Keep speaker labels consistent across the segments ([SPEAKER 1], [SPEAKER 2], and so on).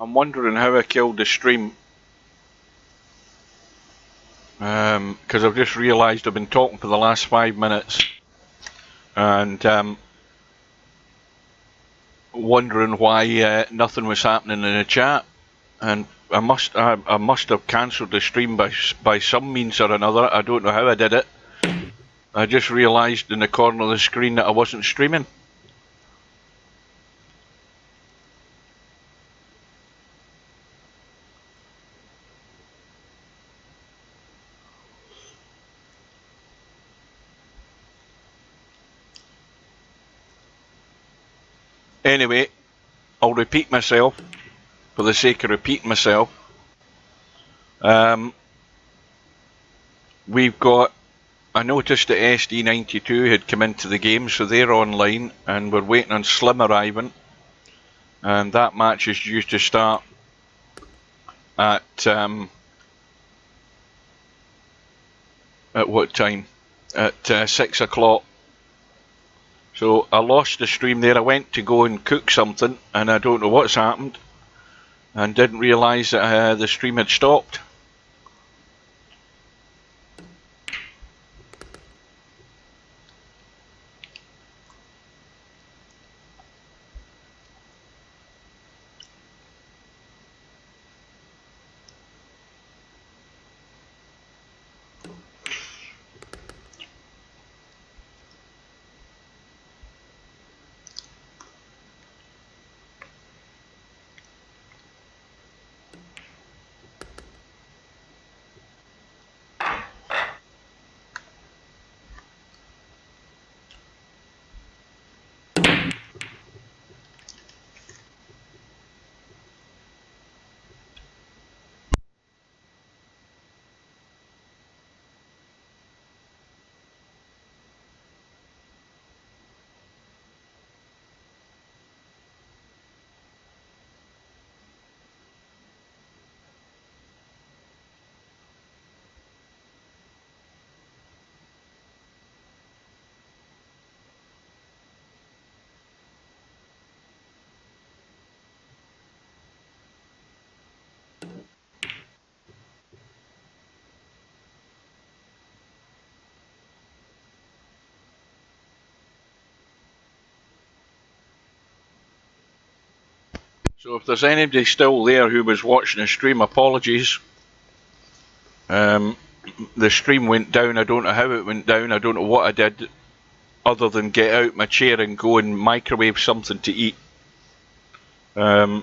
[SPEAKER 1] I'm wondering how I killed the stream. Because I've just realised I've been talking for the last 5 minutes. And wondering why nothing was happening in the chat. And I must have cancelled the stream by some means or another. I don't know how I did it. I just realised in the corner of the screen that I wasn't streaming. Anyway, I'll repeat myself for the sake of repeating myself. We've got, I noticed that SD92 had come into the game, so they're online, and we're waiting on Slim arriving. And that match is due to start at what time? At 6 o'clock. So I lost the stream there. I went to go and cook something, and I don't know what's happened, and didn't realise that the stream had stopped. So if there's anybody still there who was watching the stream, apologies. The stream went down. I don't know how it went down. I don't know what I did other than get out my chair and go and microwave something to eat. I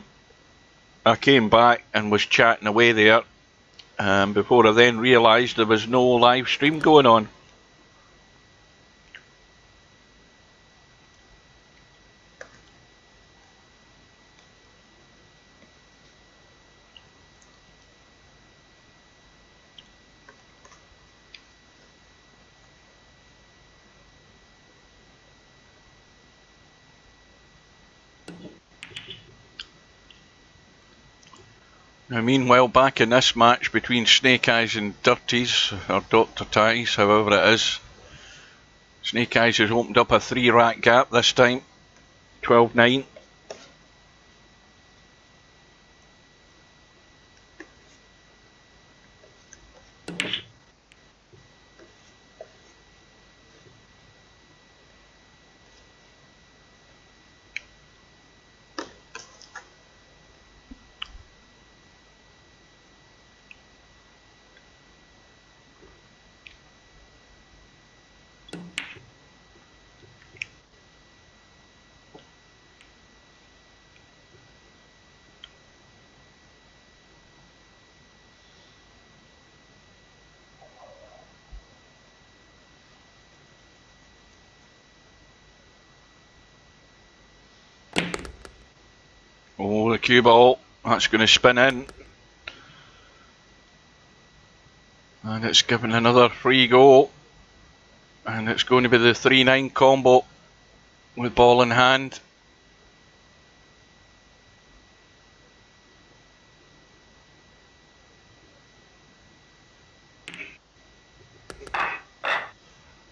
[SPEAKER 1] came back and was chatting away there before I then realised there was no live stream going on. Now, meanwhile, back in this match between Snake Eyes and Dirties, or Dr. Ties, however it is, Snake Eyes has opened up a 3-rack gap this time, 12-9. Oh, the cue ball, that's going to spin in. And it's given another free go. And it's going to be the 3-9 combo with ball in hand.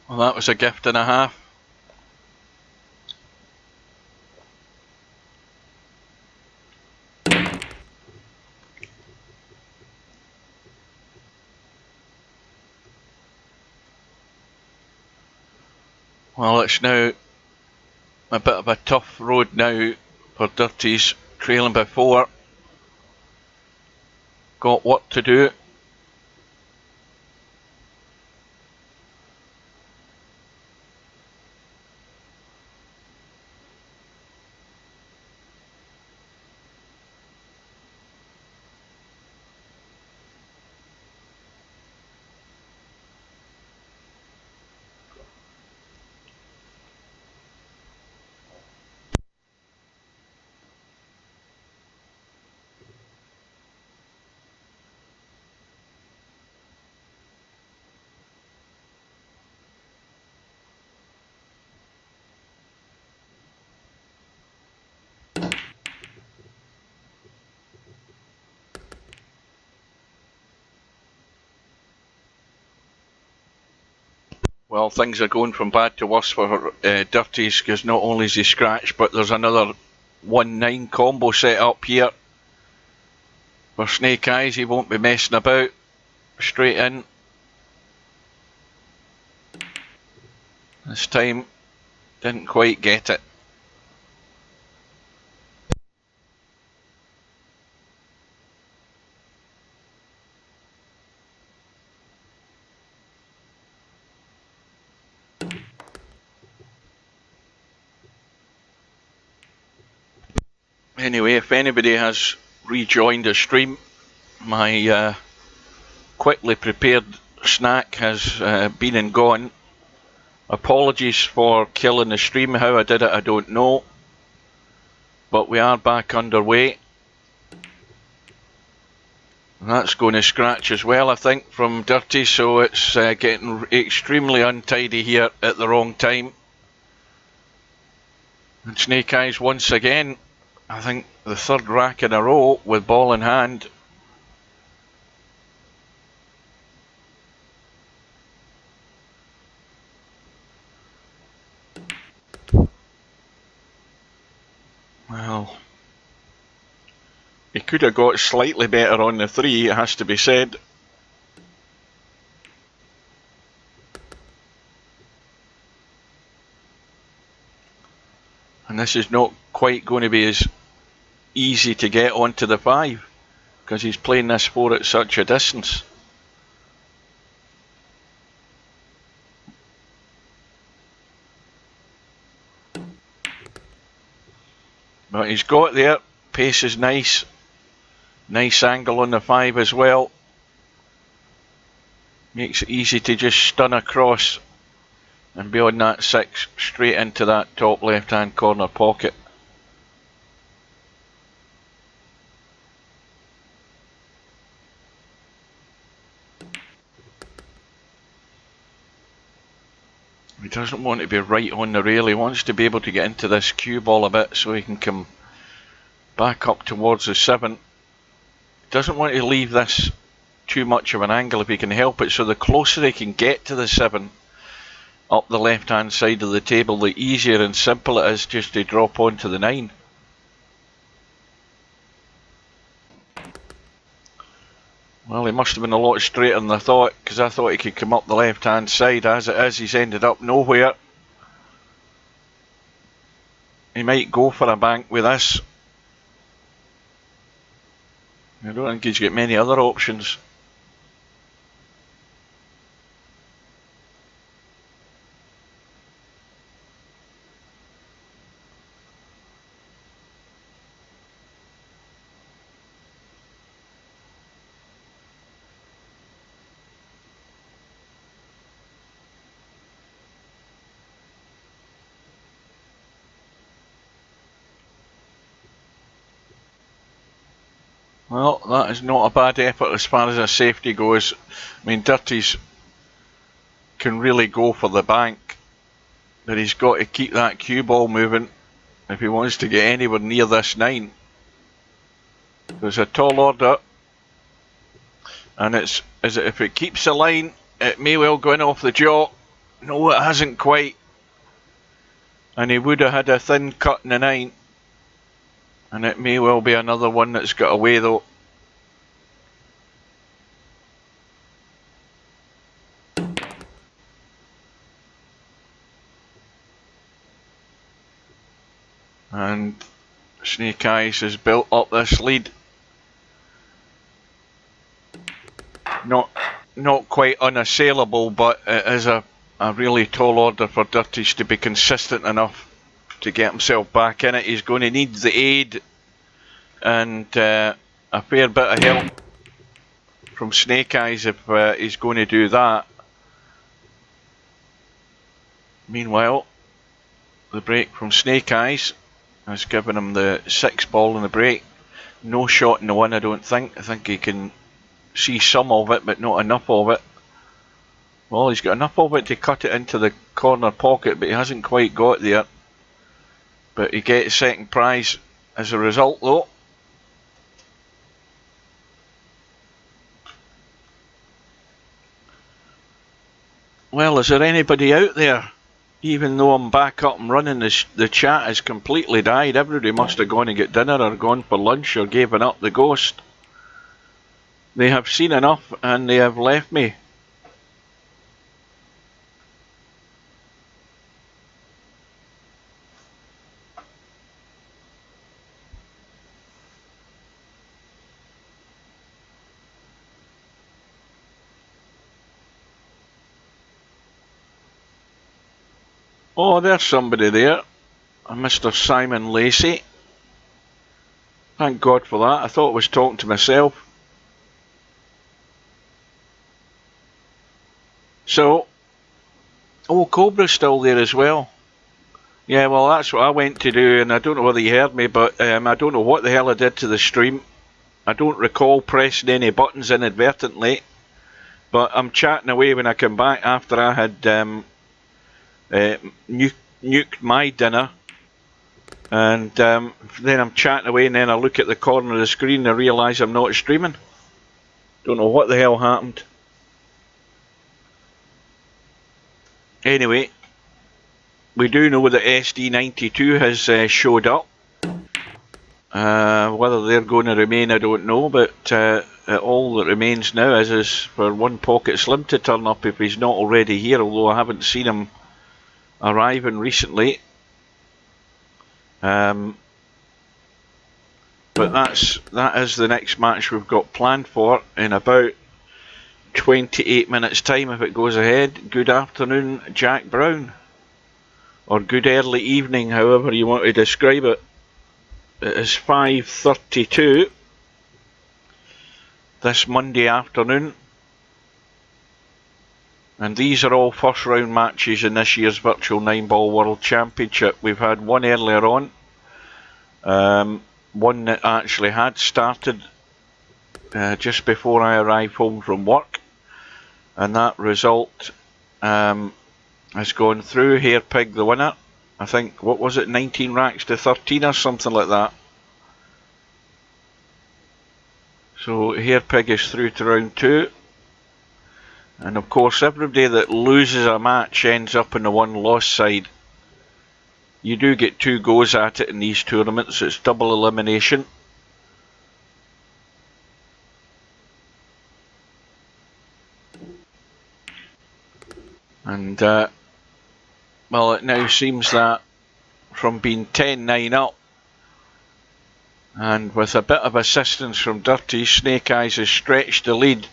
[SPEAKER 1] Well, that was a gift and a half. Well, it's now a bit of a tough road now for Dirties, trailing by 4. Got work to do. Well, things are going from bad to worse for Dirties, because not only is he scratched, but there's another 1-9 combo set up here for Snake Eyes. He won't be messing about. Straight in. This time, didn't quite get it. Anyway, if anybody has rejoined the stream, my quickly prepared snack has been and gone. Apologies for killing the stream. How I did it, I don't know. But we are back underway. And that's going to scratch as well, I think, from Dirty, so it's getting extremely untidy here at the wrong time. And Snake Eyes once again, I think the third rack in a row with ball in hand. Well, he could have got slightly better on the 3, it has to be said. And this is not quite going to be as easy to get onto the 5, because he's playing this 4 at such a distance. But he's got there. Pace is nice. Nice angle on the 5 as well. Makes it easy to just stun across and be on that 6 straight into that top left hand corner pocket. He doesn't want to be right on the rail. He wants to be able to get into this cue ball a bit so he can come back up towards the 7. He doesn't want to leave this too much of an angle if he can help it, so the closer he can get to the 7 up the left hand side of the table, the easier and simple it is just to drop onto the 9. Well, he must have been a lot straighter than I thought, because I thought he could come up the left hand side. As it is, he's ended up nowhere. He might go for a bank with this. I don't think he's got many other options. Well, that is not a bad effort as far as a safety goes. I mean, Dirties can really go for the bank, but he's got to keep that cue ball moving if he wants to get anywhere near this 9. There's a tall order, and if it keeps the line, it may well go in off the jaw. No, it hasn't quite. And he would have had a thin cut in the 9. And it may well be another one that's got away though. And Snake Eyes has built up this lead. Not quite unassailable, but it is a really tall order for Dirties to be consistent enough to get himself back in it. He's going to need the aid and a fair bit of help from Snake Eyes if he's going to do that. Meanwhile, the break from Snake Eyes has given him the 6 ball in the break. No shot in the one, I don't think. I think he can see some of it, but not enough of it. Well, he's got enough of it to cut it into the corner pocket, but he hasn't quite got there. But he gets second prize as a result, though. Well, is there anybody out there? Even though I'm back up and running, the chat has completely died. Everybody must have gone and get dinner or gone for lunch or given up the ghost. They have seen enough and they have left me. Oh, there's somebody there. A Mr. Simon Lacey. Thank God for that. I thought I was talking to myself. So, oh, Cobra's still there as well. Yeah, well, that's what I went to do, and I don't know whether you heard me, but I don't know what the hell I did to the stream. I don't recall pressing any buttons inadvertently, but I'm chatting away when I come back after I had nuked my dinner, and then I'm chatting away, and then I look at the corner of the screen and I realise I'm not streaming. Don't know what the hell happened. Anyway, we do know that SD92 has showed up. Whether they're going to remain, I don't know, but all that remains now is for One Pocket Slim to turn up if he's not already here, although I haven't seen him arriving recently. But that is the next match we've got planned for in about 28 minutes time if it goes ahead. Good afternoon, Jack Brown, or good early evening, however you want to describe it. It is 5:32 this Monday afternoon, and these are all first round matches in this year's Virtual 9-Ball World Championship. We've had one earlier on, one that actually had started just before I arrived home from work, and that result has gone through. Hairpig the winner. I think, what was it, 19 racks to 13 or something like that. So Hairpig is through to round 2. And of course everybody that loses a match ends up in the one loss side. You do get 2 goes at it in these tournaments. It's double elimination. And well, it now seems that from being 10-9 up, and with a bit of assistance from Dirty, Snake Eyes has stretched the lead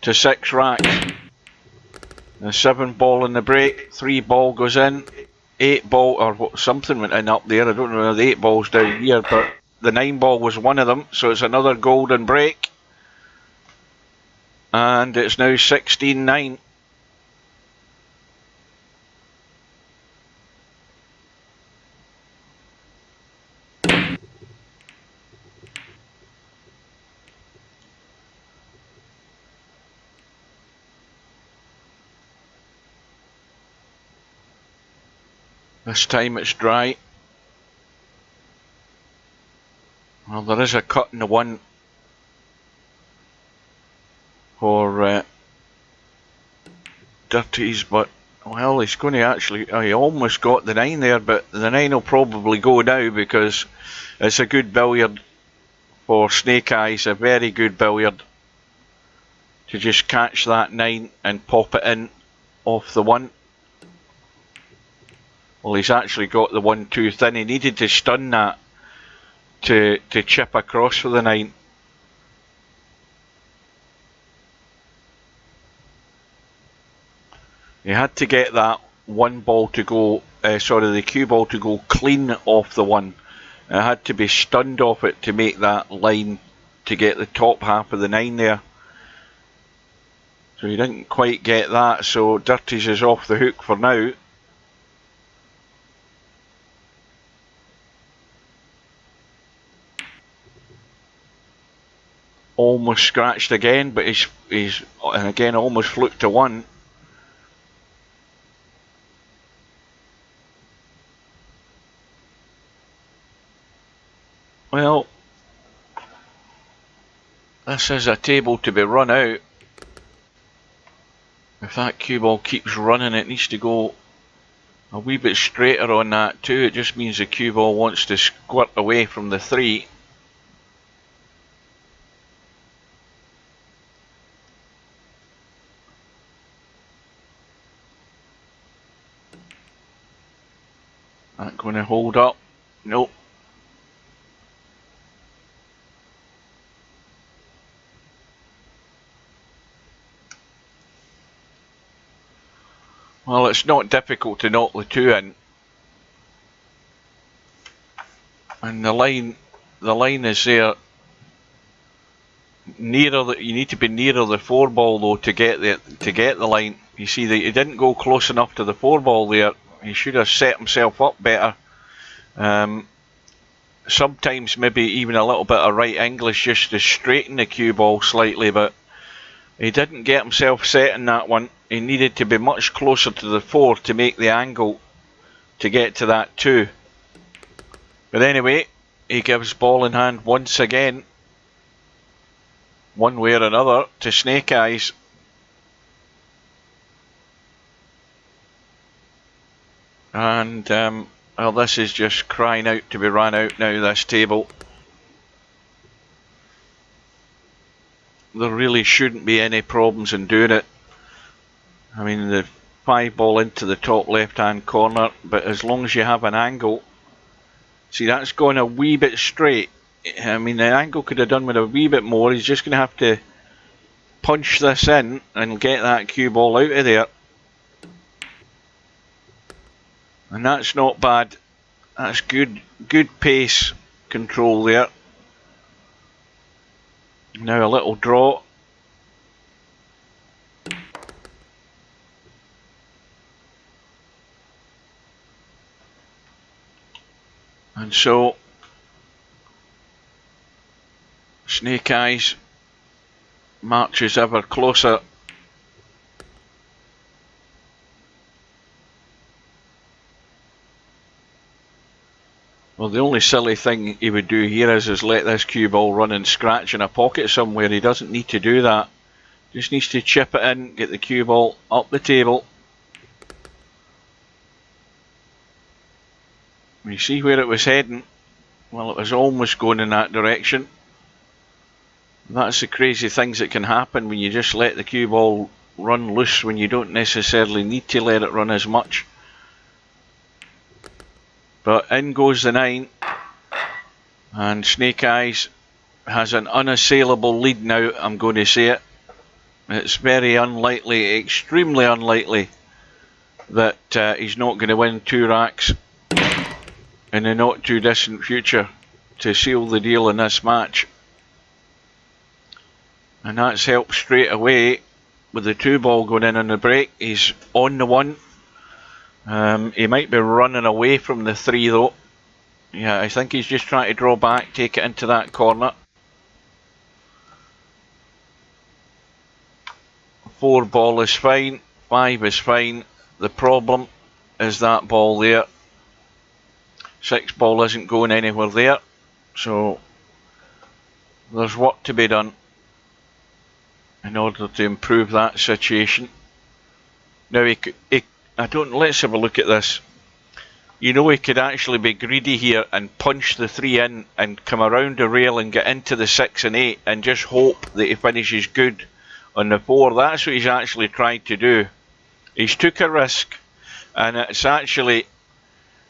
[SPEAKER 1] to 6 racks. The 7 ball in the break, 3 ball goes in, 8 ball, or what, something went in up there, I don't know, the 8 balls down here, but the 9 ball was one of them, so it's another golden break. And it's now 16-9. This time it's dry. Well, there is a cut in the one for Dirties, but well, he's going to actually, he almost got the 9 there, but the 9 will probably go now because it's a good billiard for Snake Eyes, a very good billiard to just catch that 9 and pop it in off the 1. Well, he's actually got the one too thin. He needed to stun that to chip across for the 9. He had to get that one ball to go, the cue ball to go clean off the 1. It had to be stunned off it to make that line to get the top half of the 9 there. So he didn't quite get that, so Dirties is off the hook for now. Almost scratched again, but he's and again almost fluked to 1. Well, this is a table to be run out. If that cue ball keeps running, it needs to go a wee bit straighter on that too. It just means the cue ball wants to squirt away from the 3. Not going to hold up. Nope. Well, it's not difficult to knock the 2 in. And the line is there. You need to be nearer the 4 ball though to get the line. You see that he didn't go close enough to the 4 ball there. He should have set himself up better. Sometimes maybe even a little bit of right English just to straighten the cue ball slightly, but he didn't get himself set in that one. He needed to be much closer to the 4 to make the angle to get to that 2. But anyway, he gives ball in hand once again, one way or another, to Snake Eyes. And well, this is just crying out to be run out now, this table. There really shouldn't be any problems in doing it. I mean, the 5 ball into the top left hand corner, but as long as you have an angle. See, that's going a wee bit straight. I mean, the angle could have done with a wee bit more. He's just going to have to punch this in and get that cue ball out of there. And that's not bad. That's good pace control there. Now a little draw. And so Snake Eyes marches ever closer. Well, the only silly thing he would do here is let this cue ball run and scratch in a pocket somewhere. He doesn't need to do that. Just needs to chip it in, get the cue ball up the table. You see where it was heading? Well, it was almost going in that direction. That's the crazy things that can happen when you just let the cue ball run loose when you don't necessarily need to let it run as much. But in goes the 9, and Snake Eyes has an unassailable lead now, I'm going to say it. It's very unlikely, extremely unlikely, that he's not going to win 2 racks in the not too distant future to seal the deal in this match. And that's helped straight away with the 2 ball going in on the break. He's on the 1. He might be running away from the 3 though. Yeah, I think he's just trying to draw back, take it into that corner. 4 ball is fine, 5 is fine. The problem is that ball there. 6 ball isn't going anywhere there, so there's work to be done in order to improve that situation. Now let's have a look at this. You know, he could actually be greedy here and punch the 3 in and come around the rail and get into the 6 and 8 and just hope that he finishes good on the 4. That's what he's actually tried to do. He's took a risk, and it's actually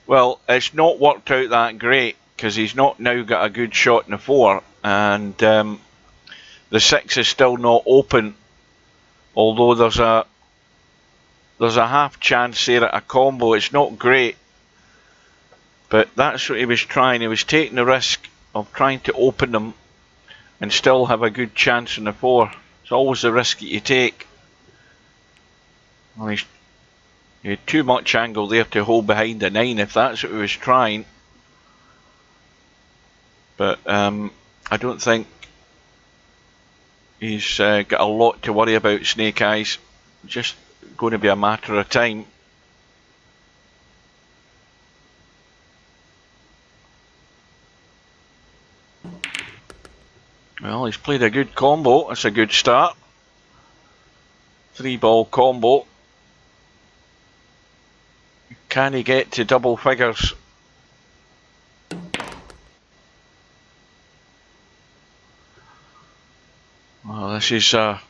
[SPEAKER 1] Well, it's not worked out that great because he's not now got a good shot in the 4, and the 6 is still not open. Although there's a half chance there at a combo. It's not great, but that's what he was trying. He was taking the risk of trying to open them and still have a good chance in the 4. It's always the risk that you take. Well, he had too much angle there to hold behind the 9 if that's what he was trying. But I don't think he's got a lot to worry about, Snake Eyes. Just going to be a matter of time. Well, he's played a good combo. That's a good start. 3-ball combo. Can he get to double figures? Well, this is a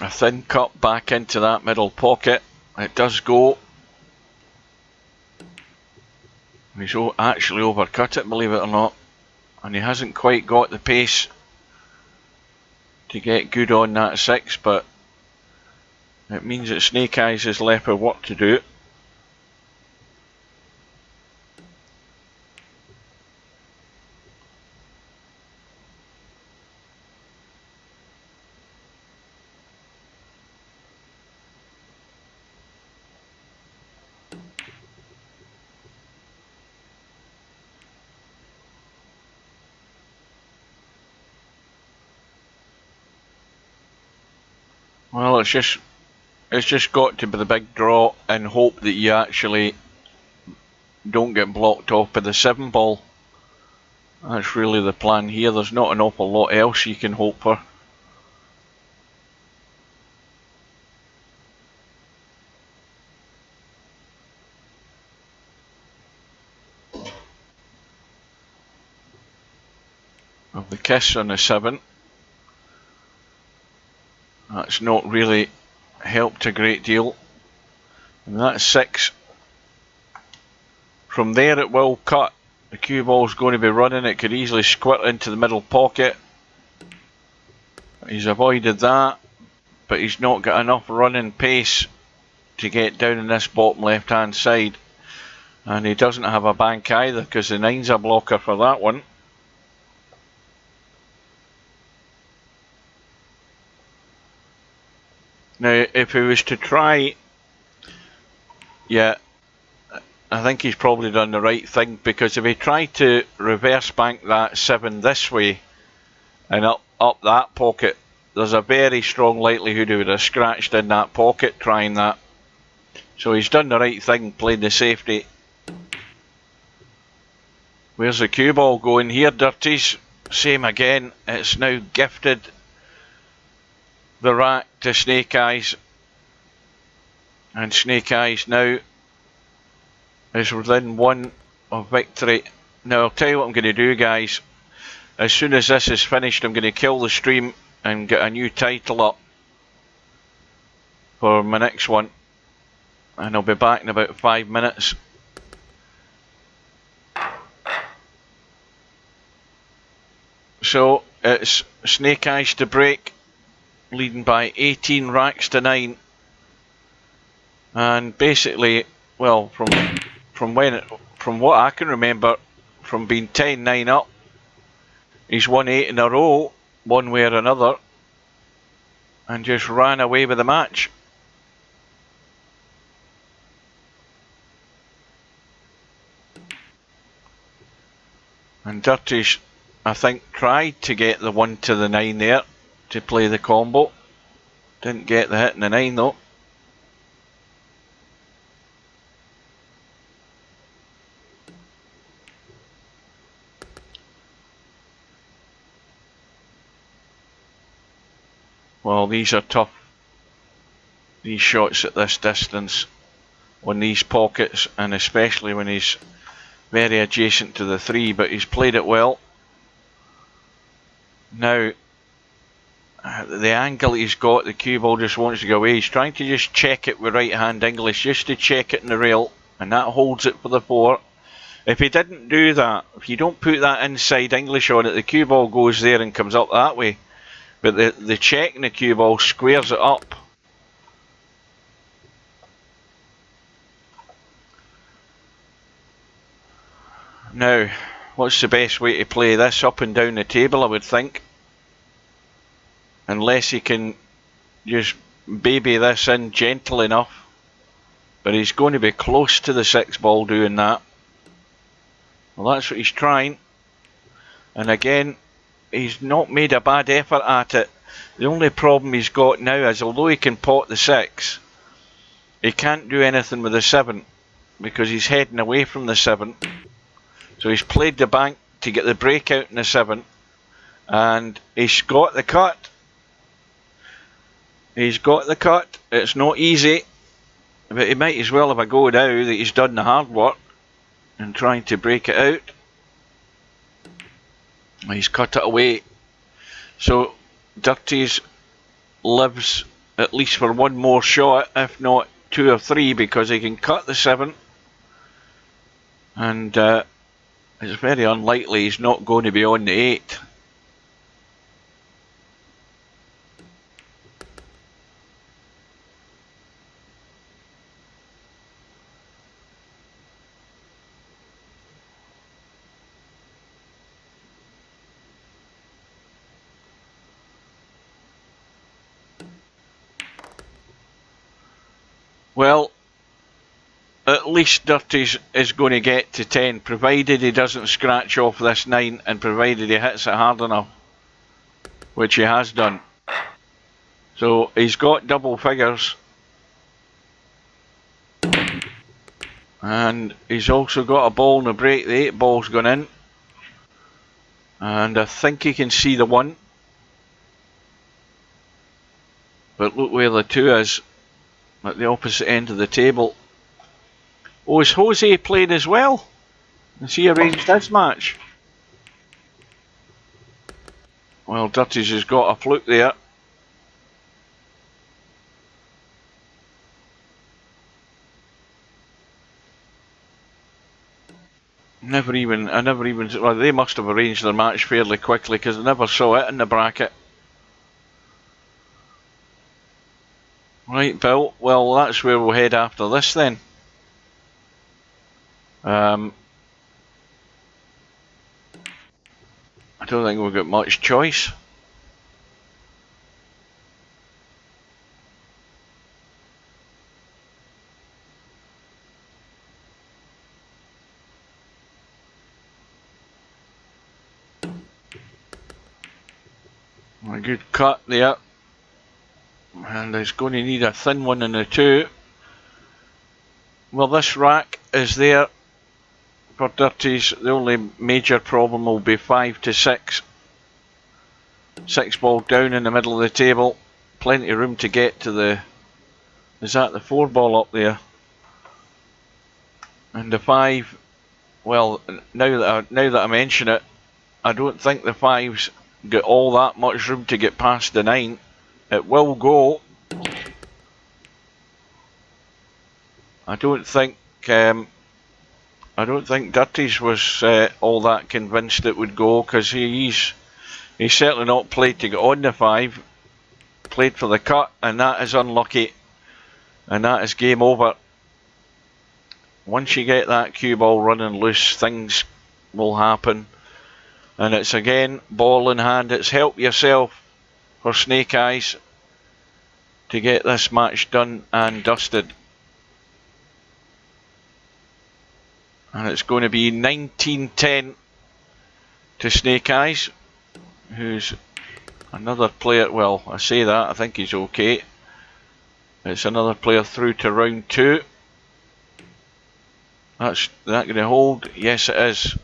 [SPEAKER 1] thin cut back into that middle pocket. It does go. He's actually overcut it, believe it or not. And he hasn't quite got the pace to get good on that 6, but it means that Snake Eyes is left with work to do. Well, it's just got to be the big draw and hope that you actually don't get blocked off by the 7-ball. That's really the plan here. There's not an awful lot else you can hope for. Well, the kiss on the 7. That's not really helped a great deal. And that's 6. From there it will cut. The cue ball's going to be running. It could easily squirt into the middle pocket. He's avoided that, but he's not got enough running pace to get down in this bottom left hand side. And he doesn't have a bank either because the 9's a blocker for that one. Now, if he was to try, yeah, I think he's probably done the right thing, because if he tried to reverse bank that 7 this way and up that pocket, there's a very strong likelihood he would have scratched in that pocket trying that. So he's done the right thing, played the safety. Where's the cue ball going here, Dirties? Same again, it's now gifted the rack to Snake Eyes, and Snake Eyes now is within 1 of victory. Now I'll tell you what I'm going to do, guys. As soon as this is finished, I'm going to kill the stream and get a new title up for my next one, and I'll be back in about 5 minutes. So it's Snake Eyes to break, leading by 18 racks to 9, and basically, well, from what I can remember, from being 10-9 up, he's won 8 in a row, one way or another, and just ran away with the match. And Dirty's, I think, tried to get the 1 to the 9 there to play the combo. Didn't get the hit in the 9 though. Well, these are tough, these shots at this distance on these pockets, and especially when he's very adjacent to the 3, but he's played it well. Now, the angle he's got, the cue ball just wants to go away. He's trying to just check it with right hand English, just to check it in the rail and that holds it for the 4. If he didn't do that, if you don't put that inside English on it, the cue ball goes there and comes up that way. But the check in the cue ball squares it up. Now, what's the best way to play this? Up and down the table, I would think. Unless he can just baby this in gentle enough. But he's going to be close to the 6 ball doing that. Well, that's what he's trying. And again, he's not made a bad effort at it. The only problem he's got now is, although he can pot the 6, he can't do anything with the 7 because he's heading away from the 7. So he's played the bank to get the breakout in the 7, and he's got the cut. He's got the cut. It's not easy, but he might as well have a go now that he's done the hard work and trying to break it out. He's cut it away. So Dirties lives at least for one more shot, if not 2 or 3, because he can cut the 7. And it's very unlikely he's not going to be on the 8. Well, at least Dirties is going to get to 10, provided he doesn't scratch off this 9 and provided he hits it hard enough, which he has done. So he's got double figures, and he's also got a ball in the break. The 8 ball's gone in, and I think he can see the 1, but look where the 2 is, at the opposite end of the table. Oh, is Jose playing as well? Has he arranged his match? Well, Dirties has got a fluke there. Well, they must have arranged their match fairly quickly because I never saw it in the bracket. Right, Bill, well, that's where we'll head after this then. I don't think we've got much choice. A good cut there. And he's going to need a thin one in the 2. Well, this rack is there for Dirties. The only major problem will be 5 to 6. 6 ball down in the middle of the table. Plenty of room to get to the... Is that the 4 ball up there? And the 5... Well, now that I mention it, I don't think the 5's got all that much room to get past the 9. It will go. I don't think Dirties was all that convinced it would go, because he's certainly not played to get on the 5. Played for the cut, and that is unlucky, and that is game over. Once you get that cue ball running loose, things will happen, and it's again ball in hand. It's help yourself for Snake Eyes to get this match done and dusted. And it's going to be 19-10 to Snake Eyes, who's another player. Well, I say that, I think he's okay. It's another player through to round 2. That's that going to hold? Yes, it is.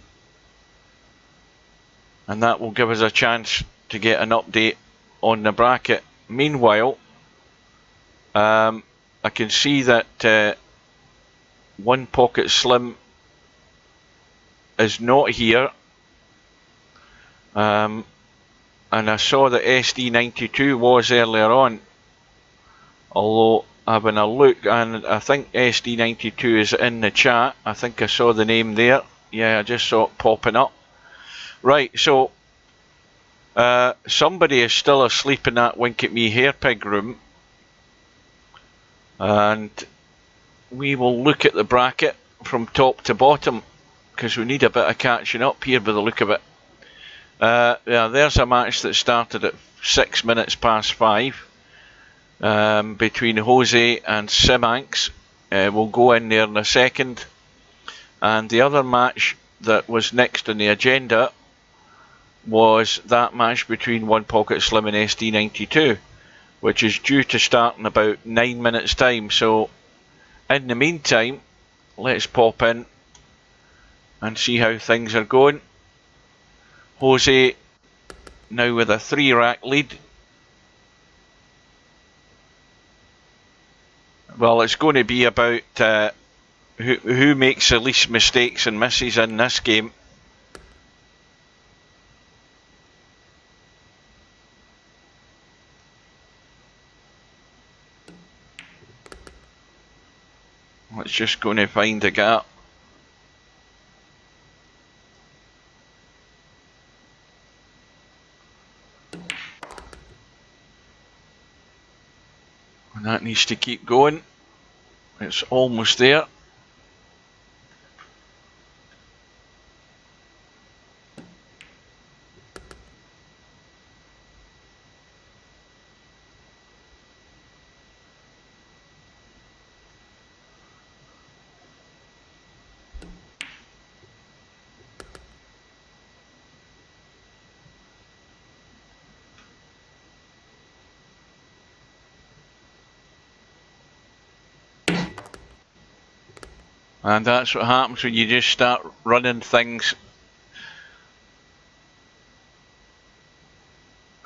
[SPEAKER 1] And that will give us a chance to get an update on the bracket. Meanwhile, I can see that One Pocket Slim is not here, and I saw that SD92 was earlier on, although having a look, and I think SD92 is in the chat. I think I saw the name there. Yeah, I just saw it popping up. Right, so somebody is still asleep in that Wink at Me hairpig room, and we will look at the bracket from top to bottom because we need a bit of catching up here by the look of it. Yeah, there's a match that started at 6 minutes past 5 between Jose and Simanx. We'll go in there in a second. And the other match that was next on the agenda was that match between One Pocket Slim and SD92, which is due to start in about 9 minutes time. So in the meantime, let's pop in and see how things are going. Jose now with a 3-rack lead. Well, it's going to be about who makes the least mistakes and misses in this game. Let's just going to find a gap. And that needs to keep going. It's almost there. And that's what happens when you just start running things.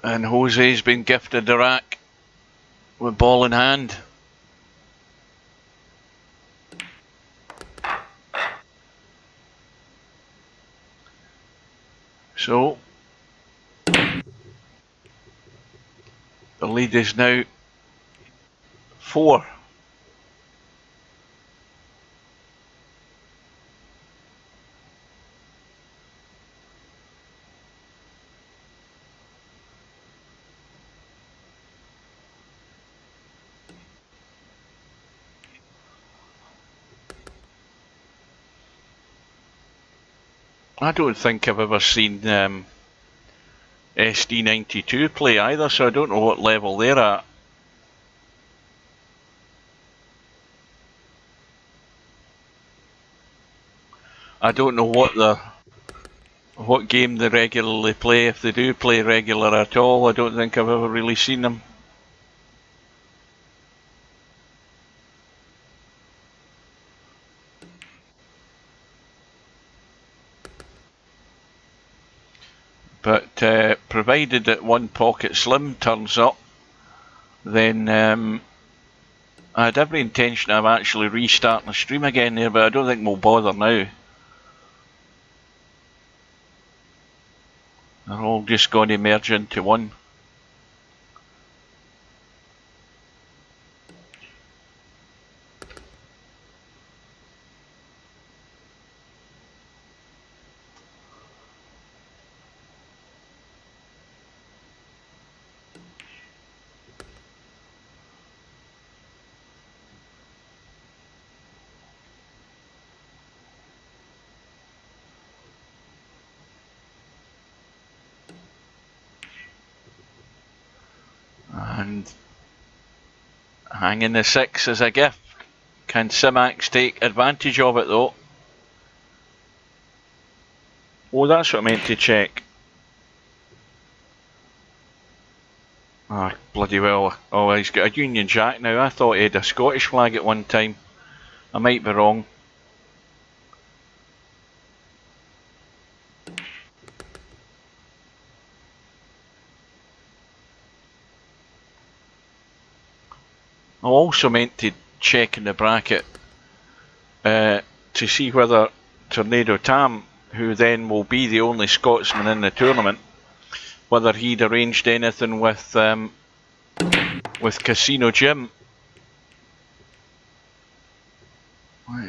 [SPEAKER 1] And Jose's been gifted the rack with ball in hand. So the lead is now 4. I don't think I've ever seen SD92 play either, so I don't know what level they're at. I don't know what game they regularly play, if they do play regular at all. I don't think I've ever really seen them. But provided that One Pocket Slim turns up, then I had every intention of actually restarting the stream again there, but I don't think we'll bother now. They're all just going to merge into one. And hanging the 6 as a gift. Can Simanx take advantage of it though? Oh, that's what I meant to check. Ah, bloody well. Oh, he's got a Union Jack now. I thought he had a Scottish flag at one time. I might be wrong. I also meant to check in the bracket to see whether Tornado Tam, who then will be the only Scotsman in the tournament, whether he'd arranged anything with Casino Jim.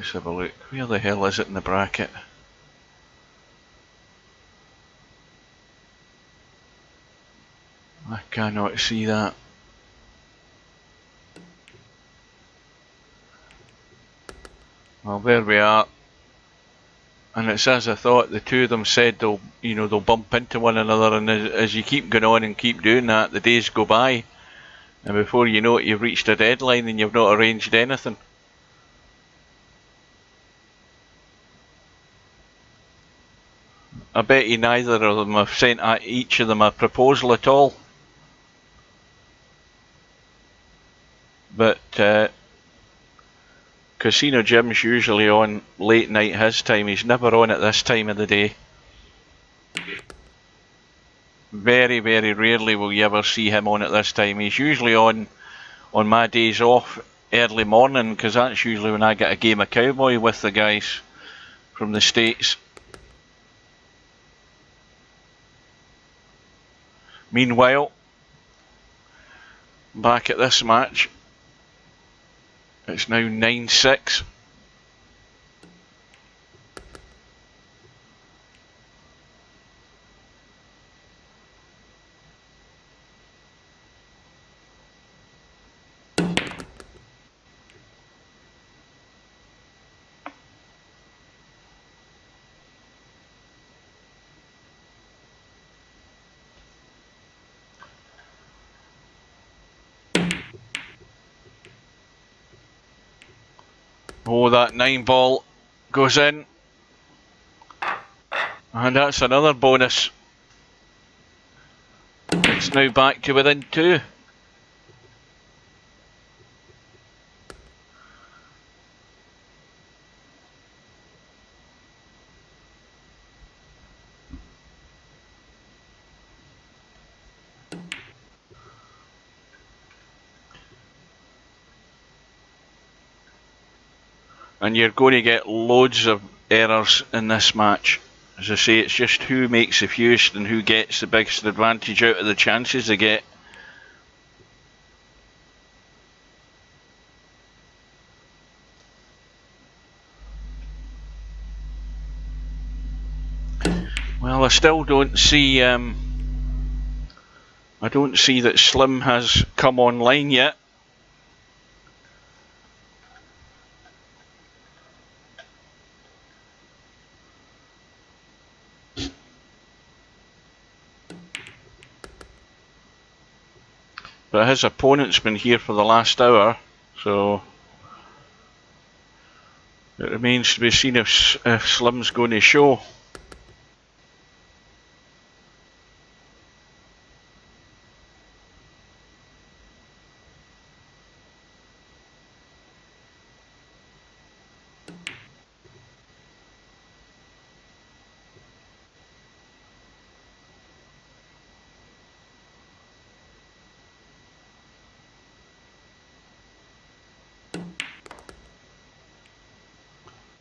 [SPEAKER 1] Let's have a look. Where the hell is it in the bracket? I cannot see that. Well, there we are. And it's as I thought. The two of them said they'll bump into one another, and as you keep going on and keep doing that, the days go by, and before you know it, you've reached a deadline and you've not arranged anything. I bet you neither of them have sent each of them a proposal at all. But Casino Jim's usually on late night his time. He's never on at this time of the day. Very, very rarely will you ever see him on at this time. He's usually on my days off early morning, because that's usually when I get a game of cowboy with the guys from the States. Meanwhile, back at this match, it's now 9-6. Oh, that 9 ball goes in. And that's another bonus. It's now back to within 2. And you're going to get loads of errors in this match. As I say, it's just who makes the fewest and who gets the biggest advantage out of the chances they get. Well, I still don't see. I don't see that Slim has come online yet. But his opponent's been here for the last hour, so it remains to be seen if Slim's going to show.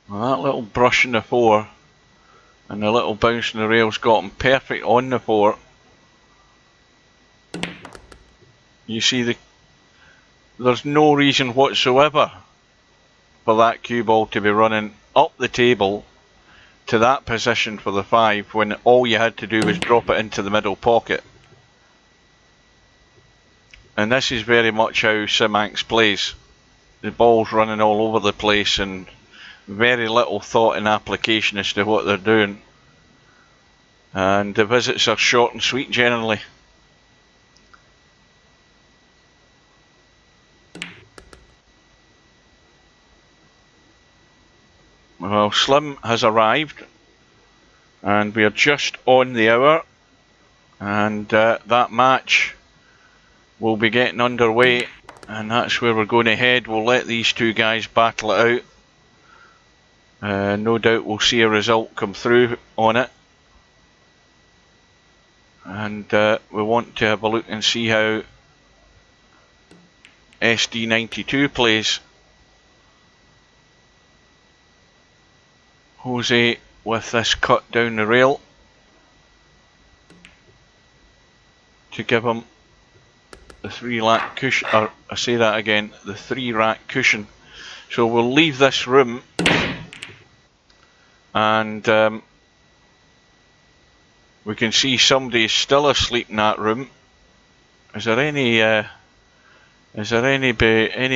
[SPEAKER 1] Well, that little brush in the 4 and the little bounce in the rails got him perfect on the 4. You see, there's no reason whatsoever for that cue ball to be running up the table to that position for the 5 when all you had to do was drop it into the middle pocket. And this is very much how Simax plays. The ball's running all over the place and very little thought and application as to what they're doing. And the visits are short and sweet generally. Well, Slim has arrived and we are just on the hour, and that match will be getting underway, and that's where we're going to head. We'll let these two guys battle it out. No doubt we'll see a result come through on it, and we want to have a look and see how SD92 plays. Jose with this cut down the rail to give him the 3 rack cushion, or I say that again, the 3 rack cushion, So we'll leave this room, and we can see somebody still asleep in that room. Is there any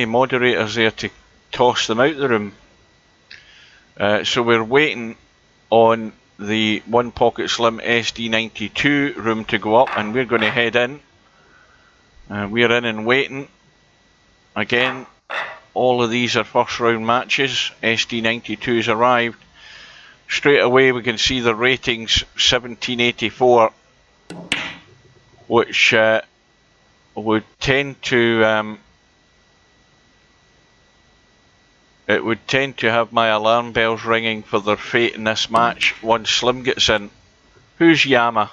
[SPEAKER 1] moderators there to toss them out the room? So we're waiting on the One Pocket Slim SD92 room to go up, and we're going to head in. We're in and waiting. Again, all of these are first round matches. SD92's arrived. Straight away we can see the ratings 1784, which would tend to it would tend to have my alarm bells ringing for their fate in this match once Slim gets in. Who's Yama?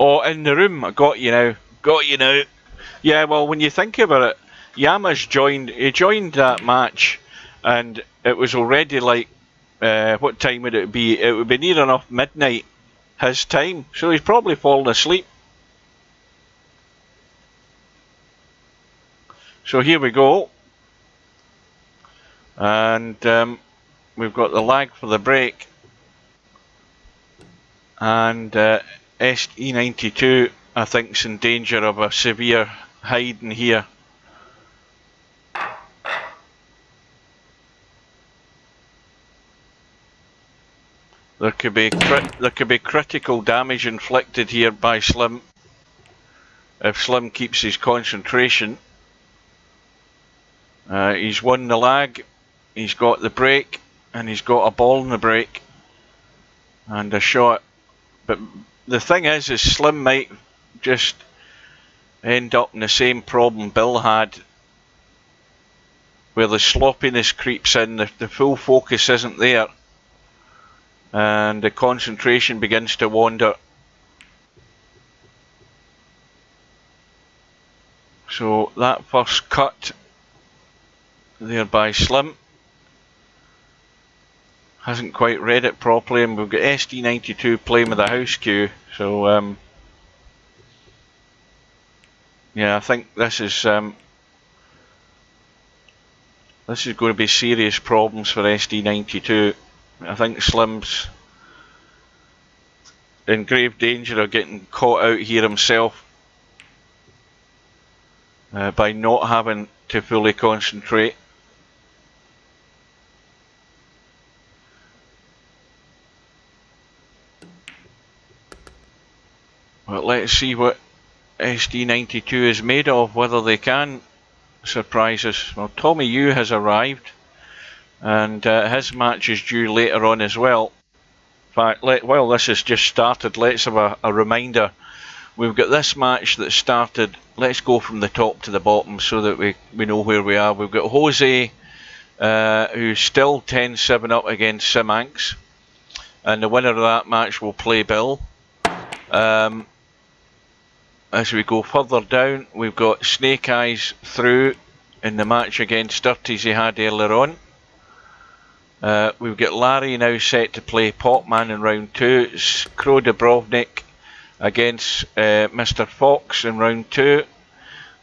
[SPEAKER 1] Oh, in the room. I got you now. Got you now. Yeah, well, when you think about it, Yama's joined. He joined that match, and it was already like, what time would it be? It would be near enough midnight his time. So he's probably fallen asleep. So here we go. And we've got the lag for the break. And SE92, I think, is in danger of a severe hiding here. There could be critical damage inflicted here by Slim if Slim keeps his concentration. He's won the lag, he's got the break, and he's got a ball in the break and a shot. But the thing is Slim might just end up in the same problem Bill had, where the sloppiness creeps in, the full focus isn't there, and the concentration begins to wander. So that first cut there by Slim hasn't quite read it properly, and we've got SD92 playing with a house cue. So yeah, I think this is going to be serious problems for SD92. I think Slim's in grave danger of getting caught out here himself by not having to fully concentrate. Well, let's see what SD92 is made of, whether they can surprise us. Well, Tommy Yu has arrived, and his match is due later on as well. In fact, while this has just started, let's have a reminder. We've got this match that started. Let's go from the top to the bottom so that we know where we are. We've got Jose, who's still 10-7 up against Simanx, and the winner of that match will play Bill. As we go further down, we've got Snake Eyes through in the match against Sturties he had earlier on. We've got Larry now set to play Popman in round 2. Crow Dubrovnik against Mr. Fox in round 2.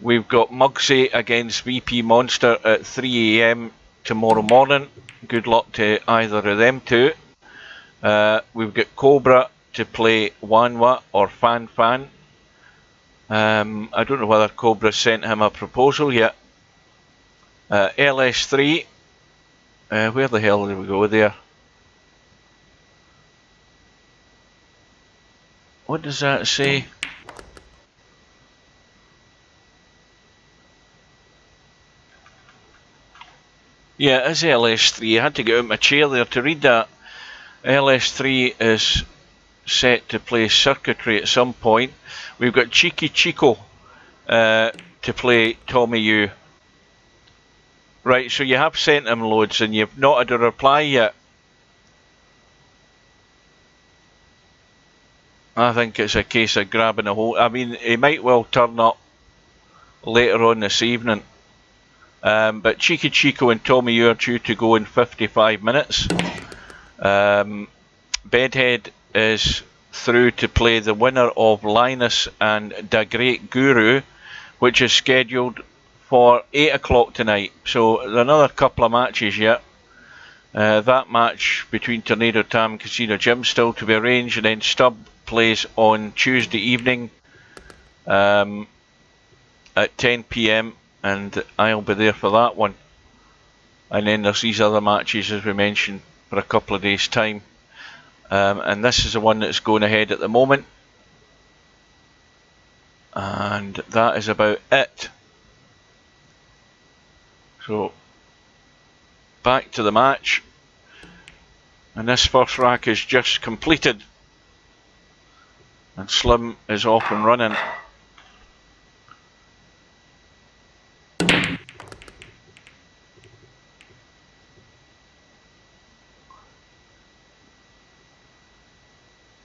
[SPEAKER 1] We've got Mugsy against VP Monster at 3 AM tomorrow morning. Good luck to either of them two. We've got Cobra to play Wanwa or Fan Fan. I don't know whether Cobra sent him a proposal yet. LS3, where the hell did we go there? What does that say? Yeah, it is LS3. I had to get out of my chair there to read that. LS3 is set to play circuitry at some point. We've got Cheeky Chico to play Tommy Yu. Right, so you have sent him loads and you've not had a reply yet. I think it's a case of grabbing a hold. I mean, he might well turn up later on this evening. But Cheeky Chico and Tommy, you are due to go in 55 minutes. Bedhead is through to play the winner of Linus and Da Great Guru, which is scheduled for 8 o'clock tonight. So another couple of matches yet. That match between Tornado Tam and Casino Jim still to be arranged, and then Stubb plays on Tuesday evening at 10 PM, and I'll be there for that one. And then there's these other matches, as we mentioned, for a couple of days' time. And this is the one that's going ahead at the moment. And that is about it. So, back to the match. And this first rack is just completed. And Slim is off and running.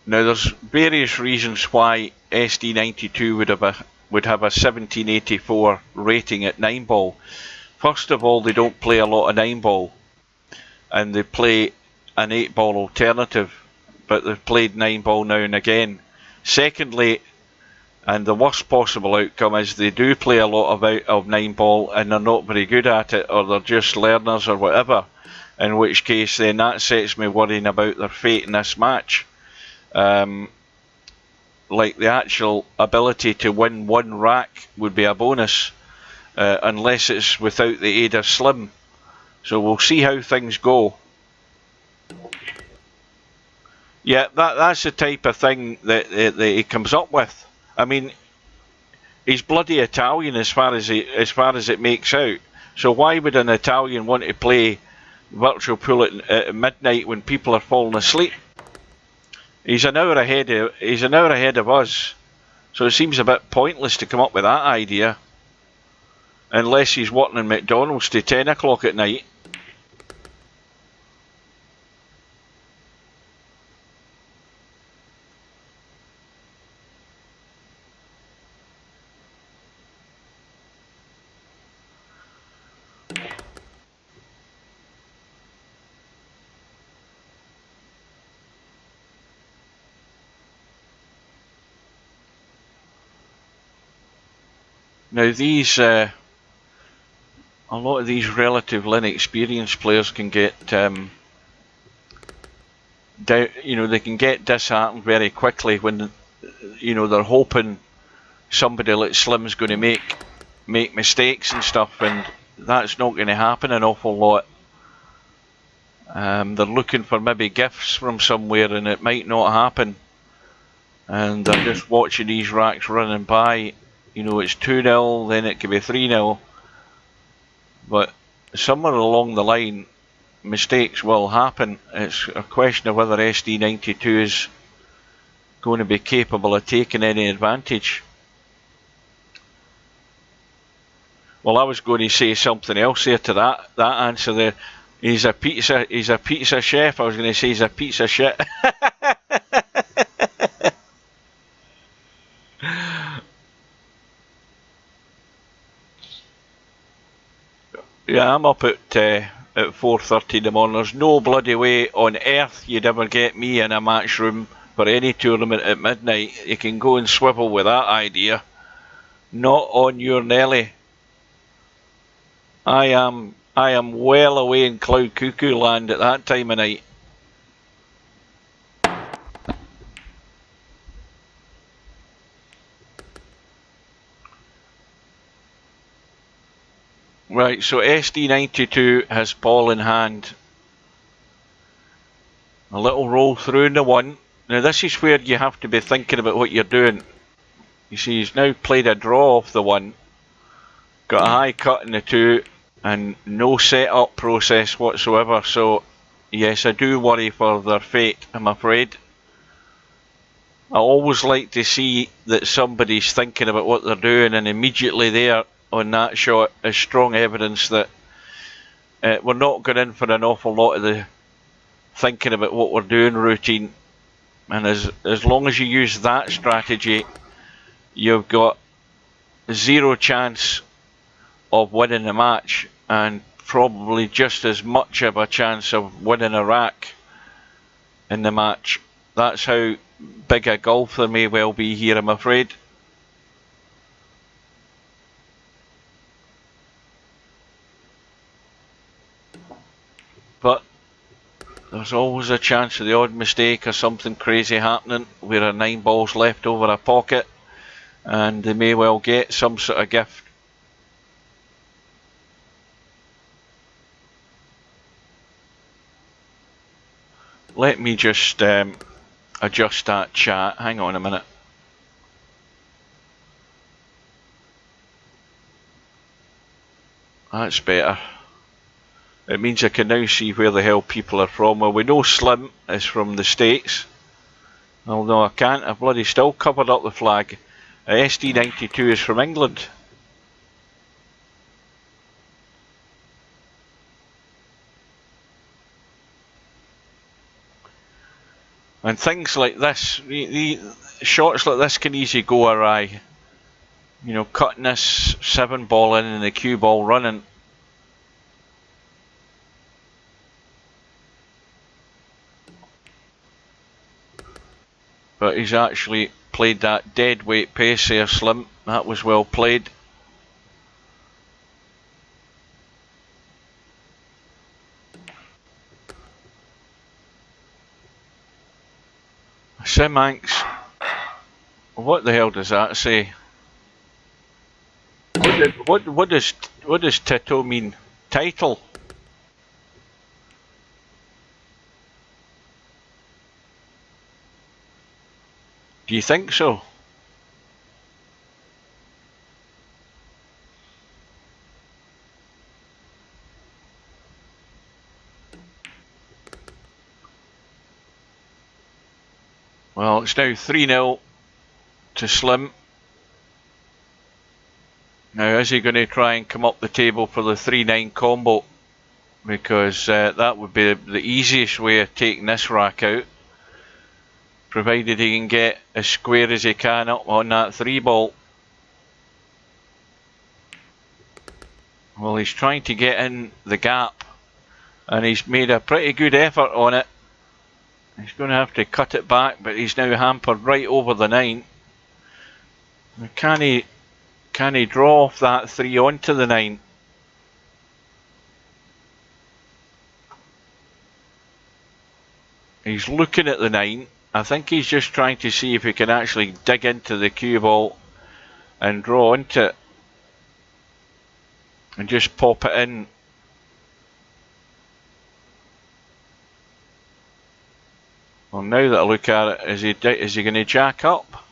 [SPEAKER 1] Now there's various reasons why SD92 would have a 1784 rating at 9-ball. First of all, they don't play a lot of 9-ball, and they play an 8-ball alternative, but they've played 9-ball now and again. Secondly, and the worst possible outcome is they do play a lot of 9-ball and they're not very good at it, or they're just learners or whatever, in which case then that sets me worrying about their fate in this match. Like the actual ability to win one rack would be a bonus, unless it's without the aid of Slim. So we'll see how things go. Yeah, that's the type of thing that he comes up with. I mean, he's bloody Italian as far as it makes out. So why would an Italian want to play virtual pool at midnight when people are falling asleep? He's an hour ahead of us, so it seems a bit pointless to come up with that idea, unless he's working in McDonald's to 10 o'clock at night. Now these, a lot of these relatively inexperienced players can get, they can get disheartened very quickly when, they're hoping somebody like Slim's going to make mistakes and stuff, and that's not going to happen an awful lot. They're looking for maybe gifts from somewhere, and it might not happen. And they're just watching these racks running by. It's 2-0, then it could be 3-0. But somewhere along the line, mistakes will happen. It's a question of whether SD92 is going to be capable of taking any advantage. Well, I was going to say something else there to that answer there. He's a pizza chef. I was going to say he's a pizza chef. Yeah, I'm up at 4:30 in the morning. There's no bloody way on earth you'd ever get me in a match room for any tournament at midnight. You can go and swivel with that idea. Not on your Nelly. I am well away in Cloud Cuckoo land at that time of night. Right, so SD92 has Paul in hand. A little roll through in the one. Now this is where you have to be thinking about what you're doing. You see, he's now played a draw off the one. Got a high cut in the two, and no set-up process whatsoever. So, yes, I do worry for their fate, I'm afraid. I always like to see that somebody's thinking about what they're doing, and immediately there on that shot is strong evidence that we're not going in for an awful lot of the thinking about what we're doing routine. And as long as you use that strategy, you've got zero chance of winning the match, and probably just as much of a chance of winning a rack in the match. That's how big a gulf there may well be here, I'm afraid. But there's always a chance of the odd mistake or something crazy happening where a 9 ball's left over a pocket and they may well get some sort of gift. Let me just adjust that chat. Hang on a minute. That's better. It means I can now see where the hell people are from. Well, we know Slim is from the States. Although I can't, I've bloody still covered up the flag. SD92 is from England. And things like this, the shots like this can easily go awry. You know, cutting this 7 ball in and the cue ball running. But he's actually played that dead weight pace there, Slim. That was well played. Simanx. What the hell does that say? What does Tito mean? Title? Do you think so? Well, it's now 3-0 to Slim. Now, is he going to try and come up the table for the 3-9 combo? Because that would be the easiest way of taking this rack out. Provided he can get as square as he can up on that 3 ball. Well, he's trying to get in the gap. And he's made a pretty good effort on it. He's going to have to cut it back, but he's now hampered right over the 9. Can he draw off that 3 onto the 9? He's looking at the 9. I think he's just trying to see if he can actually dig into the cue ball and draw into it. And just pop it in. Well, now that I look at it, is he going to jack up?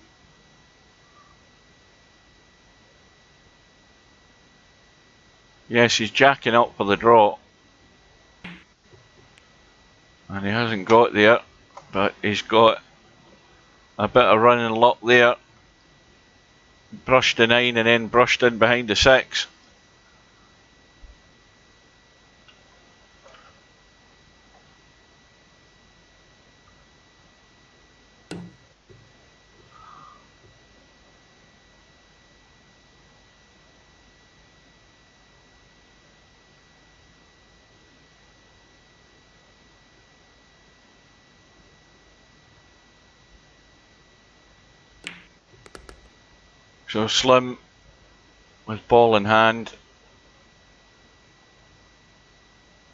[SPEAKER 1] Yes, he's jacking up for the draw. And he hasn't got there, but he's got a bit of running luck there. Brushed the 9 and then brushed in behind the 6. So Slim with ball in hand.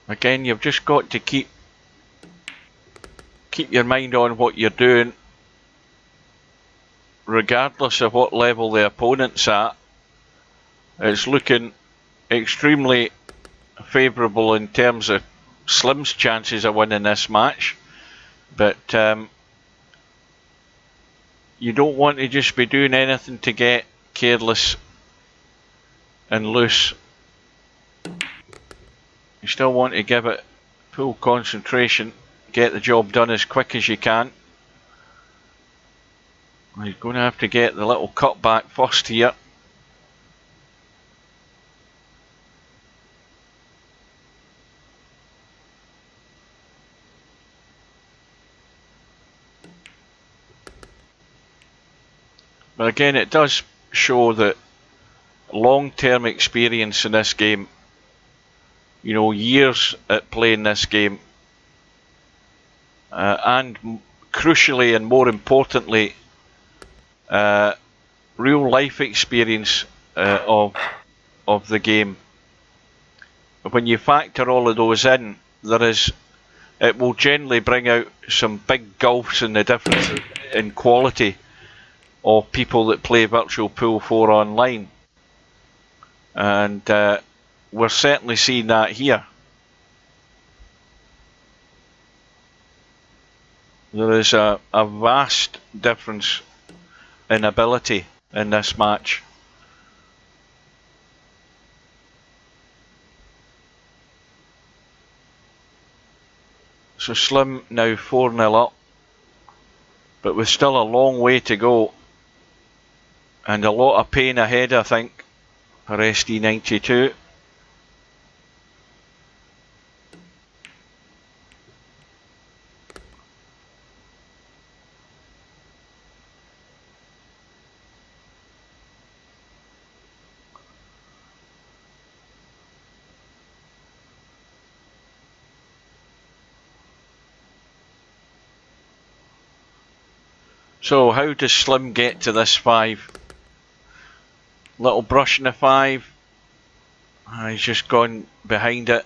[SPEAKER 1] Again, you've just got to keep your mind on what you're doing, regardless of what level the opponent's at. It's looking extremely favourable in terms of Slim's chances of winning this match, but you don't want to just be doing anything to get careless and loose. You still want to give it full concentration, get the job done as quick as you can. He's going to have to get the little cut back first here. But again, it does show that long-term experience in this game. You know, years at playing this game. And crucially and more importantly, real life experience of the game. When you factor all of those in, it will generally bring out some big gulfs in the difference in quality of people that play Virtual Pool 4 online. And we're certainly seeing that here. There is a vast difference in ability in this match. So Slim now 4-0 up, but with still a long way to go and a lot of pain ahead, I think, for SD92. So how does Slim get to this 5? Little brush in the 5. He's just gone behind it.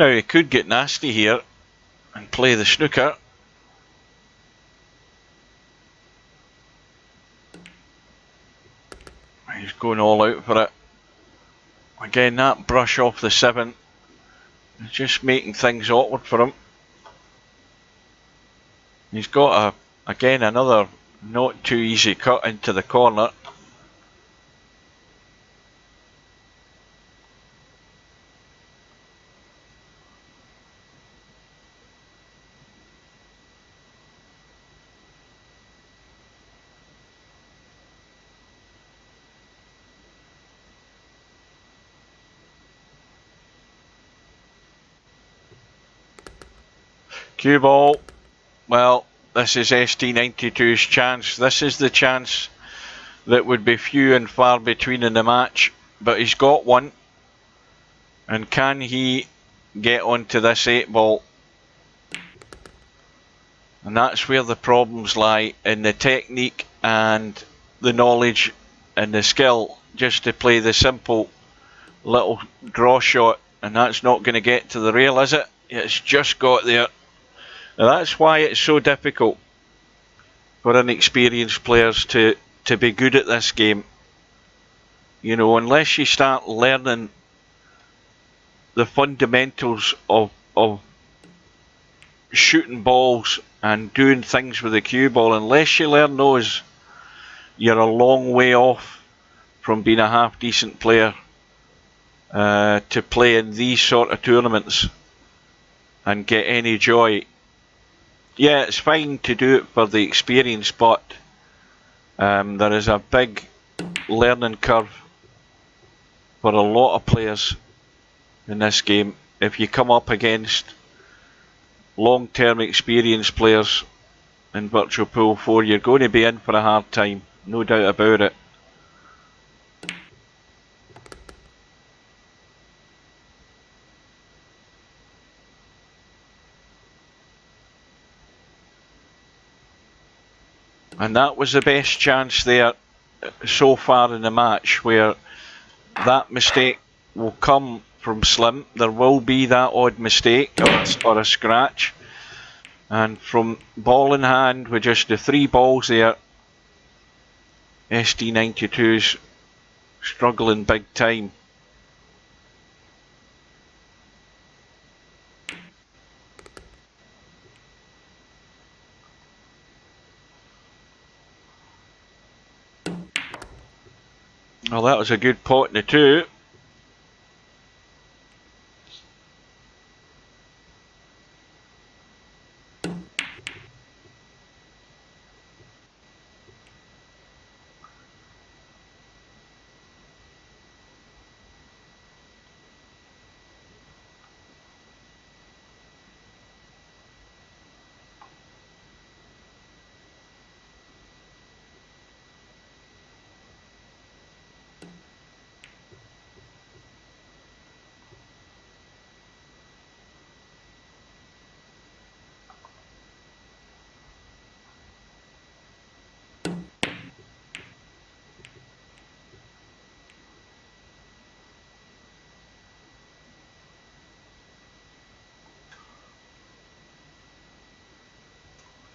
[SPEAKER 1] Now he could get nasty here and play the snooker. He's going all out for it. Again, that brush off the 7 is just making things awkward for him. He's got again another not too easy cut into the corner. Cue ball. Well, this is ST92's chance. This is the chance that would be few and far between in the match, but he's got one. And can he get onto this 8 ball? And that's where the problems lie, in the technique and the knowledge and the skill just to play the simple little draw shot, and that's not going to get to the rail, is it? It's just got there. Now that's why it's so difficult for inexperienced players to be good at this game. You know, unless you start learning the fundamentals of shooting balls and doing things with the cue ball, unless you learn those, you're a long way off from being a half decent player to play in these sort of tournaments and get any joy. Yeah, it's fine to do it for the experience, but there is a big learning curve for a lot of players in this game. If you come up against long-term experienced players in Virtual Pool 4, you're going to be in for a hard time, no doubt about it. And that was the best chance there so far in the match, where that mistake will come from Slim. There will be that odd mistake or a scratch. And from ball in hand with just the 3 balls there, SD92's struggling big time. Well, that was a good pot in the 2.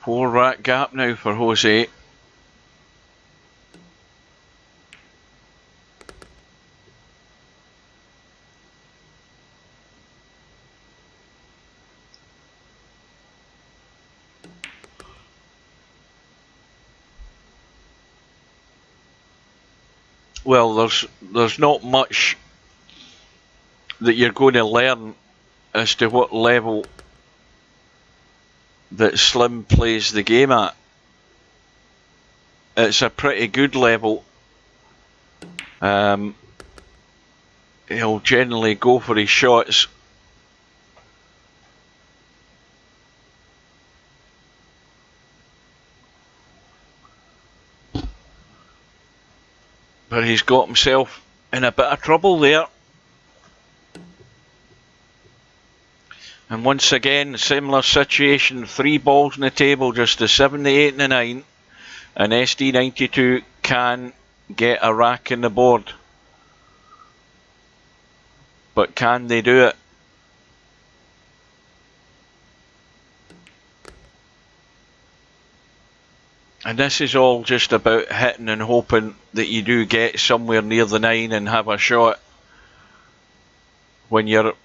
[SPEAKER 1] 4 rack gap now for Jose. Well, there's not much that you're going to learn as to what level that Slim plays the game at. It's a pretty good level. He'll generally go for his shots. But he's got himself in a bit of trouble there. And once again, similar situation, 3 balls on the table, just the 7, the 8 and the 9. And SD92 can get a rack in the board. But can they do it? And this is all just about hitting and hoping that you do get somewhere near the 9 and have a shot when you're,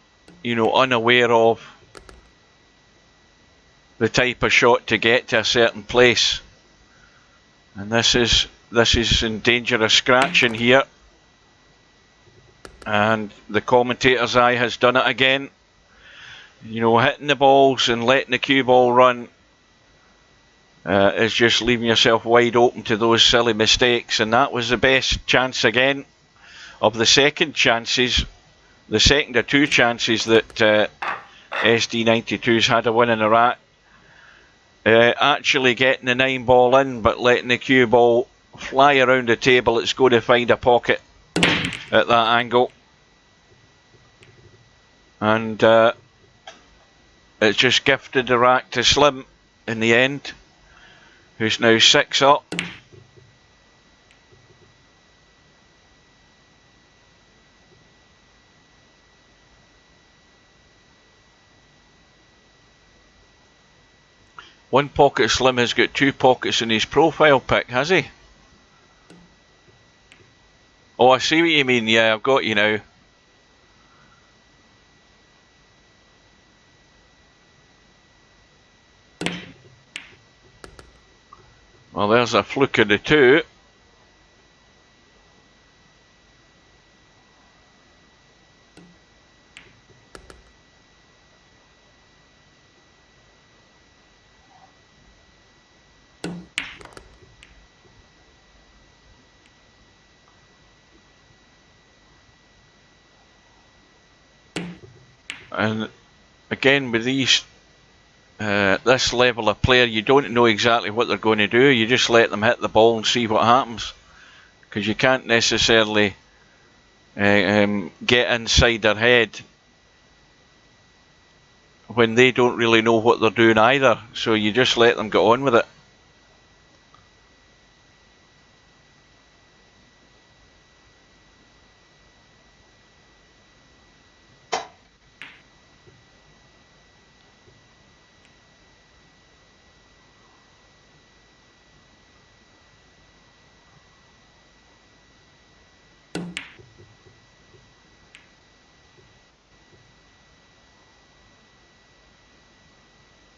[SPEAKER 1] you know, unaware of the type of shot to get to a certain place. And this is in danger of scratching here. And the commentator's eye has done it again. You know, hitting the balls and letting the cue ball run is just leaving yourself wide open to those silly mistakes. And that was the best chance again of the second chances, the second of 2 chances that SD92's had a win in the rack. Actually getting the 9 ball in, but letting the cue ball fly around the table. It's going to find a pocket at that angle. And it's just gifted the rack to Slim in the end, who's now 6 up. One pocket Slim has got 2 pockets in his profile pic, has he? Oh, I see what you mean. Yeah, I've got you now. Well, there's a fluke of the 2. And again, with these this level of player, you don't know exactly what they're going to do. You just let them hit the ball and see what happens, because you can't necessarily get inside their head when they don't really know what they're doing either. So you just let them get on with it.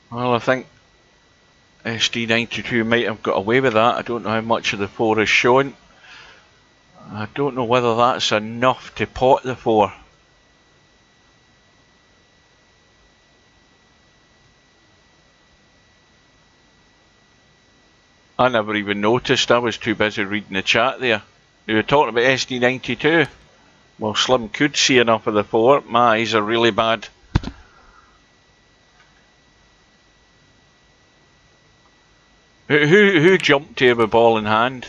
[SPEAKER 1] Well, I think SD92 might have got away with that. I don't know how much of the 4 is shown. I don't know whether that's enough to pot the 4. I never even noticed. I was too busy reading the chat there. You were talking about SD92. Well, Slim could see enough of the 4. My eyes are really bad. Who jumped here with ball in hand?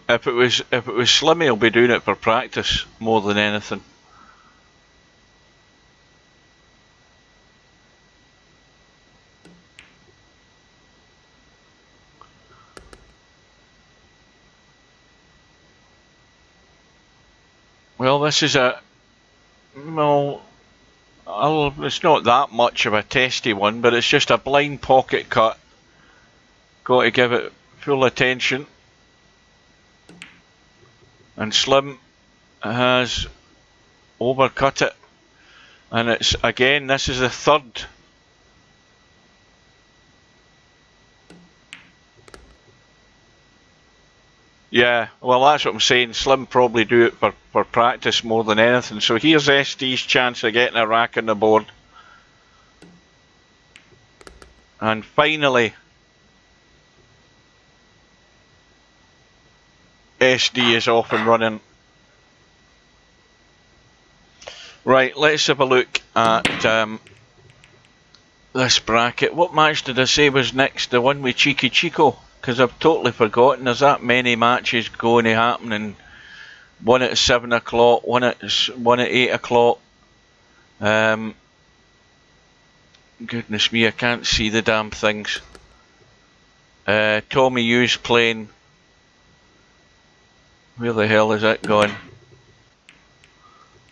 [SPEAKER 1] If it was Slimmy, he'll be doing it for practice more than anything. Well, this is a... Well, it's not that much of a testy one, but it's just a blind pocket cut. Got to give it full attention. And Slim has overcut it. And it's, again, this is the third. Yeah, well, that's what I'm saying. Slim probably do it for practice more than anything. So here's SD's chance of getting a rack on the board. And finally, SD is off and running. Right, let's have a look at this bracket. What match did I say was next? The one with Cheeky Chico? Because I've totally forgotten. There's that many matches going to happen, and one at 7 o'clock, one at 8 o'clock. Goodness me, I can't see the damn things. Tommy Hughes playing. Where the hell is that going?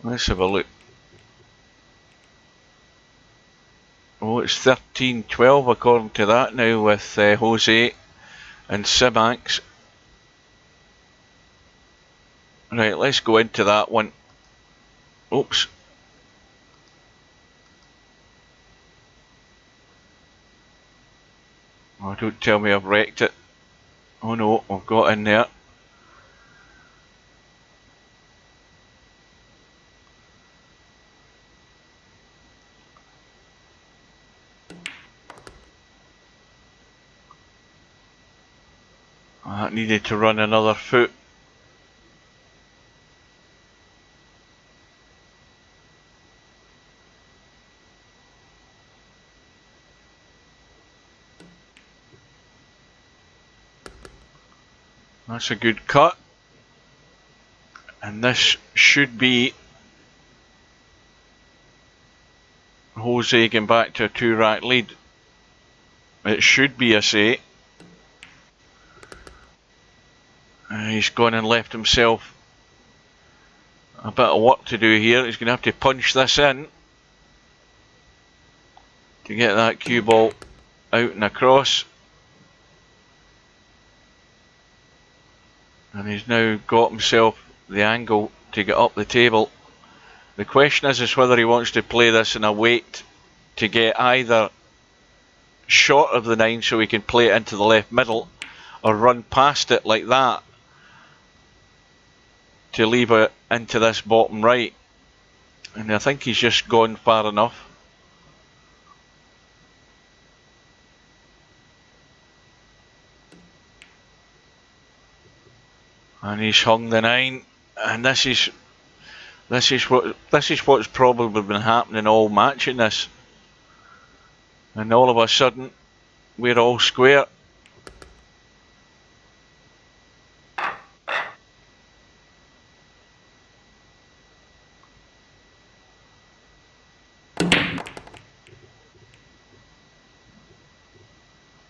[SPEAKER 1] Let's have a look. Oh, it's 13-12 according to that now with Jose and Simax. Right, let's go into that one. Oops. Oh, don't tell me I've wrecked it. Oh no, I've got in there. I needed to run another foot. That's a good cut. And this should be Jose getting back to a 2-rack lead. It should be a say. He's gone and left himself a bit of work to do here. He's going to have to punch this in to get that cue ball out and across. And he's now got himself the angle to get up the table. The question is whether he wants to play this in a weight to get either short of the 9 so he can play it into the left middle, or run past it like that to leave it into this bottom right. And I think he's just gone far enough. And he's hung the 9, and this is what's probably been happening all match in this. And all of a sudden, we're all square.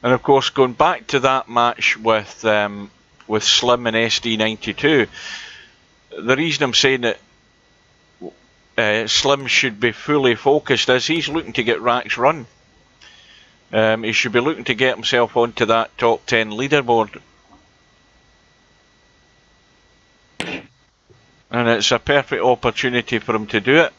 [SPEAKER 1] And of course, going back to that match with Slim and SD92, the reason I'm saying that Slim should be fully focused is he's looking to get racks run. He should be looking to get himself onto that top 10 leaderboard. And it's a perfect opportunity for him to do it.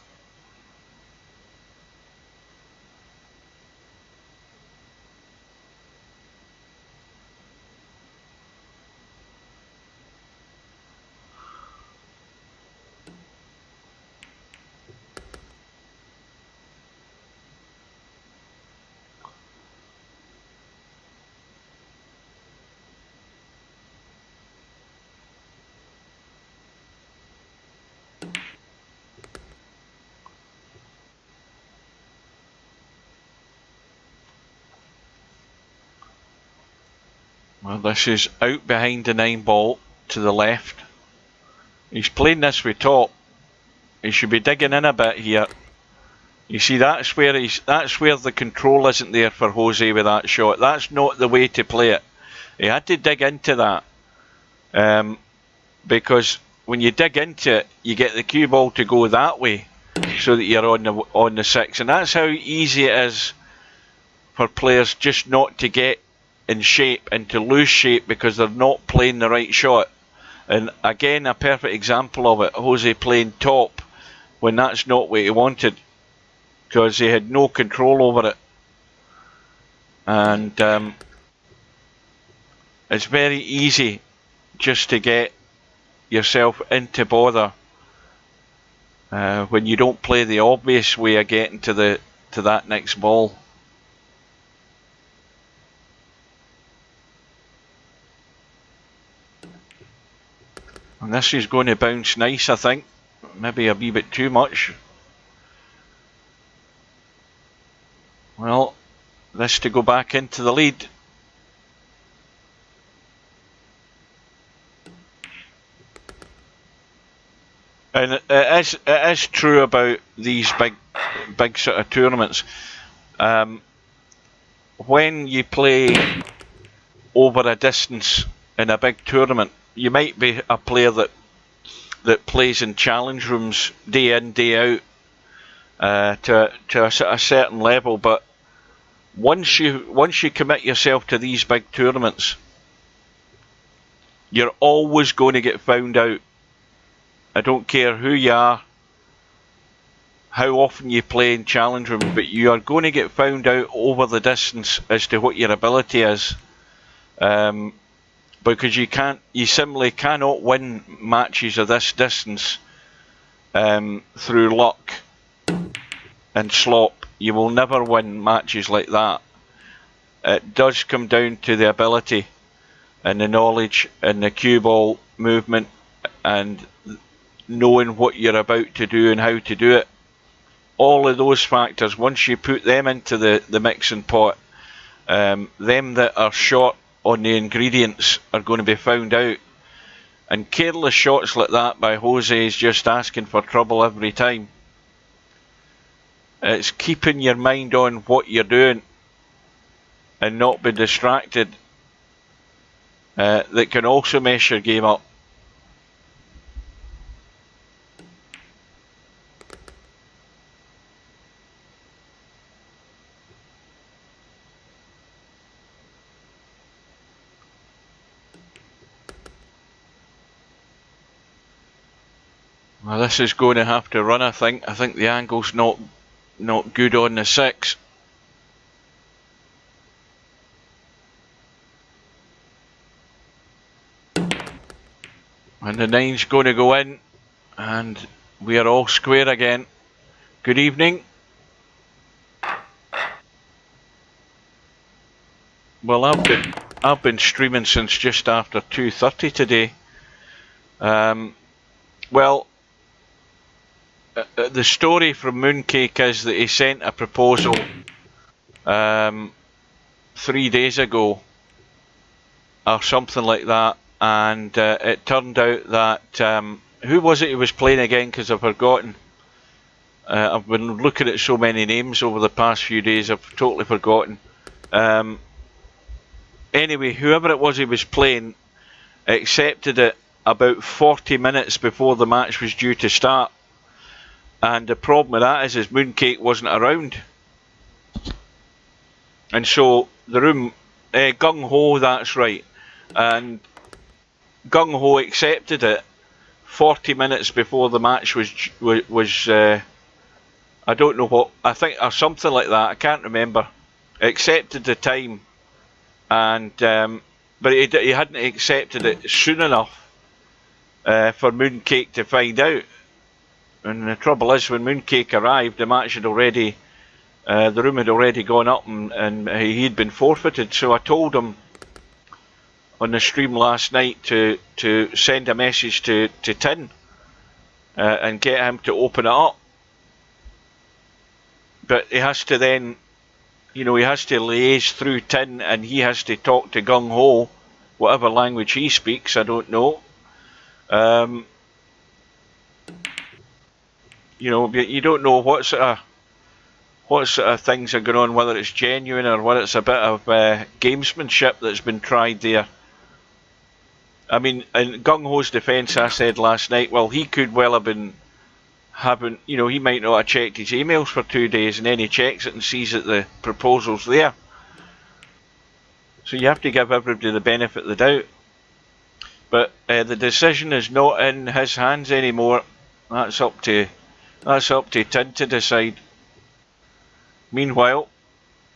[SPEAKER 1] Well, this is out behind the 9 ball to the left. He's playing this with top. He should be digging in a bit here. You see, that's where the control isn't there for Jose with that shot. That's not the way to play it. He had to dig into that because when you dig into it, you get the cue ball to go that way, so that you're on the 6, and that's how easy it is for players just not to get in shape and to lose shape because they're not playing the right shot. And again, a perfect example of it, Jose playing top when that's not what he wanted, because he had no control over it. And it's very easy just to get yourself into bother when you don't play the obvious way of getting to that next ball. And this is going to bounce nice, I think. Maybe a wee bit too much. Well, this to go back into the lead. And it is true about these big sort of tournaments. When you play over a distance in a big tournament, you might be a player that plays in challenge rooms day in, day out, to a certain level, but once you commit yourself to these big tournaments, you're always going to get found out. I don't care who you are, how often you play in challenge rooms, but you are going to get found out over the distance as to what your ability is. Because you simply cannot win matches of this distance through luck and slop. You will never win matches like that. It does come down to the ability and the knowledge and the cue ball movement and knowing what you're about to do and how to do it. All of those factors, once you put them into the mixing pot, them that are short on the ingredients are going to be found out. And careless shots like that by Jose is just asking for trouble every time. It's keeping your mind on what you're doing and not be distracted that can also mess your game up. Well, this is going to have to run, I think. I think the angle's not good on the 6. And the 9's going to go in, and we are all square again. Good evening. Well, I've been streaming since just after 2:30 today. Well, the story from Mooncake is that he sent a proposal 3 days ago or something like that, and it turned out that who was it he was playing again, because I've forgotten. I've been looking at so many names over the past few days, I've totally forgotten. Anyway, whoever it was he was playing accepted it about 40 minutes before the match was due to start. And the problem with that is Mooncake wasn't around. And so the room, Gung Ho, that's right. And Gung Ho accepted it 40 minutes before the match was I don't know what, I think, or something like that, I can't remember. Accepted the time, and but he hadn't accepted it soon enough for Mooncake to find out. And the trouble is, when Mooncake arrived, the match had already, the room had already gone up, and he'd been forfeited. So I told him on the stream last night to send a message to Tin and get him to open it up. But he has to then, he has to liaise through Tin, and he has to talk to Gung Ho, whatever language he speaks, I don't know. You don't know what sort of things are going on, whether it's genuine or whether it's a bit of gamesmanship that's been tried there. I mean, in Gung Ho's defence, I said last night, well, he could well have been having, you know, he might not have checked his emails for 2 days, and then he checks it and sees that the proposal's there. So you have to give everybody the benefit of the doubt. But the decision is not in his hands anymore. That's up to Tin to decide. Meanwhile,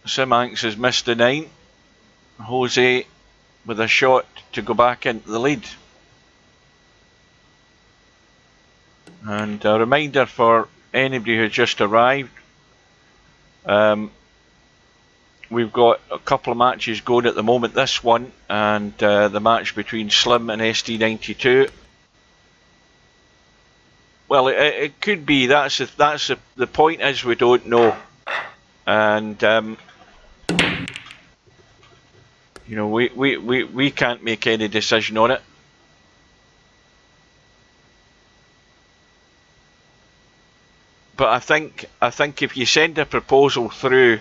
[SPEAKER 1] Simanx has missed the 9. Jose with a shot to go back into the lead. And a reminder for anybody who just arrived, we've got a couple of matches going at the moment. This one and the match between Slim and SD92. Well, it could be. That's the point. Is we don't know, and you know, we can't make any decision on it. But I think if you send a proposal through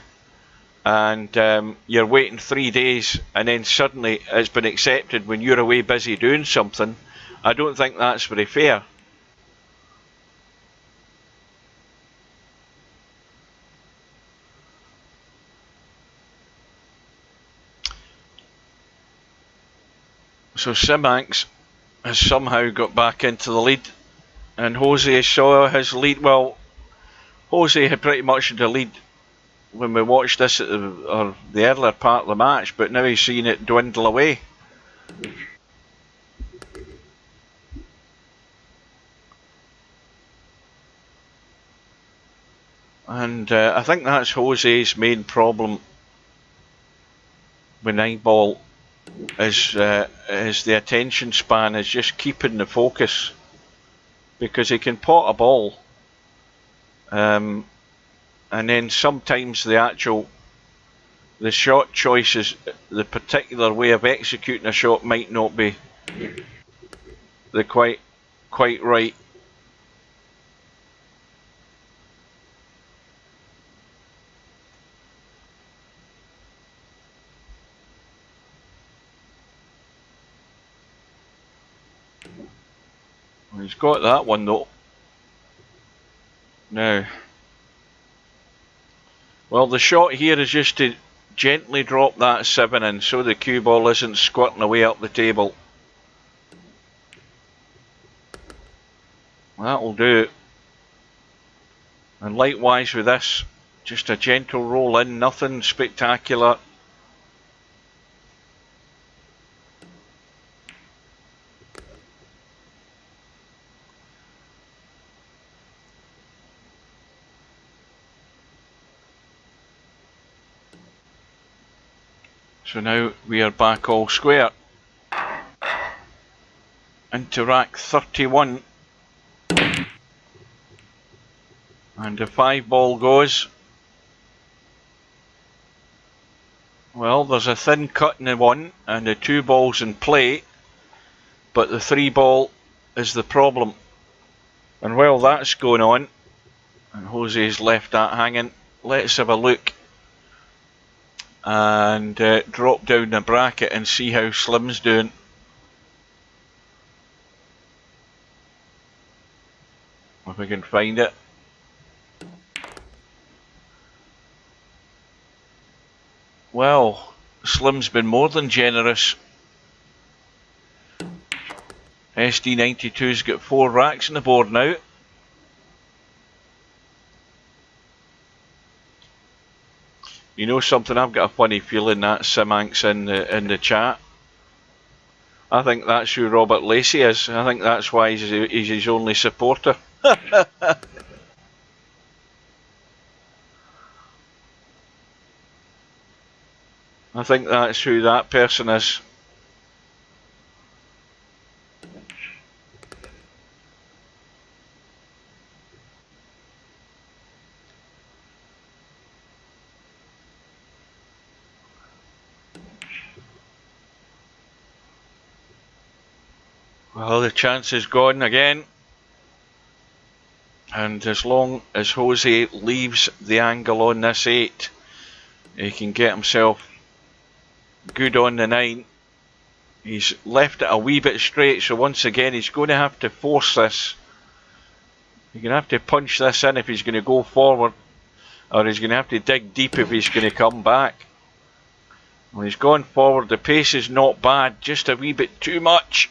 [SPEAKER 1] and you're waiting 3 days and then suddenly it's been accepted when you're away busy doing something, I don't think that's very fair. So Simanx has somehow got back into the lead, and Jose saw his lead. Well, Jose had pretty much the lead when we watched this at the earlier part of the match, but now he's seen it dwindle away. And I think that's Jose's main problem with 9-ball is the attention span, is just keeping the focus, because he can pot a ball and then sometimes the shot choices, the particular way of executing a shot might not be the quite right. He's got that one though. Now, well, the shot here is just to gently drop that 7 in so the cue ball isn't squirting away up the table. That'll do. And likewise with this, just a gentle roll in, nothing spectacular. So now we are back all square. Into rack 31. And the 5-ball goes. Well, there's a thin cut in the 1 and the 2 balls in play, but the 3-ball is the problem. And while that's going on, and Jose's left that hanging, let's have a look and drop down the bracket and see how Slim's doing. If we can find it. Well, Slim's been more than generous. SD92's got 4 racks on the board now. You know something, I've got a funny feeling that Simanx in the chat. I think that's who Robert Lacey is. I think that's why he's his only supporter. I think that's who that person is. Well, the chance is gone again. And as long as Jose leaves the angle on this 8, he can get himself good on the 9. He's left it a wee bit straight, so once again he's going to have to force this. He's going to have to punch this in if he's going to go forward, or he's going to have to dig deep if he's going to come back. Well, he's gone forward, the pace is not bad, just a wee bit too much.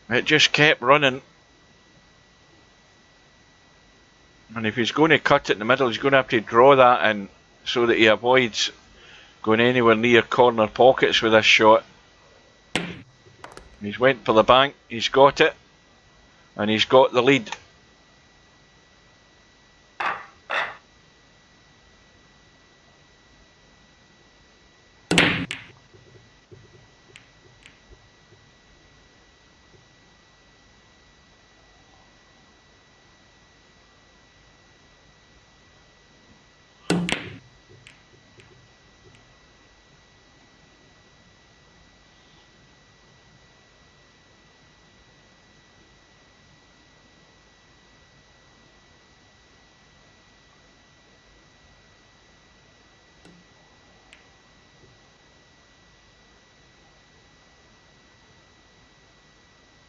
[SPEAKER 1] It just kept running. And if he's going to cut it in the middle, he's going to have to draw that in so that he avoids going anywhere near corner pockets with this shot. He's went for the bank, he's got it, and he's got the lead.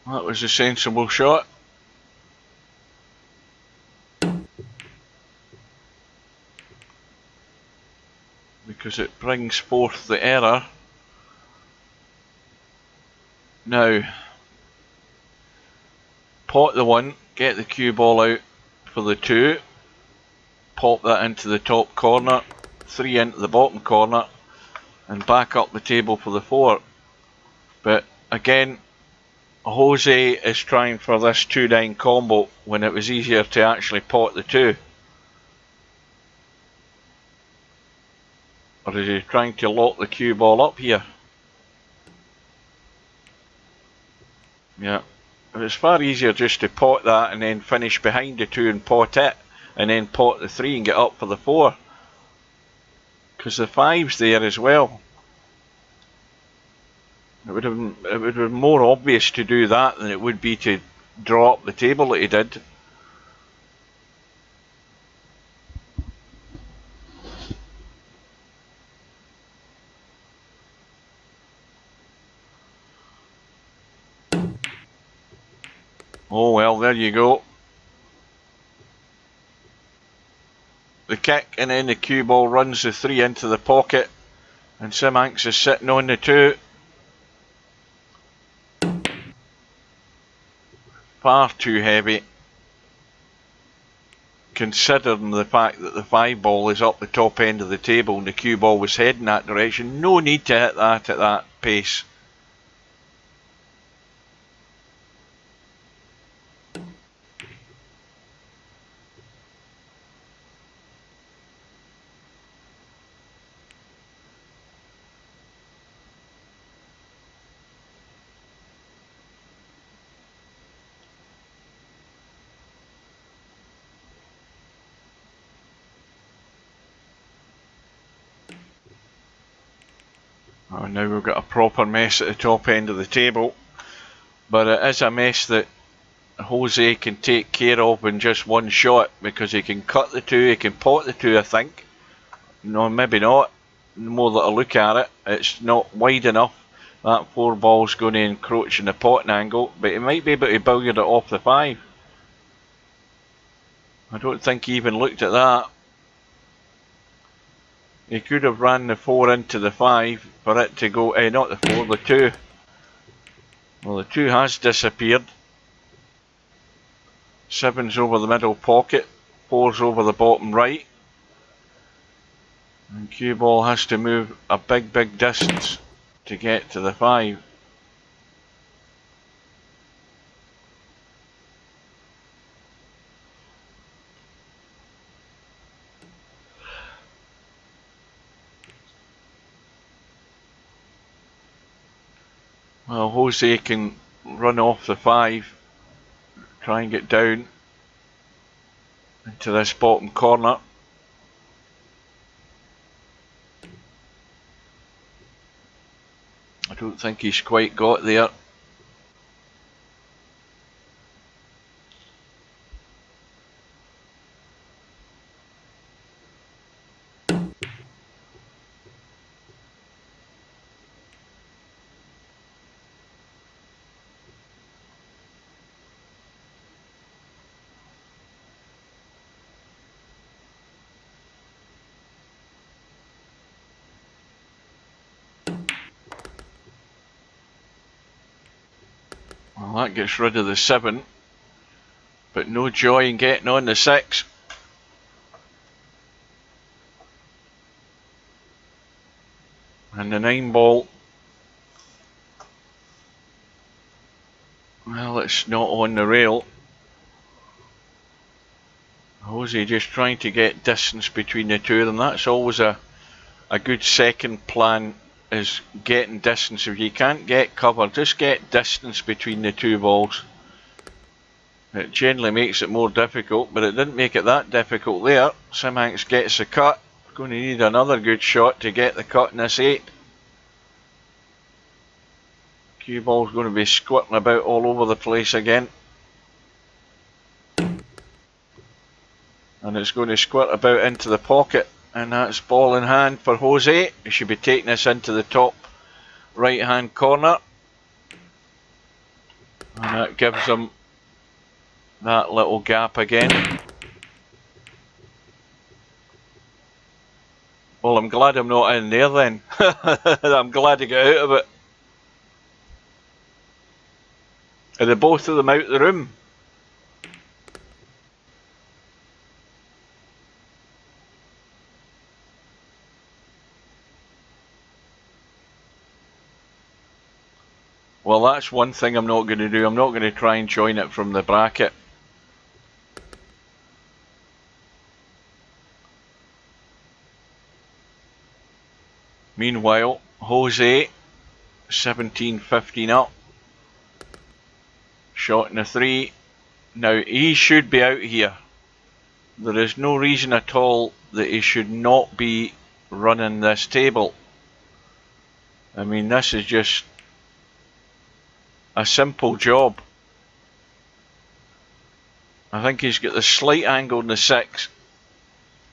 [SPEAKER 1] That was a sensible shot. Because it brings forth the error. Now, pot the 1, get the cue ball out for the 2, pop that into the top corner, 3 into the bottom corner, and back up the table for the 4. But again, Jose is trying for this 2-9 combo when it was easier to actually pot the 2. Or is he trying to lock the cue ball up here? Yeah, it's far easier just to pot that and then finish behind the 2 and pot it, and then pot the 3 and get up for the 4. Because the 5's there as well. It would have been more obvious to do that than it would be to draw up the table that he did. Oh well, there you go. The kick, and then the cue ball runs the 3 into the pocket, and Simanx is sitting on the 2. Far too heavy, considering the fact that the 5 ball is up the top end of the table and the cue ball was heading that direction. No need to hit that at that pace. Oh, now we've got a proper mess at the top end of the table, but it is a mess that Jose can take care of in just one shot, because he can cut the 2, he can pot the 2 I think. No, maybe not. The more that I look at it, it's not wide enough. That 4 ball's going to encroach in the potting angle, but he might be able to billiard it off the 5. I don't think he even looked at that. He could have ran the 4 into the 5 for it to go, not the 4, the 2. Well, the 2 has disappeared. 7's over the middle pocket, 4's over the bottom right. And cue ball has to move a big distance to get to the 5. Well, Jose can run off the 5, try and get down into this bottom corner. I don't think he's quite got there. Well, that gets rid of the 7, but no joy in getting on the 6. And the 9 ball, well, it's not on the rail. Jose just trying to get distance between the two of them. That's always a good second plan, is getting distance. If you can't get cover, just get distance between the two balls. It generally makes it more difficult, but it didn't make it that difficult there. Sim Hanks gets the cut. Going to need another good shot to get the cut in this 8. Cue ball's going to be squirting about all over the place again. And it's going to squirt about into the pocket. And that's ball in hand for Jose. He should be taking this into the top right hand corner. And that gives him that little gap again. Well, I'm glad I'm not in there then. I'm glad to get out of it. Are the both of them out of the room? Well, that's one thing I'm not going to do. I'm not going to try and join it from the bracket. Meanwhile, Jose, 17-15 up. Shot in the 3. Now, he should be out here. There is no reason at all that he should not be running this table. I mean, this is just a simple job. I think he's got the slight angle in the 6.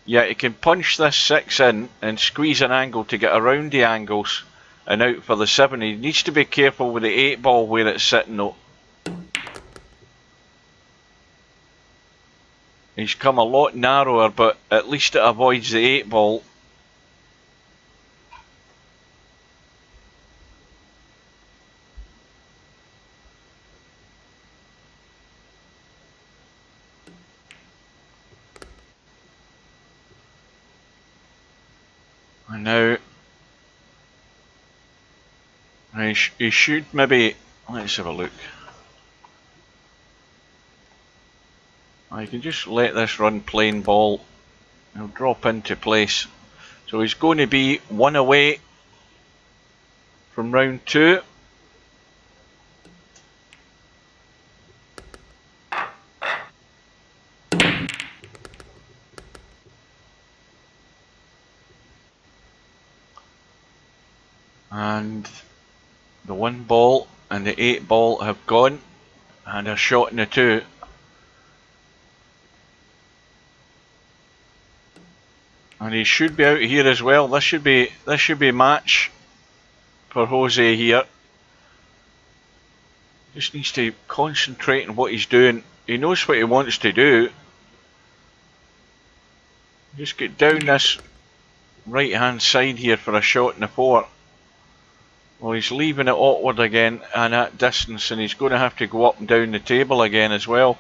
[SPEAKER 1] Yeah, he can punch this 6 in and squeeze an angle to get around the angles and out for the 7. He needs to be careful with the 8 ball where it's sitting though. He's come a lot narrower, but at least it avoids the 8 ball. And now he should maybe, let's have a look. I can just let this run plain ball. He'll drop into place. So he's going to be 1 away from round 2. And the 1 ball and the 8 ball have gone, and a shot in the 2. And he should be out here as well. This should be match for Jose here. Just needs to concentrate on what he's doing. He knows what he wants to do. Just get down this right hand side here for a shot in the 4. Well, he's leaving it awkward again and at distance, and he's going to have to go up and down the table again as well.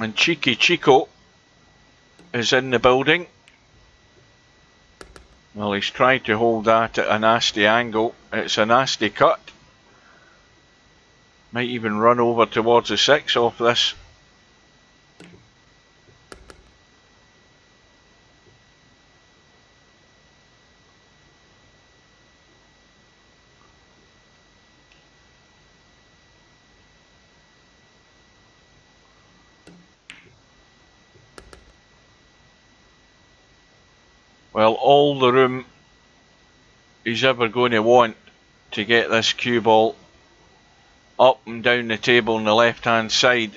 [SPEAKER 1] And Cheeky Chico is in the building. Well, he's tried to hold that at a nasty angle. It's a nasty cut. Might even run over towards the 6 off this. Well, all the room he's ever going to want to get this cue ball up and down the table on the left hand side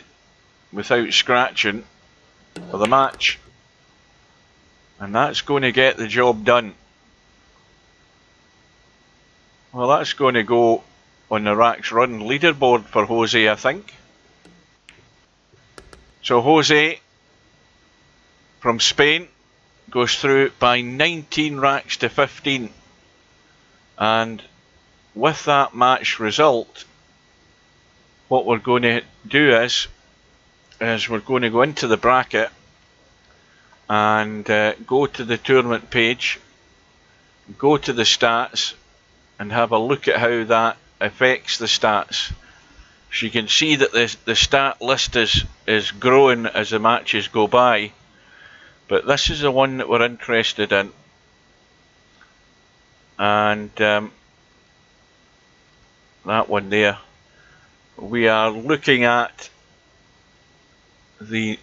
[SPEAKER 1] without scratching for the match. And that's going to get the job done. Well, that's going to go on the Racks Run leaderboard for Jose, I think. So Jose from Spain goes through by 19 racks to 15. And with that match result, what we're going to do is we're going to go into the bracket and go to the tournament page, go to the stats and have a look at how that affects the stats. So you can see that the stat list is growing as the matches go by, but this is the one that we're interested in. And that one there, we are looking at the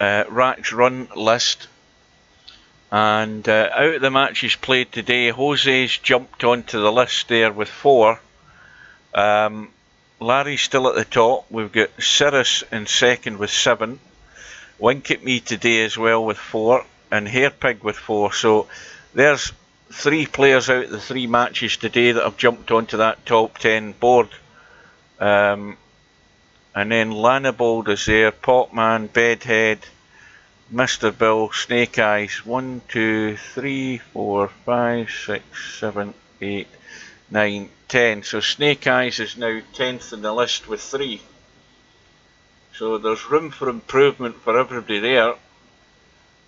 [SPEAKER 1] Racks Run list, and out of the matches played today, Jose's jumped onto the list there with 4. Larry's still at the top. We've got Cirrus in second with 7. Wink at Me today as well with 4, and Hairpig with 4. So there's 3 players out of the 3 matches today that have jumped onto that top 10 board. And then Lanabald is there, Potman, Bedhead, Mr. Bill, Snake Eyes, 1, 2, 3, 4, 5, 6, 7, 8, 9, 10. So Snake Eyes is now 10th in the list with 3. So there's room for improvement for everybody there.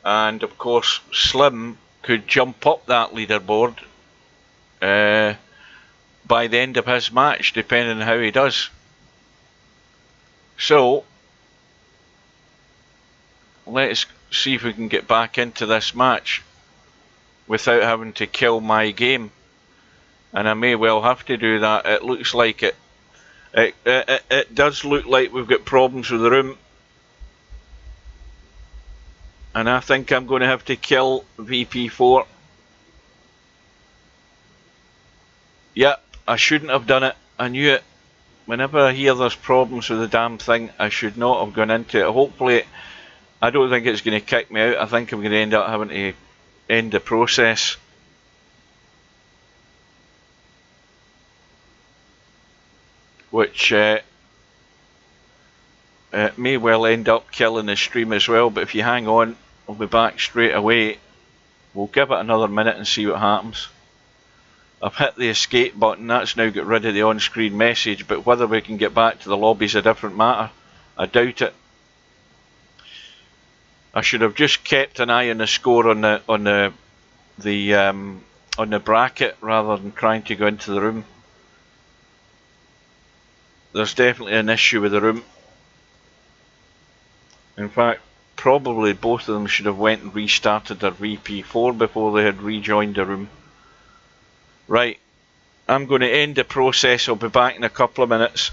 [SPEAKER 1] And of course Slim could jump up that leaderboard by the end of his match, depending on how he does. So let's see if we can get back into this match without having to kill my game, and I may well have to do that. It looks like it. It does look like we've got problems with the room, and I think I'm going to have to kill VP4. Yep, I shouldn't have done it. I knew it. Whenever I hear there's problems with the damn thing, I should not have gone into it. Hopefully, I don't think it's going to kick me out. I think I'm going to end up having to end the process. Which may well end up killing the stream as well. But if you hang on, I'll be back straight away. We'll give it another minute and see what happens. I've hit the escape button. That's now got rid of the on-screen message, but whether we can get back to the lobby is a different matter. I doubt it. I should have just kept an eye on the score on the bracket rather than trying to go into the room. There's definitely an issue with the room. In fact, probably both of them should have went and restarted their VP4 before they had rejoined the room. Right, I'm going to end the process. I'll be back in a couple of minutes.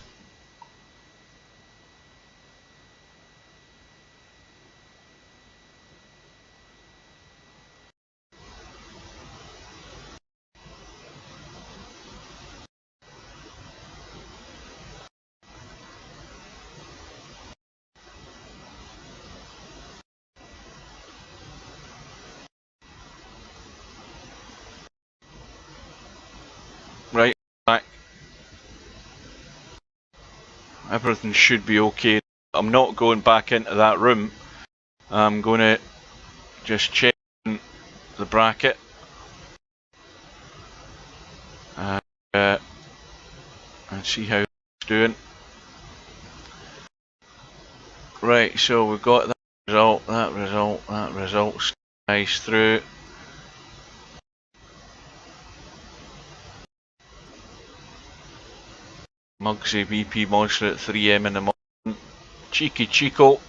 [SPEAKER 1] Right, back. Everything should be okay. I'm not going back into that room. I'm going to just check the bracket. And see how it's doing. Right, so we've got that result, nice through. Mugsy VP Monster at 3M in the morning. Cheeky Chico,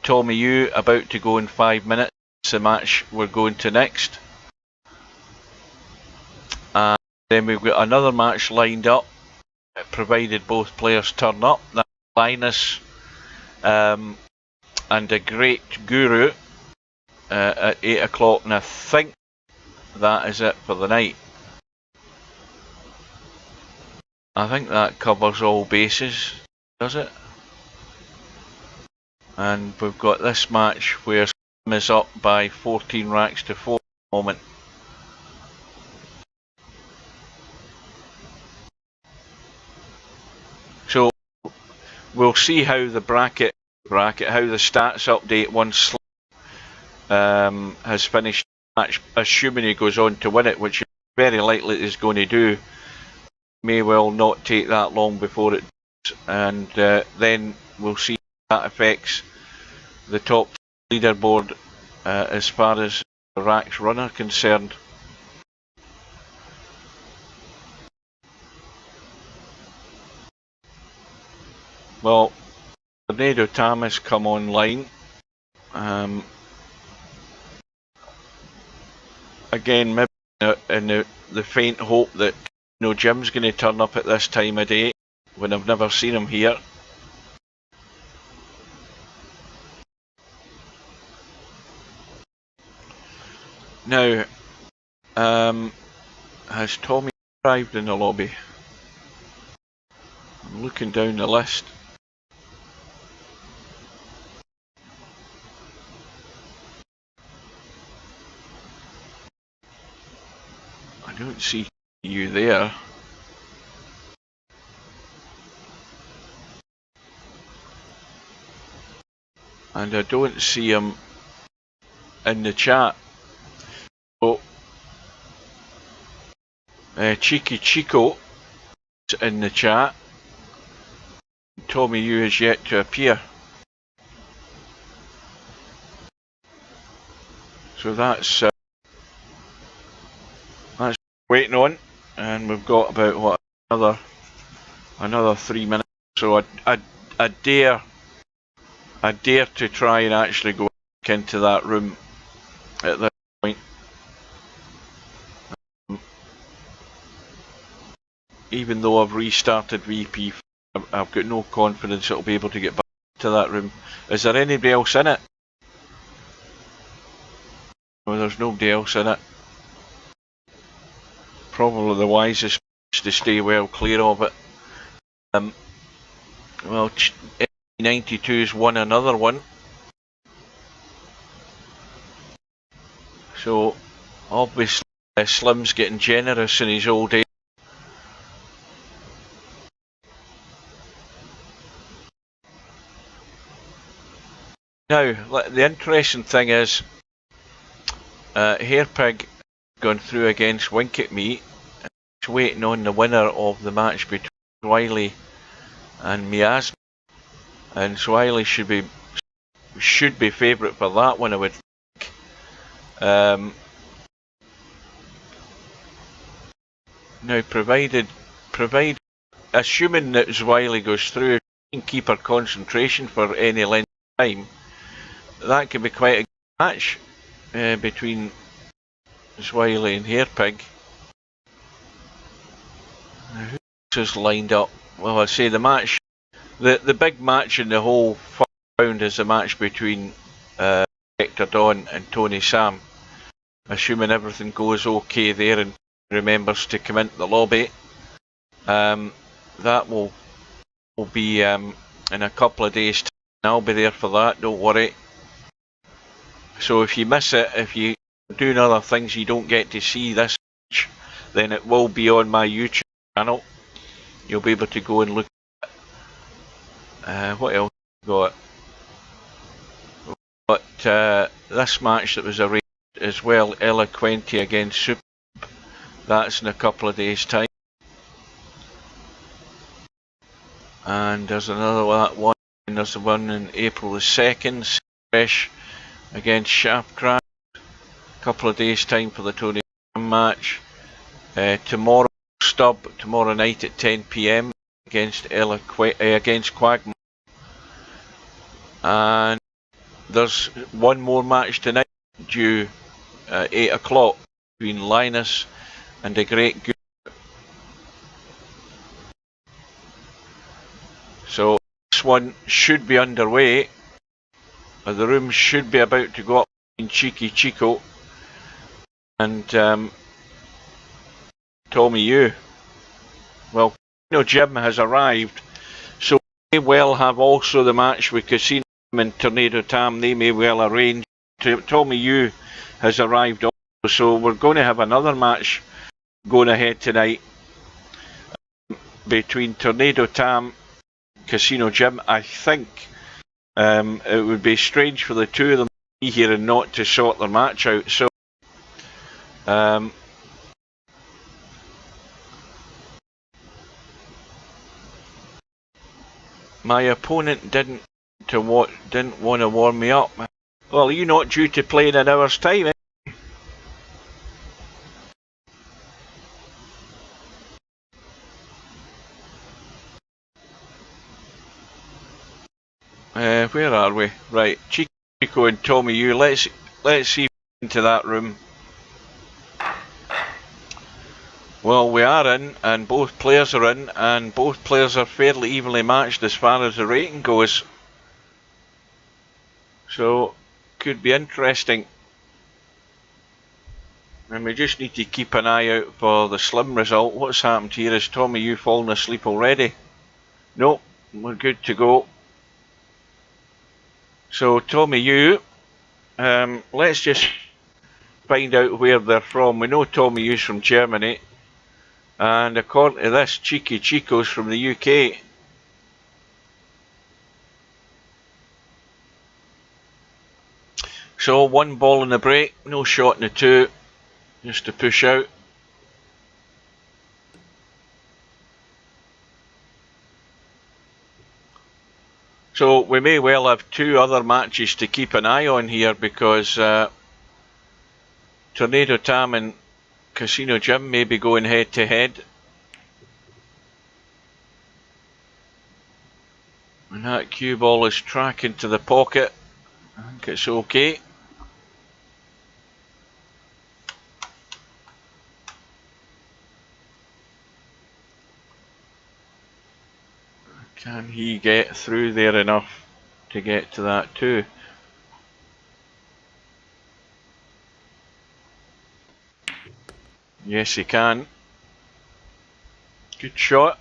[SPEAKER 1] Tommy U about to go in 5 minutes. It's the match we're going to next. And then we've got another match lined up, provided both players turn up. That's Linus and a Great Guru at 8 o'clock, and I think that is it for the night. I think that covers all bases, does it? And we've got this match where Slim is up by 14 racks to 4 at the moment. So we'll see how the bracket, how the stats update once Slim has finished the match, assuming he goes on to win it, which very likely is going to do. May well not take that long before it does, and then we'll see if that affects the top leaderboard as far as the Rack's run are concerned. Well, Tornado Tam has come online. Again, maybe in the faint hope that Jim's going to turn up at this time of day when I've never seen him here. Now, has Tommy arrived in the lobby? I'm looking down the list. I don't see you there. And I don't see him in the chat. So, Cheeky Chico is in the chat. Tommy Yu has yet to appear. So that's waiting on, and we've got about what, another 3 minutes. So I dare to try and actually go into that room at this point. Even though I've restarted VP, I've got no confidence it'll be able to get back to that room. Is there anybody else in it? No, there's nobody else in it. Probably the wisest is to stay well clear of it. Well, V9BWC's won another one. So, obviously, Slim's getting generous in his old age. Now, the interesting thing is, Hairpig gone through against Wink at Me. It's waiting on the winner of the match between Wiley and Miasma. And Wiley should be favourite for that one, I would think. Now, provided, assuming that Zwiley goes through and keep her concentration for any length of time, that could be quite a good match between Zwiley and Hairpig. Now, who else is lined up? Well, I say the match, the big match in the whole round is the match between Hector Dawn and Tony Sam. Assuming everything goes okay there and remembers to come into the lobby, that will be in a couple of days' time. I'll be there for that, don't worry. So if you miss it, if you doing other things you don't get to see this match, then it will be on my YouTube channel. You'll be able to go and look at what else we got. But this match that was arranged as well, Eloquenti against Super, that's in a couple of days' time. And there's another one, and there's the one in April the 2nd, Fresh against Shaftcraft. A couple of days' time for the Tony match. Tomorrow night at 10 PM against Quagmire. And there's one more match tonight due 8 o'clock between Linus and the Great Goose. So this one should be underway. The room should be about to go up in Cheeky Chico and Tommy Yu. Well, Jim has arrived, so we may well have also the match with Casino and Tornado Tam. They may well arrange. Tommy Yu has arrived also, so we're going to have another match going ahead tonight between Tornado Tam, Casino Jim. I think it would be strange for the two of them to be here and not to sort their match out. So My opponent didn't want to warm me up. Well, you're not due to play in an hour's time, eh? Where are we? Right, Chico and Tommy U. Let's see into that room. Well, we are in, and both players are in, and both players are fairly evenly matched as far as the rating goes. So, could be interesting. And we just need to keep an eye out for the slim result. What's happened here? Is Tommy U fallen asleep already? Nope, we're good to go. So Tommy U, let's just find out where they're from. We know Tommy U's from Germany, and according to this, Cheeky Chico's from the UK. So 1 ball in the break, no shot in the 2, just to push out. So we may well have 2 other matches to keep an eye on here, because Tornado Tam and Casino Jim may be going head to head. And that cue ball is tracking to the pocket. I think it's okay. Can he get through there enough to get to that too? Yes, he can. Good shot.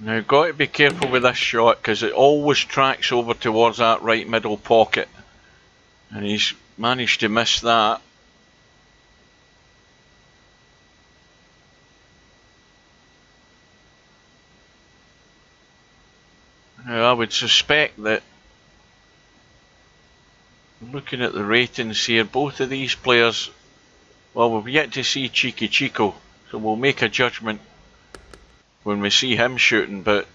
[SPEAKER 1] Now, got to be careful with this shot, because it always tracks over towards that right middle pocket, and he's managed to miss that. Now, I would suspect that, looking at the ratings here, both of these players, well, we've yet to see Cheeky Chico, so we'll make a judgment when we see him shooting, but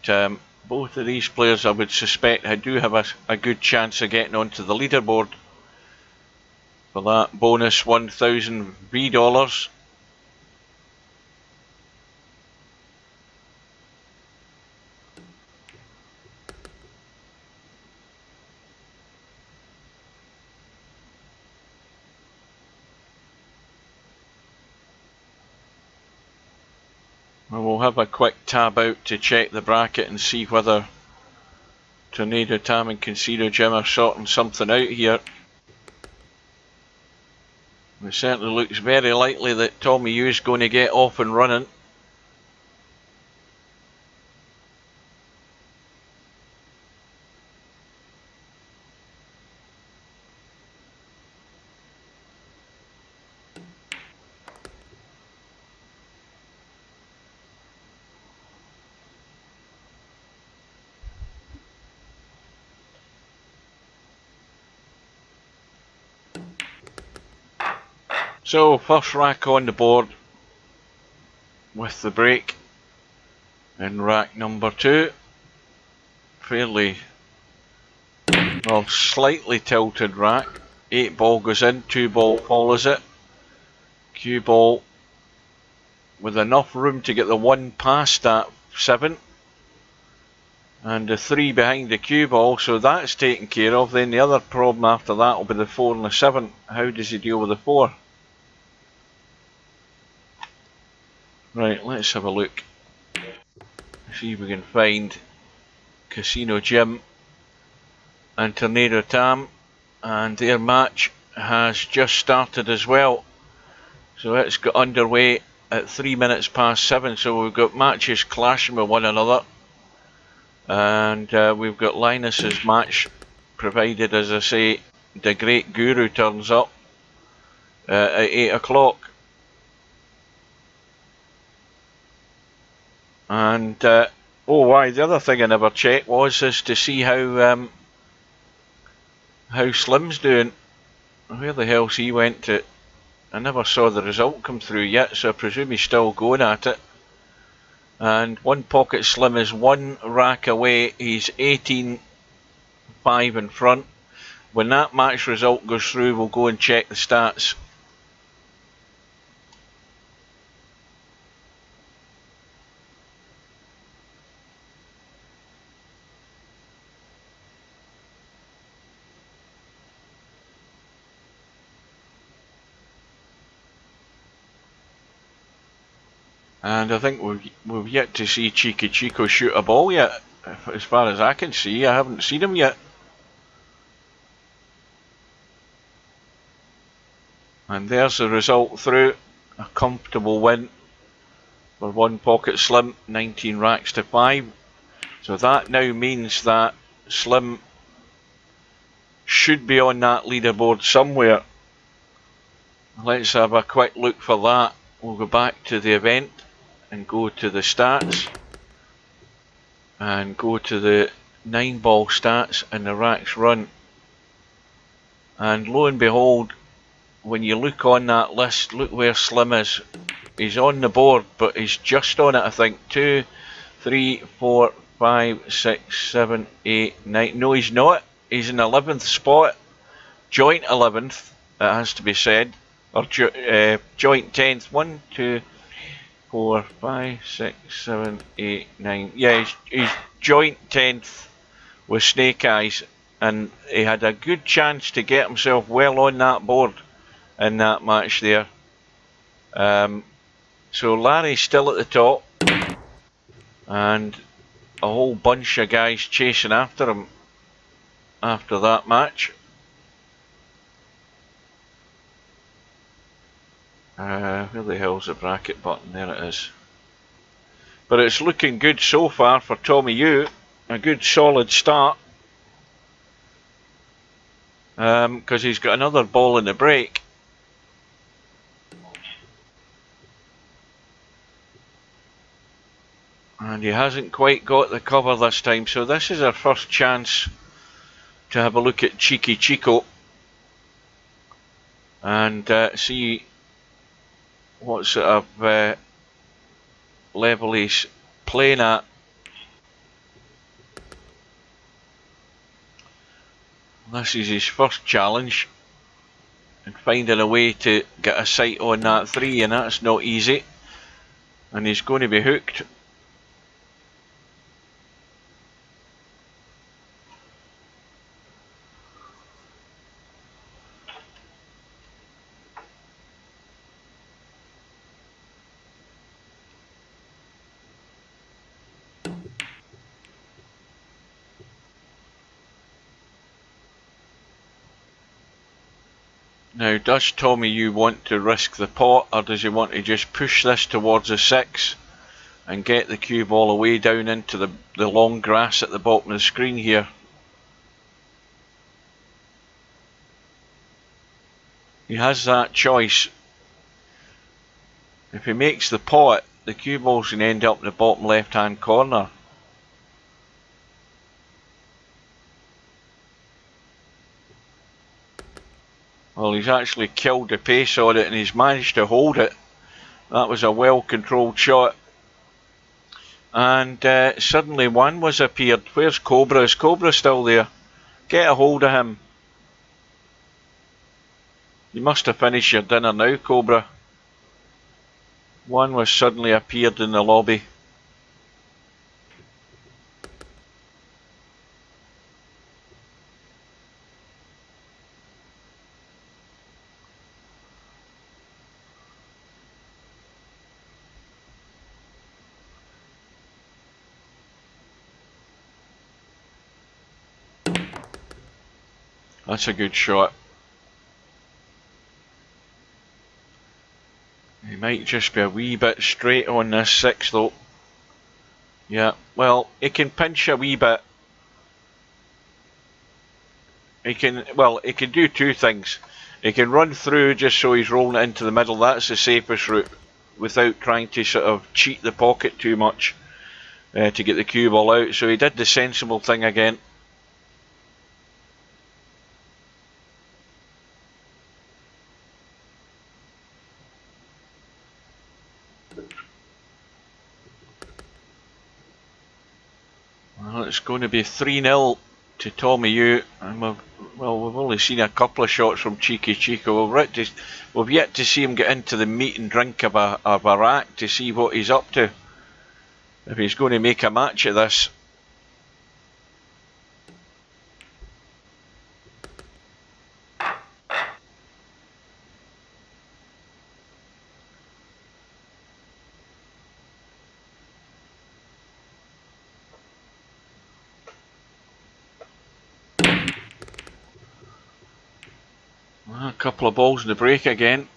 [SPEAKER 1] both of these players, I would suspect, do have a good chance of getting onto the leaderboard for that bonus 1,000 V$. And we'll have a quick tab out to check the bracket and see whether Tornado Tam and Casino Jim are sorting something out here. It certainly looks very likely that Tommy U is going to get off and running. So, first rack on the board with the break in rack number 2. Fairly, well, slightly tilted rack. 8 ball goes in, 2 ball follows it. Cue ball with enough room to get the 1 past that 7. And the 3 behind the cue ball, so that's taken care of. Then the other problem after that will be the 4 and the 7. How does he deal with the 4? Right, let's have a look. See if we can find Casino Jim and Tornado Tam, and their match has just started as well. So it's got underway at 3 minutes past 7, so we've got matches clashing with one another. And we've got Linus's match provided, as I say, the great guru turns up at 8 o'clock. And the other thing I never checked is to see how Slim's doing. Where the hell's he went to? I never saw the result come through yet, so I presume he's still going at it. And One Pocket Slim is one rack away. He's 18-5 in front. When that match result goes through, we'll go and check the stats. And I think we've yet to see Cheeky Chico shoot a ball yet. As far as I can see, I haven't seen him yet. And there's the result through. A comfortable win for One Pocket Slim, 19 racks to 5. So that now means that Slim should be on that leaderboard somewhere. Let's have a quick look for that. We'll go back to the event and go to the stats and go to the 9-ball stats and the racks run. And lo and behold, when you look on that list, look where Slim is. He's on the board, but he's just on it, I think. 2, 3, 4, 5, 6, 7, 8, 9. No, he's not. He's in 11th spot. Joint 11th, it has to be said. Or joint 10th. 1, 2, 4, 5, 6, 7, 8, 9. Yeah, he's joint 10th with Snake Eyes, and he had a good chance to get himself well on that board in that match there. So Larry's still at the top, and a whole bunch of guys chasing after him after that match. Where the hell's the bracket button? There it is. But it's looking good so far for Tommy Yu. A good solid start. Because he's got another ball in the break. And he hasn't quite got the cover this time. So this is our first chance to have a look at Cheeky Chico. And see what sort of level he's playing at. This is his first challenge, and finding a way to get a sight on that 3, and that's not easy, and he's going to be hooked. Now, does Tommy Yu want to risk the pot, or does he want to just push this towards a 6 and get the cue ball away down into the long grass at the bottom of the screen here? He has that choice. If he makes the pot, the cue ball's going to end up in the bottom left hand corner. Well, he's actually killed the pace on it, and he's managed to hold it. That was a well controlled shot. And suddenly one was appeared. Where's Cobra? Is Cobra still there? Get a hold of him. You must have finished your dinner now, Cobra. One was suddenly appeared in the lobby. That's a good shot. He might just be a wee bit straight on this 6 though. Yeah, well, he can pinch a wee bit. He can, well, he can do two things. He can run through just so he's rolling it into the middle. That's the safest route, without trying to sort of cheat the pocket too much to get the cue ball out. So he did the sensible thing again. Well, it's going to be 3-0 to Tommy Yu, and we've only seen a couple of shots from Cheeky Chico. We've yet to see him get into the meat and drink of a rack to see what he's up to, if he's going to make a match of this. A couple of balls in the break again.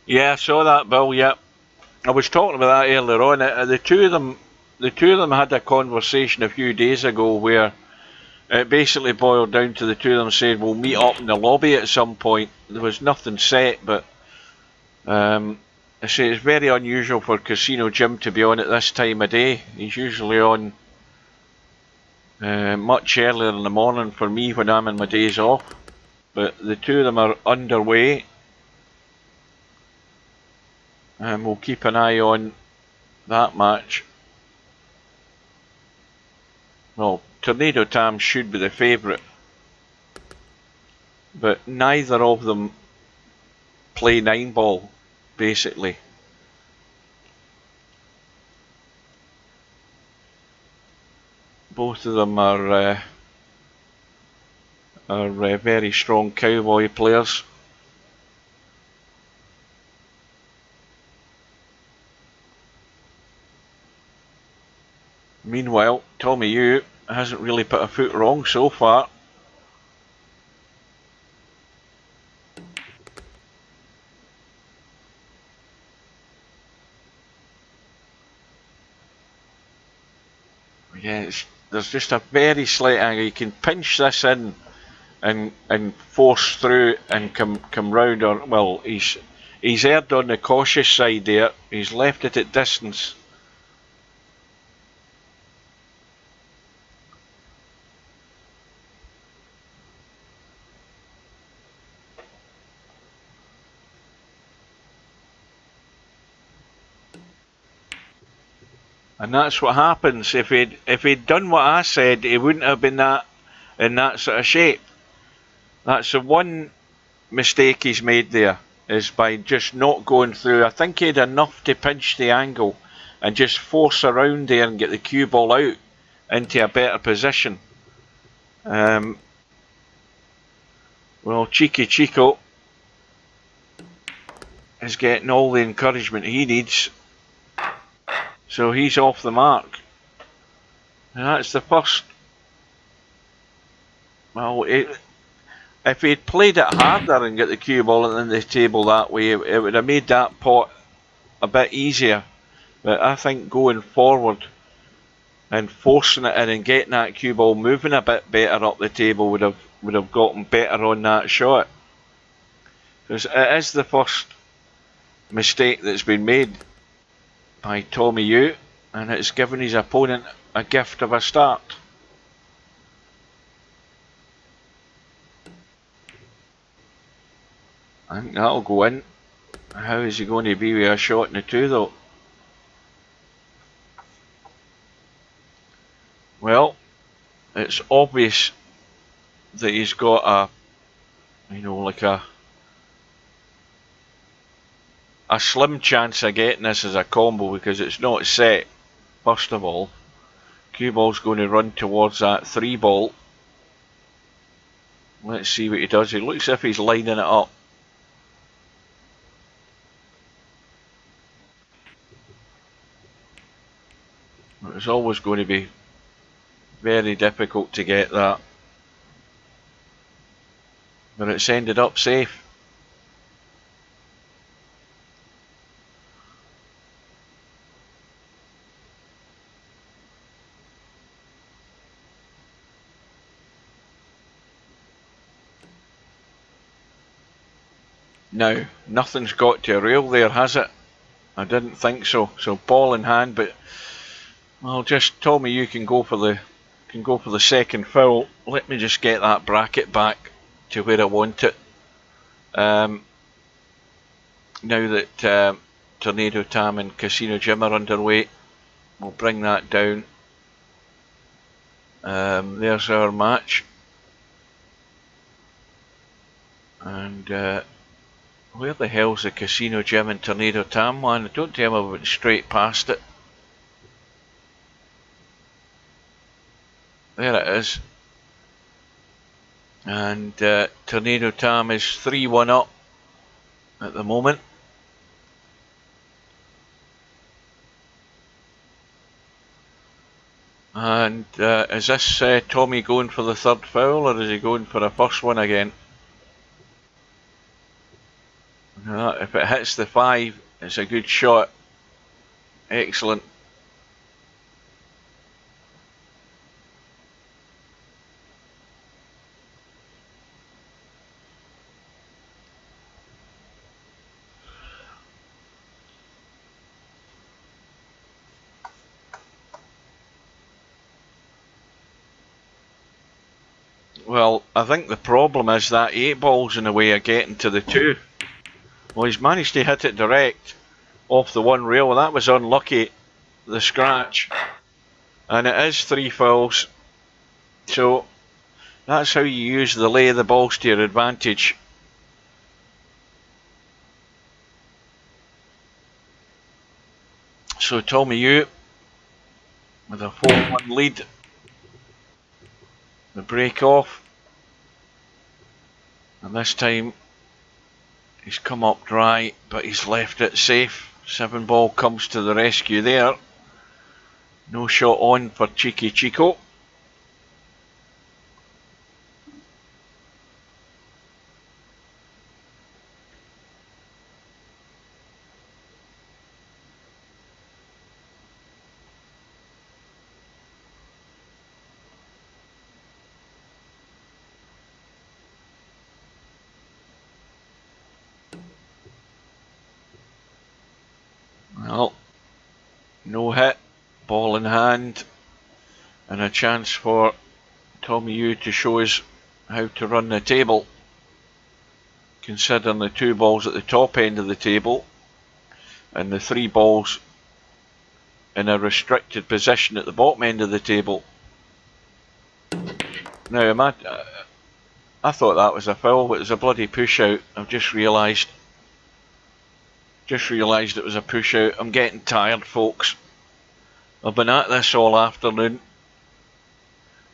[SPEAKER 1] Yeah, I saw that, Bill. Yeah, I was talking about that earlier on. The two of them had a conversation a few days ago where it basically boiled down to the two of them saying we'll meet up in the lobby at some point. There was nothing set, but I say it's very unusual for Casino Jim to be on at this time of day. He's usually on much earlier in the morning for me when I'm in my days off. But the two of them are underway, and we'll keep an eye on that match. Well, Tornado Tam should be the favourite, but neither of them play 9-ball, basically. Both of them are very strong cowboy players. Meanwhile, Tommy Yu hasn't really put a foot wrong so far. Yeah, there's just a very slight angle. You can pinch this in and force through and come round. Or well, he's erred on the cautious side there. He's left it at distance. And that's what happens. If he'd done what I said, he wouldn't have been in that sort of shape. That's the one mistake he's made there, is by just not going through. I think he had enough to pinch the angle and just force around there and get the cue ball out into a better position. Well, Cheeky Chico is getting all the encouragement he needs. So he's off the mark. And that's the first. Well, if he'd played it harder and get the cue ball in the table that way, it would have made that pot a bit easier. But I think going forward and forcing it in and getting that cue ball moving a bit better up the table would have gotten better on that shot. Because it is the first mistake that's been made by Tommy Yu, and it's given his opponent a gift of a start. I think that'll go in. How is he going to be with a shot in the two though? Well, it's obvious that he's got like a slim chance of getting this as a combo, because it's not set. First of all, cue ball's going to run towards that 3-ball. Let's see what he does. It looks as if he's lining it up. It's always going to be very difficult to get that, but it's ended up safe. Now, nothing's got to a rail there, has it? I didn't think so. So ball in hand, but well, just Tommy, you can go for the second foul. Let me just get that bracket back to where I want it. Now that Tornado Tam and Casino Jim are underway, we'll bring that down. There's our match. And where the hell's the Casino Jim and Tornado Tam one? Don't tell me I went straight past it. There it is. And Tornado Tam is 3-1 up at the moment. And is this Tommy going for the third foul, or is he going for a first one again? If it hits the 5, it's a good shot. Excellent. Well, I think the problem is that 8 ball's in the way of getting to the 2. Well, he's managed to hit it direct off the one rail. Well, that was unlucky, the scratch. And it is 3 fouls. So that's how you use the lay of the balls to your advantage. So Tommy U with a 4-1 lead. The break off. And this time he's come up dry, but he's left it safe. 7 ball comes to the rescue there. No shot on for Cheeky Chico. Well, no hit, ball in hand, and a chance for Tommy U to show us how to run the table. Considering the 2 balls at the top end of the table and the 3 balls in a restricted position at the bottom end of the table. Now, I thought that was a foul, but it was a bloody push out. I've just realised. It was a push out. I'm getting tired, folks. I've been at this all afternoon.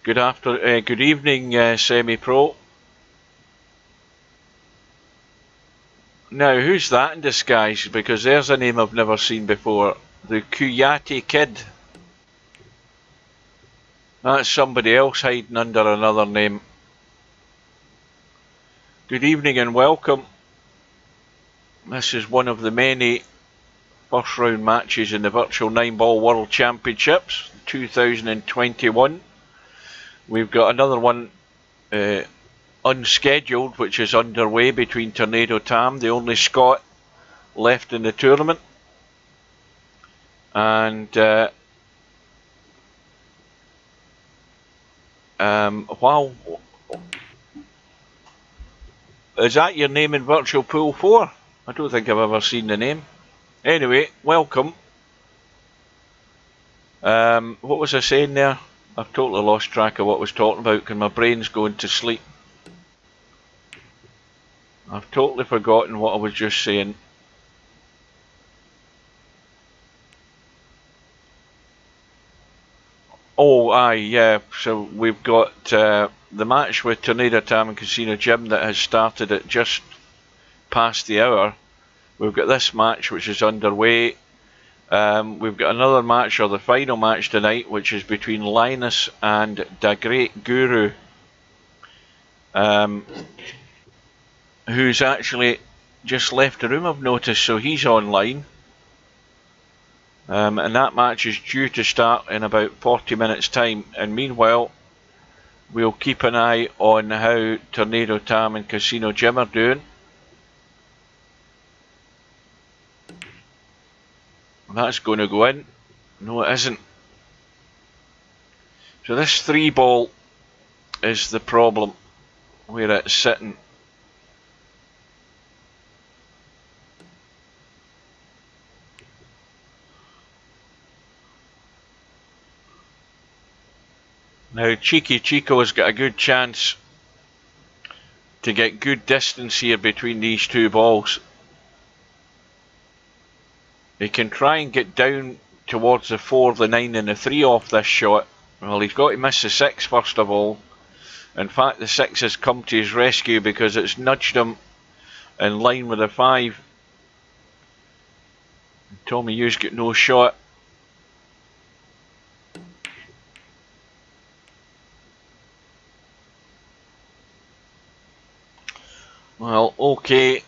[SPEAKER 1] Good evening, semi-pro. Now, who's that in disguise? Because there's a name I've never seen before. The Kuyati Kid. That's somebody else hiding under another name. Good evening and welcome. This is one of the many first round matches in the Virtual 9-Ball World Championships 2021. We've got another one unscheduled, which is underway between Tornado Tam, the only Scot left in the tournament, and wow, is that your name in Virtual Pool 4? I don't think I've ever seen the name. Anyway, welcome. What was I saying there? I've totally lost track of what I was talking about because my brain's going to sleep. I've totally forgotten what I was just saying. Oh, aye, yeah. So we've got the match with Tornado Tam and Casino Jim that has started at just past the hour. We've got this match which is underway. We've got another match, or the final match tonight, which is between Linus and Da Great Guru, who's actually just left the room, I've noticed, so he's online. And that match is due to start in about 40 minutes time, and meanwhile we'll keep an eye on how Tornado Tam and Casino Jim are doing. That's going to go in. No, it isn't. So this 3 ball is the problem, where it's sitting. Now Cheeky Chico's got a good chance to get good distance here between these 2 balls. He can try and get down towards the 4, the 9 and the 3 off this shot. Well, he's got to miss the 6 first of all. In fact, the 6 has come to his rescue because it's nudged him in line with the 5. Tommy Hughes got no shot. Well, okay,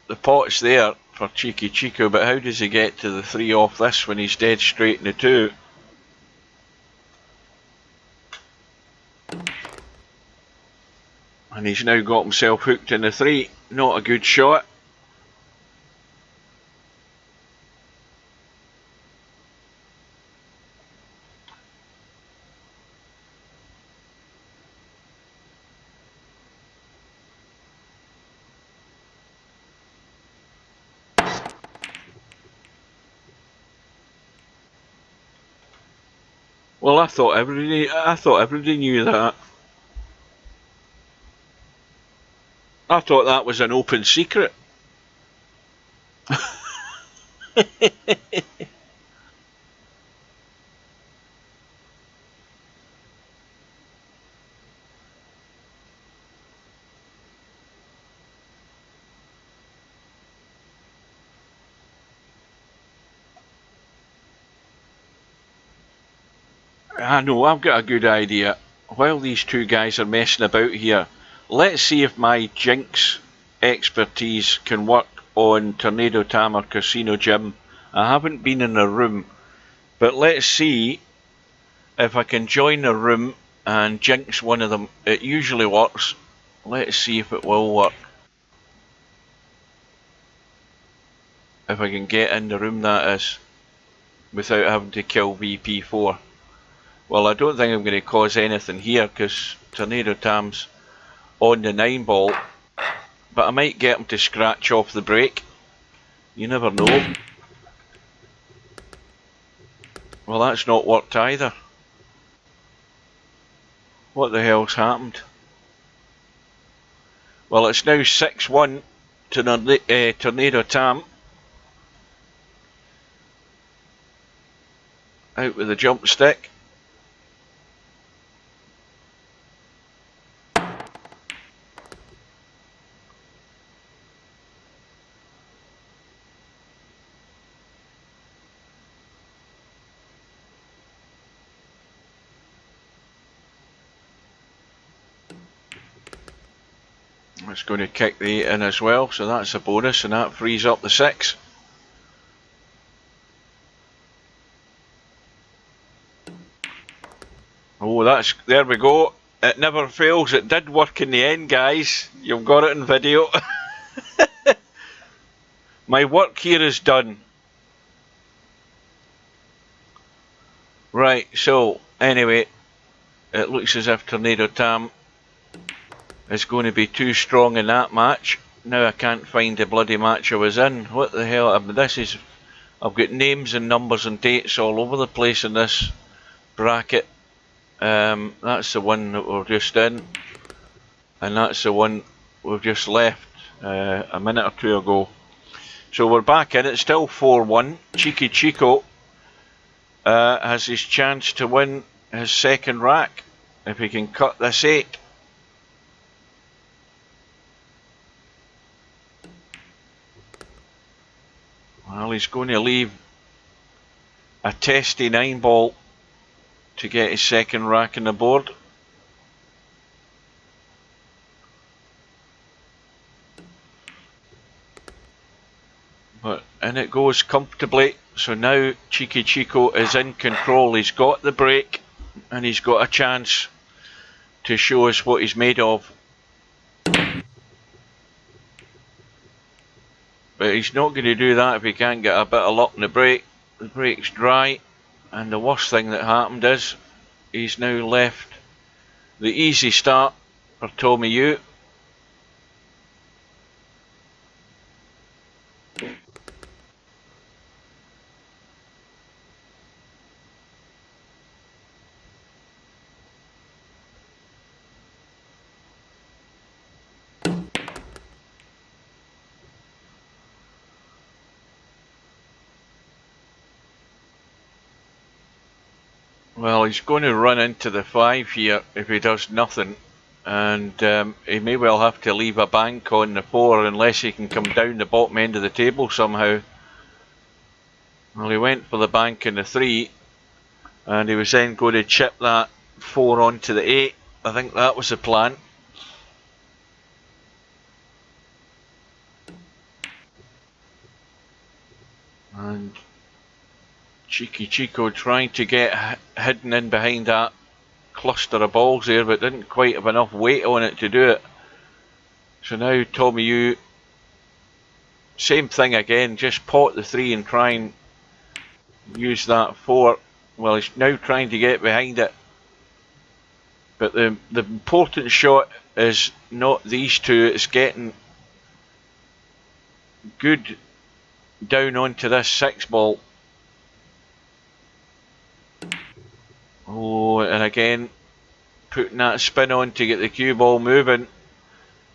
[SPEAKER 1] the pot's there for Cheeky Chico, but how does he get to the 3 off this when he's dead straight in the 2? And he's now got himself hooked in the 3. Not a good shot. Well, I thought everybody knew that. I thought that was an open secret. I know, I've got a good idea. While these 2 guys are messing about here, let's see if my Jinx expertise can work on Tornado Tam or Casino Jim. I haven't been in a room, but let's see if I can join a room and Jinx one of them. It usually works. Let's see if it will work. If I can get in the room, that is, without having to kill VP4. Well, I don't think I'm going to cause anything here because Tornado Tam's on the 9 ball, but I might get him to scratch off the break. You never know. Well, that's not worked either. What the hell's happened? Well, it's now 6-1 to Tornado Tam. Out with the jump stick. It's going to kick the 8 in as well, so that's a bonus, and that frees up the 6. Oh, there we go. It never fails. It did work in the end, guys. You've got it in video. My work here is done. Right, so anyway, it looks as if Tornado Tam is going to be too strong in that match. Now I can't find the bloody match I was in. What the hell? I've got names and numbers and dates all over the place in this bracket. That's the one that we're just in, and that's the one we've just left a minute or 2 ago. So we're back in. It's still 4-1. Cheeky Chico has his chance to win his 2nd rack if he can cut this 8. Well, he's going to leave a testy 9 ball to get his 2nd rack on the board. But in it goes comfortably. So now Cheeky Chico is in control. He's got the break and he's got a chance to show us what he's made of. But But he's not going to do that if he can't get a bit of luck in the brake. The brake's dry, and the worst thing that happened is he's now left the easy start for Tommy U. Well, he's going to run into the 5 here if he does nothing, and he may well have to leave a bank on the 4 unless he can come down the bottom end of the table somehow. Well, he went for the bank in the 3, and he was then going to chip that 4 onto the 8. I think that was the plan. And Cheeky Chico trying to get hidden in behind that cluster of balls there, but didn't quite have enough weight on it to do it. So now Tommy U, same thing again, just pot the 3 and try and use that 4. Well, he's now trying to get behind it. But the important shot is not these two, it's getting good down onto this 6 ball. Oh, and again, putting that spin on to get the cue ball moving.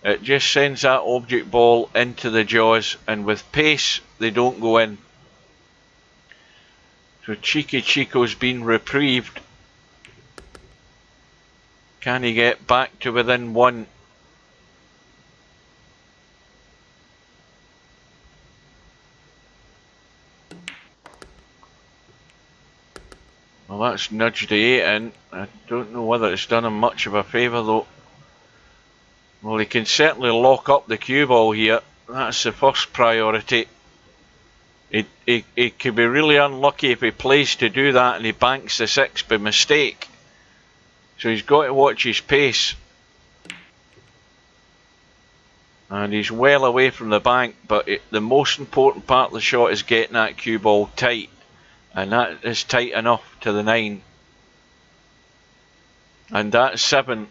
[SPEAKER 1] It just sends that object ball into the jaws, and with pace, they don't go in. So Cheeky Chico's been reprieved. Can he get back to within 1? Well, that's nudged the 8 in. I don't know whether it's done him much of a favour though. Well, he can certainly lock up the cue ball here. That's the first priority. He could be really unlucky if he plays to do that and he banks the 6 by mistake. So he's got to watch his pace. And he's well away from the bank, but the most important part of the shot is getting that cue ball tight. And that is tight enough to the 9. And that 7,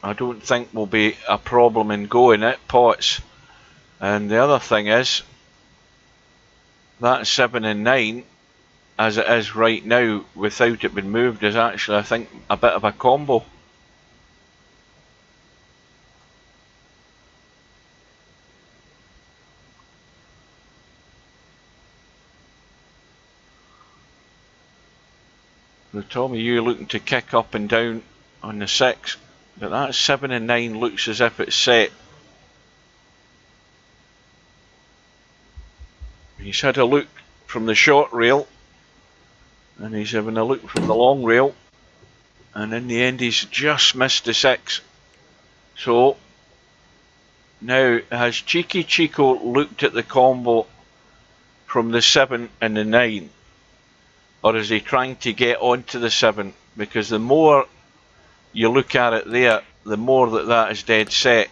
[SPEAKER 1] I don't think will be a problem in going it pots. And the other thing is, that 7 and 9, as it is right now, without it being moved, is actually, I think, a bit of a combo. So Tommy U looking to kick up and down on the 6, but that 7 and 9 looks as if it's set. He's had a look from the short rail, and he's having a look from the long rail, and in the end he's just missed the 6. So now, has Cheeky Chico looked at the combo from the 7 and the 9? Or is he trying to get onto the 7? Because the more you look at it there, the more that is dead set.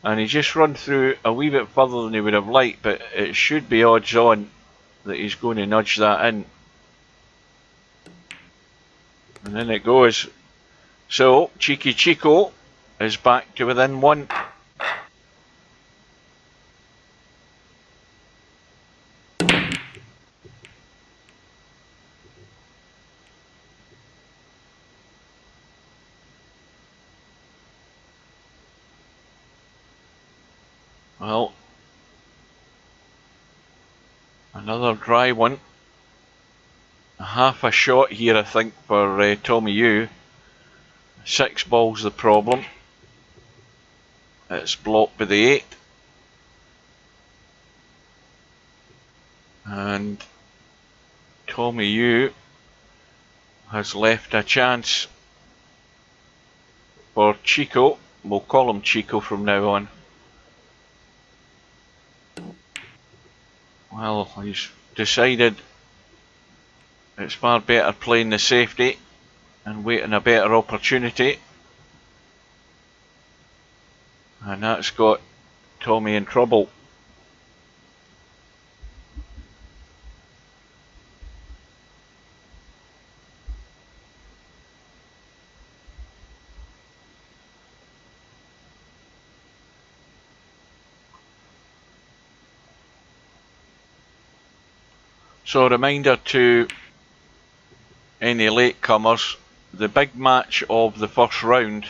[SPEAKER 1] And he just run through a wee bit further than he would have liked, but it should be odds on that he's going to nudge that in. And then it goes. So, Cheeky Chico is back to within 1. Well, another dry one. Half a shot here, I think, for Tommy U. 6 balls the problem. It's blocked by the 8. And Tommy U has left a chance for Chico. We'll call him Chico from now on. Well, he's decided it's far better playing the safety and waiting a better opportunity. And that's got Tommy in trouble. So a reminder to any latecomers, the big match of the first round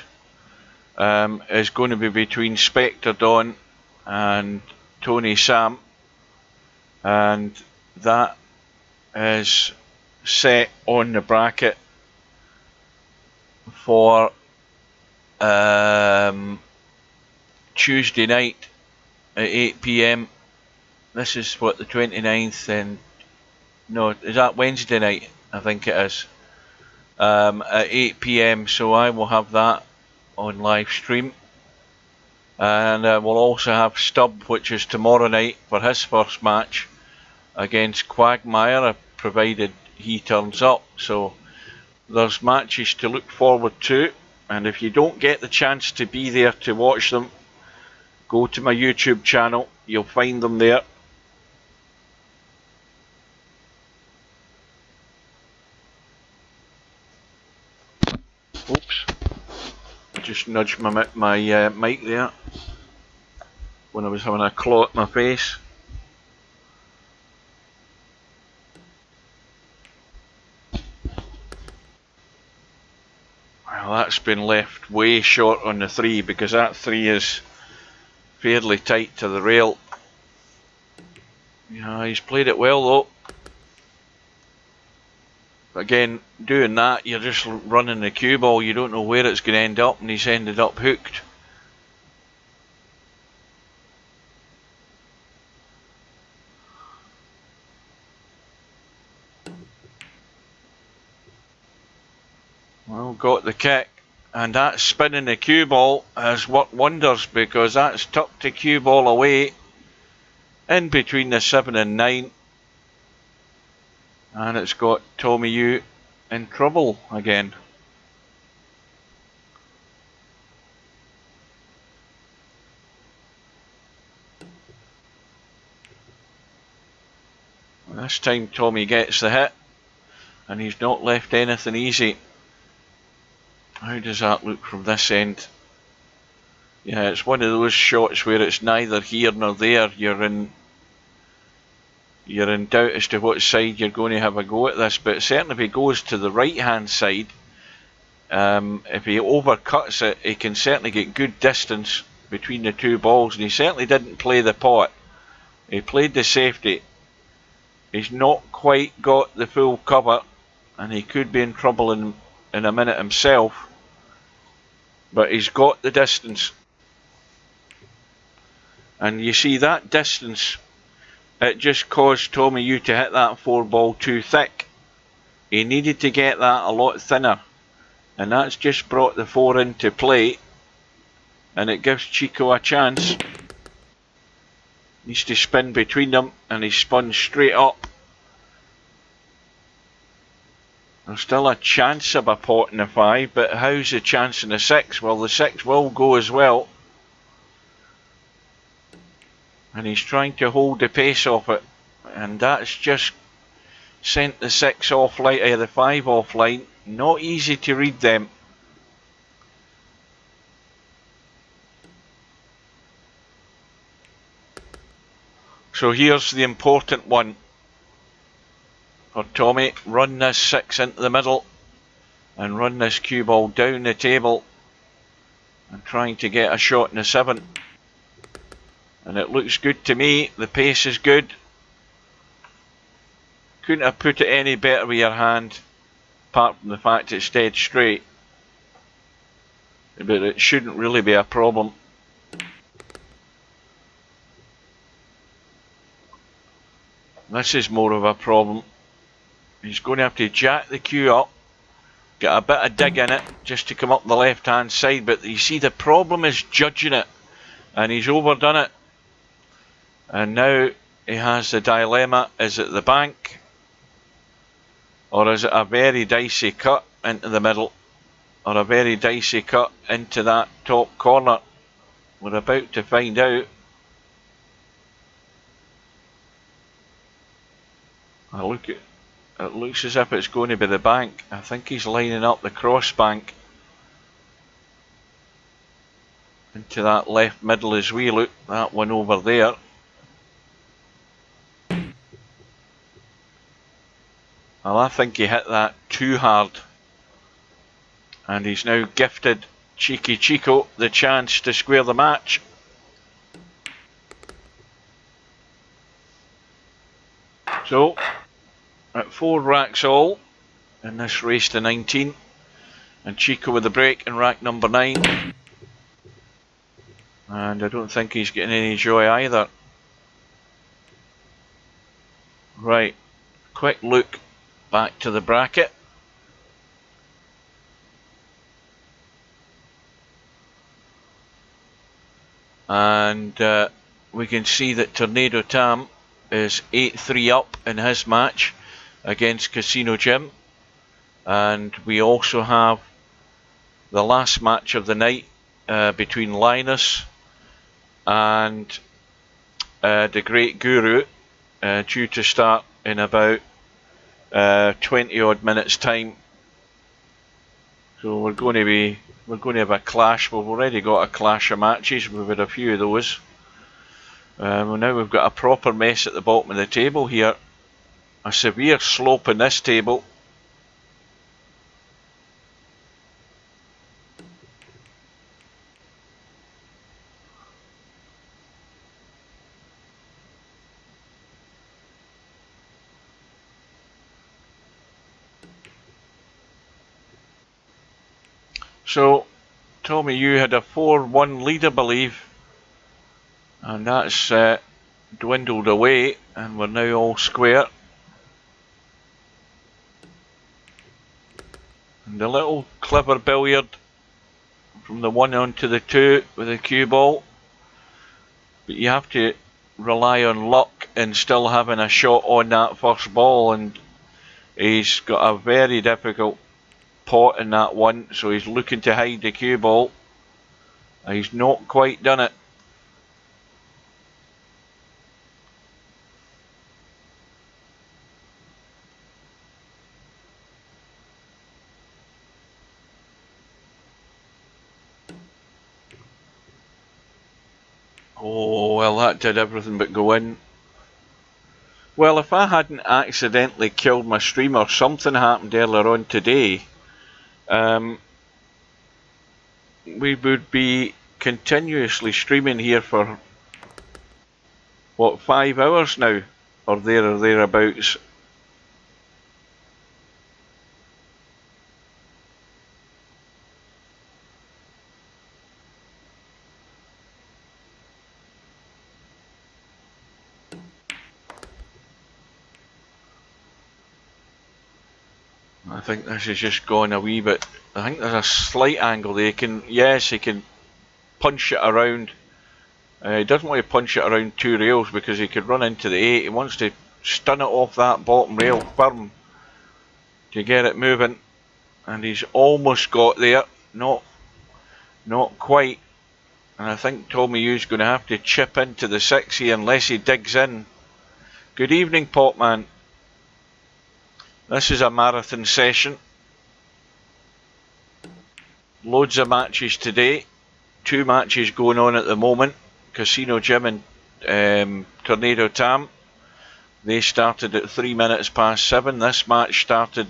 [SPEAKER 1] is going to be between Spectre Don and Tony Sam, and that is set on the bracket for Tuesday night at 8 PM. This is what, the 29th, and no, is that Wednesday night? I think it is. At 8 PM, so I will have that on live stream, and we'll also have Stubb, which is tomorrow night, for his first match against Quagmire, provided he turns up. So there's matches to look forward to, and if you don't get the chance to be there to watch them, go to my YouTube channel, you'll find them there. Oops, I just nudged my mic there when I was having a claw at my face. Well, that's been left way short on the 3, because that 3 is fairly tight to the rail. Yeah, he's played it well though. Again, doing that, you're just running the cue ball, you don't know where it's going to end up, and he's ended up hooked. Well, got the kick, and that spinning the cue ball has worked wonders, because that's tucked the cue ball away in between the 7 and 9. And it's got Tommy U in trouble again. This time Tommy gets the hit, and he's not left anything easy. How does that look from this end? Yeah, it's one of those shots where it's neither here nor there. You're in doubt as to what side you're going to have a go at this, but certainly if he goes to the right hand side, if he overcuts it, he can certainly get good distance between the two balls, and he certainly didn't play the pot. He played the safety. He's not quite got the full cover, and he could be in trouble in a minute himself, but he's got the distance. And you see that distance, it just caused Tommy U to hit that 4 ball too thick. He needed to get that a lot thinner, and that's just brought the 4 into play, and it gives Chico a chance. Needs to spin between them, and he spun straight up. There's still a chance of a pot in the 5, but how's the chance in the 6? Well, the 6 will go as well. And he's trying to hold the pace off it, and that's just sent the 6 offline, the 5 offline. Not easy to read them. So here's the important one for Tommy. Run this 6 into the middle and run this cue ball down the table, and trying to get a shot in the 7. And it looks good to me. The pace is good. Couldn't have put it any better with your hand, apart from the fact it's dead straight. But it shouldn't really be a problem. This is more of a problem. He's going to have to jack the cue up, get a bit of dig in it just to come up the left hand side, but you see the problem is judging it, and he's overdone it. And now he has the dilemma, is it the bank, or is it a very dicey cut into the middle, or a very dicey cut into that top corner? We're about to find out. It looks as if it's going to be the bank. I think he's lining up the cross bank into that left middle as we look. That one over there. Well, I think he hit that too hard. And he's now gifted Cheeky Chico the chance to square the match. So, at 4 racks all in this race to 19, and Chico with the break in rack number 9. And I don't think he's getting any joy either. Right, quick look back to the bracket. And we can see that Tornado Tam is 8-3 up in his match against Casino Jim. And we also have the last match of the night between Linus and the Great Guru, due to start in about 20 odd minutes time. So we're going to have a clash. We've already got a clash of matches. We've had a few of those. Now we've got a proper mess at the bottom of the table here. A severe slope in this table. So, Tommy, you had a 4-1 lead, I believe, and that's dwindled away, and we're now all square. And a little clever billiard from the 1 onto the 2 with a cue ball, but you have to rely on luck and still having a shot on that first ball, and he's got a very difficult pot in that one, so he's looking to hide the cue ball. He's not quite done it. Oh, well, that did everything but go in. Well, if I hadn't accidentally killed my stream or something happened earlier on today, we would be continuously streaming here for, what, 5 hours now, or thereabouts. I think this is just going a wee bit. I think there's a slight angle there. He can punch it around. He doesn't want to punch it around 2 rails because he could run into the 8. He wants to stun it off that bottom rail firm to get it moving. And he's almost got there. Not quite. And I think Tommy U's going to have to chip into the 6 here unless he digs in. Good evening, Popman. This is a marathon session. Loads of matches today. 2 matches going on at the moment. Casino Jim and Tornado Tam. They started at 3 minutes past 7. This match started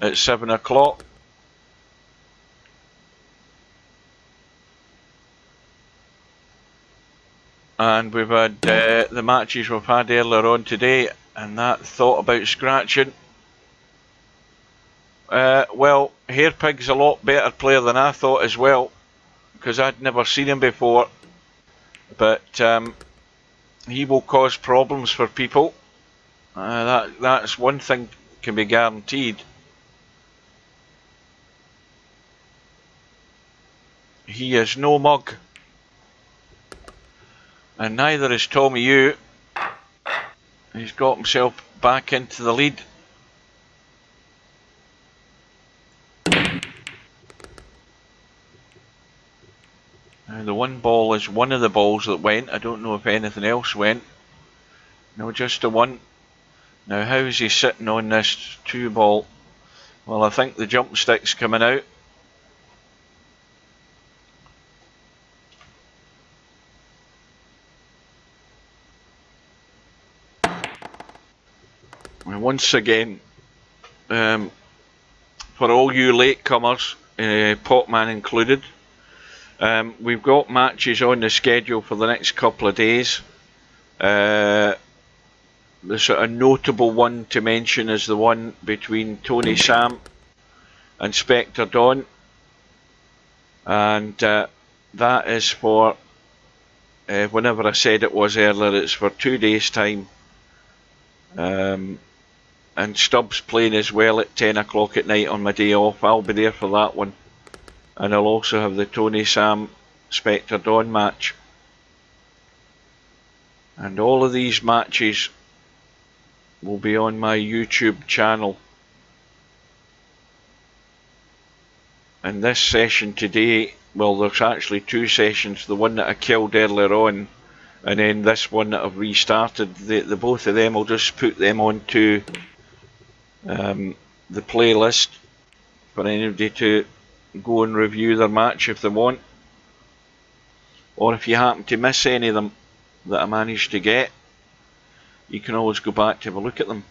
[SPEAKER 1] at 7 o'clock. And we've had the matches we've had earlier on today, and that thought about scratching. Well, Hairpig's a lot better player than I thought as well, because I'd never seen him before. But he will cause problems for people. That's one thing can be guaranteed. He is no mug. And neither is Tommy U. He's got himself back into the lead. Now the 1 ball is one of the balls that went. I don't know if anything else went. No, just the 1. Now how is he sitting on this 2-ball? Well, I think the jump stick's coming out. And once again, for all you latecomers, Potman included, we've got matches on the schedule for the next couple of days. The sort of notable one to mention is the one between Tony Sam and Spectre Dawn, and that is for whenever I said it was earlier, it's for 2 days time, and Stubbs playing as well at 10 o'clock at night on my day off. I'll be there for that one, and I'll also have the Tony Sam Spectre Dawn match, and all of these matches will be on my YouTube channel. And this session today, well, there's actually 2 sessions, the one that I killed earlier on and then this one that I've restarted. The both of them, I'll just put them onto the playlist for anybody to go and review their match if they want, or if you happen to miss any of them that I managed to get, you can always go back to have a look at them.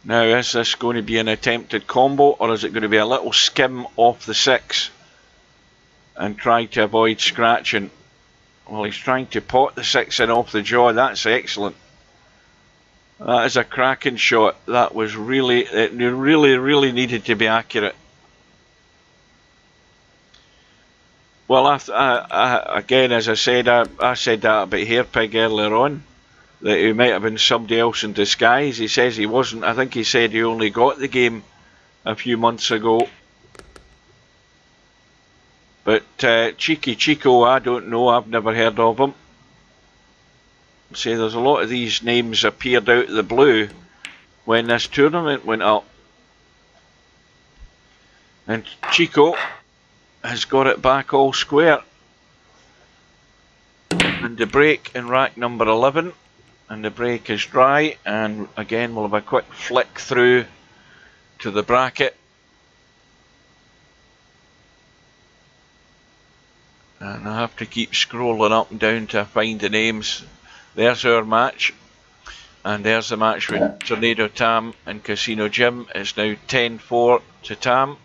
[SPEAKER 1] Now, is this going to be an attempted combo, or is it going to be a little skim off the 6 and try to avoid scratching? Well, he's trying to pot the 6 in off the jaw. That's excellent. That is a cracking shot. That was really, it really needed to be accurate. Well, again, as I said, I said that about Hairpig earlier on, that he might have been somebody else in disguise. He says he wasn't. I think he said he only got the game a few months ago. But Cheeky Chico, I don't know. I've never heard of him. See, there's a lot of these names appeared out of the blue when this tournament went up. And Chico has got it back all square. And the break in rack number 11. And the break is dry. And again, we'll have a quick flick through to the bracket. And I have to keep scrolling up and down to find the names. There's our match. And there's the match with Tornado Tam and Casino Jim. It's now 10-4 to Tam.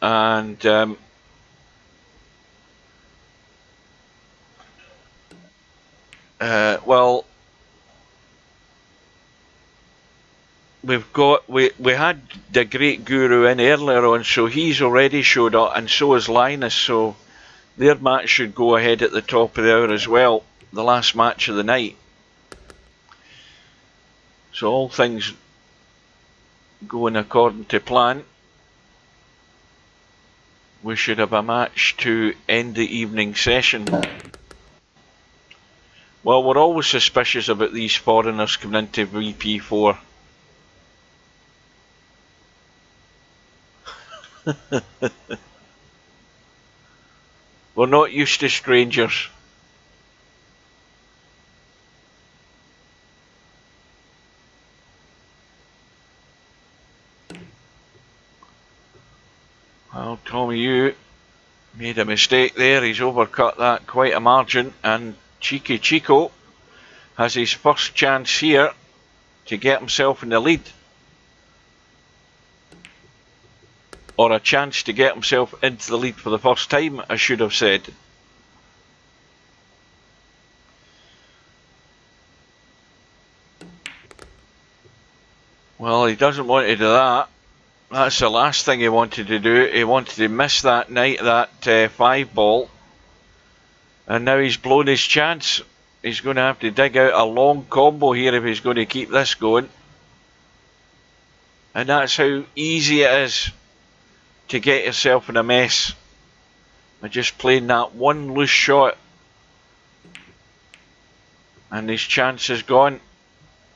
[SPEAKER 1] And well, we had the great guru in earlier on, so he's already showed up, and so is Linus, so their match should go ahead at the top of the hour as well, the last match of the night. So all things going according to plan, we should have a match to end the evening session. Well, we're always suspicious about these foreigners coming into VP4. We're not used to strangers. Well, Tommy, you made a mistake there. He's overcut that quite a margin, and Cheeky Chico has his first chance here to get himself in the lead. Or a chance to get himself into the lead for the first time, I should have said. Well, he doesn't want to do that. That's the last thing he wanted to do. He wanted to miss that night, that 5 ball. And now he's blown his chance. He's going to have to dig out a long combo here if he's going to keep this going. And that's how easy it is to get yourself in a mess by just playing that one loose shot. And his chance is gone.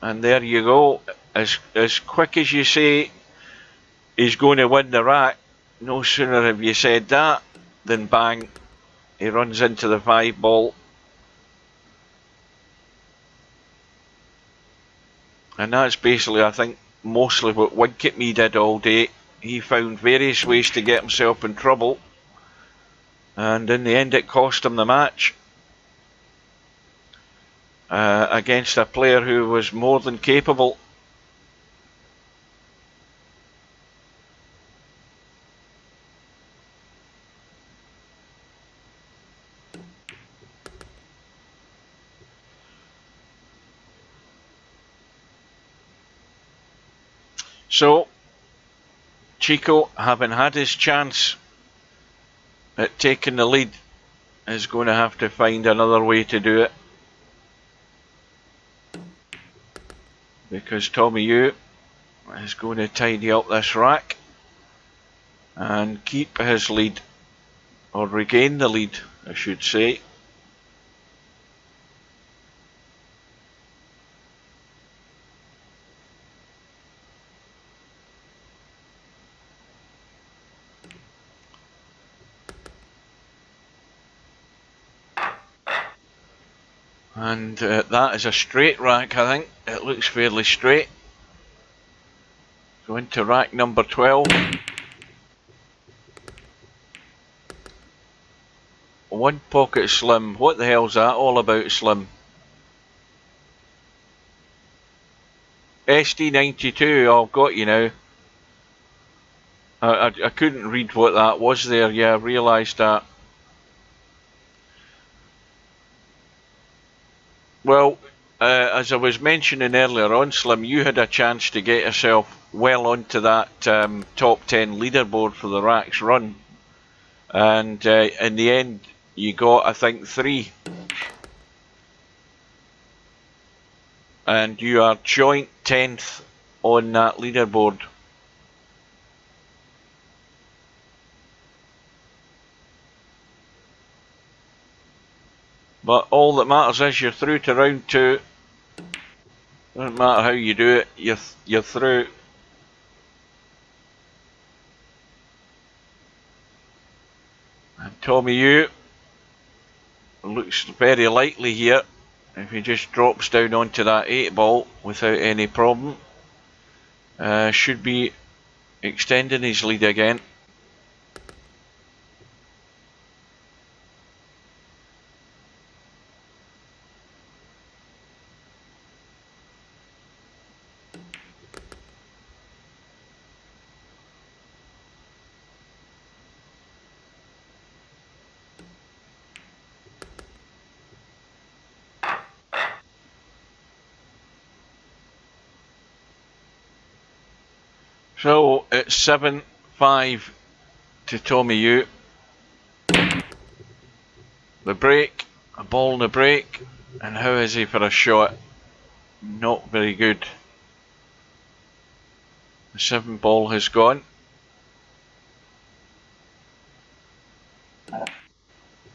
[SPEAKER 1] And there you go. As quick as you say he's going to win the rack, no sooner have you said that than bang, he runs into the 5 ball. And that's basically, I think, mostly what Winketme did all day. He found various ways to get himself in trouble, and in the end it cost him the match against a player who was more than capable. So Chico, having had his chance at taking the lead, is going to have to find another way to do it, because Tommy Yu is going to tidy up this rack and keep his lead, or regain the lead, I should say. And that is a straight rack, I think. It looks fairly straight. Go into rack number 12. One pocket slim. What the hell's that all about, Slim? SD92, I've got you now. I couldn't read what that was there. Yeah, I realised that. Well, as I was mentioning earlier on, Slim, you had a chance to get yourself well onto that top 10 leaderboard for the Racks run. And in the end, you got, I think, 3. And you are joint 10th on that leaderboard. But all that matters is you're through to round 2. Doesn't matter how you do it, you're through. And Tommy Yu looks very likely here. If he just drops down onto that 8 ball without any problem, should be extending his lead again. So it's 7-5 to Tommy Yu. The break, a ball in the break, and how is he for a shot? Not very good. The 7 ball has gone.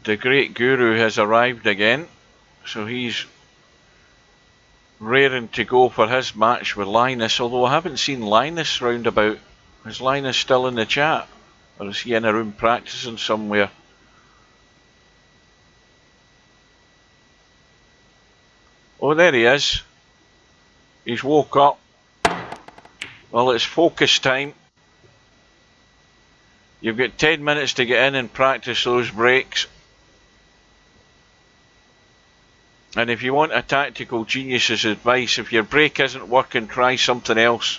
[SPEAKER 1] The great guru has arrived again, so he's raring to go for his match with Linus, although I haven't seen Linus round about. Is Linus still in the chat? Or is he in a room practicing somewhere? Oh, there he is. He's woke up. Well, it's focus time. You've got 10 minutes to get in and practice those breaks. And if you want a tactical genius's advice, if your break isn't working, try something else.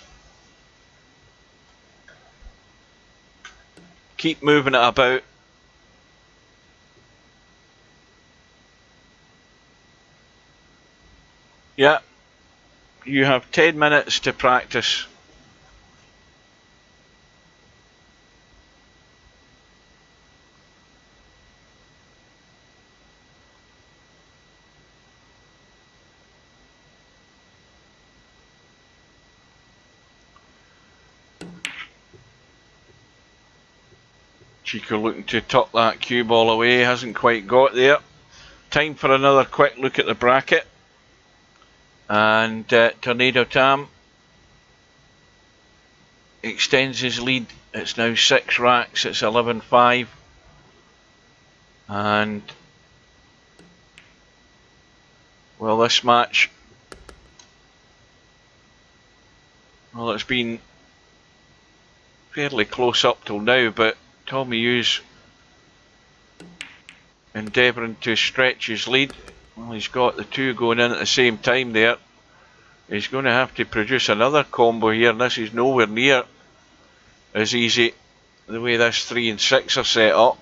[SPEAKER 1] Keep moving it about. Yeah, you have 10 minutes to practice. Chico looking to tuck that cue ball away, hasn't quite got there. Time for another quick look at the bracket. And Tornado Tam extends his lead. It's now 6 racks, it's 11-5. And well, this match, well, it's been fairly close up till now, but Tommy Hughes endeavouring to stretch his lead. Well, he's got the two going in at the same time there. He's going to have to produce another combo here, and this is nowhere near as easy the way this 3 and 6 are set up.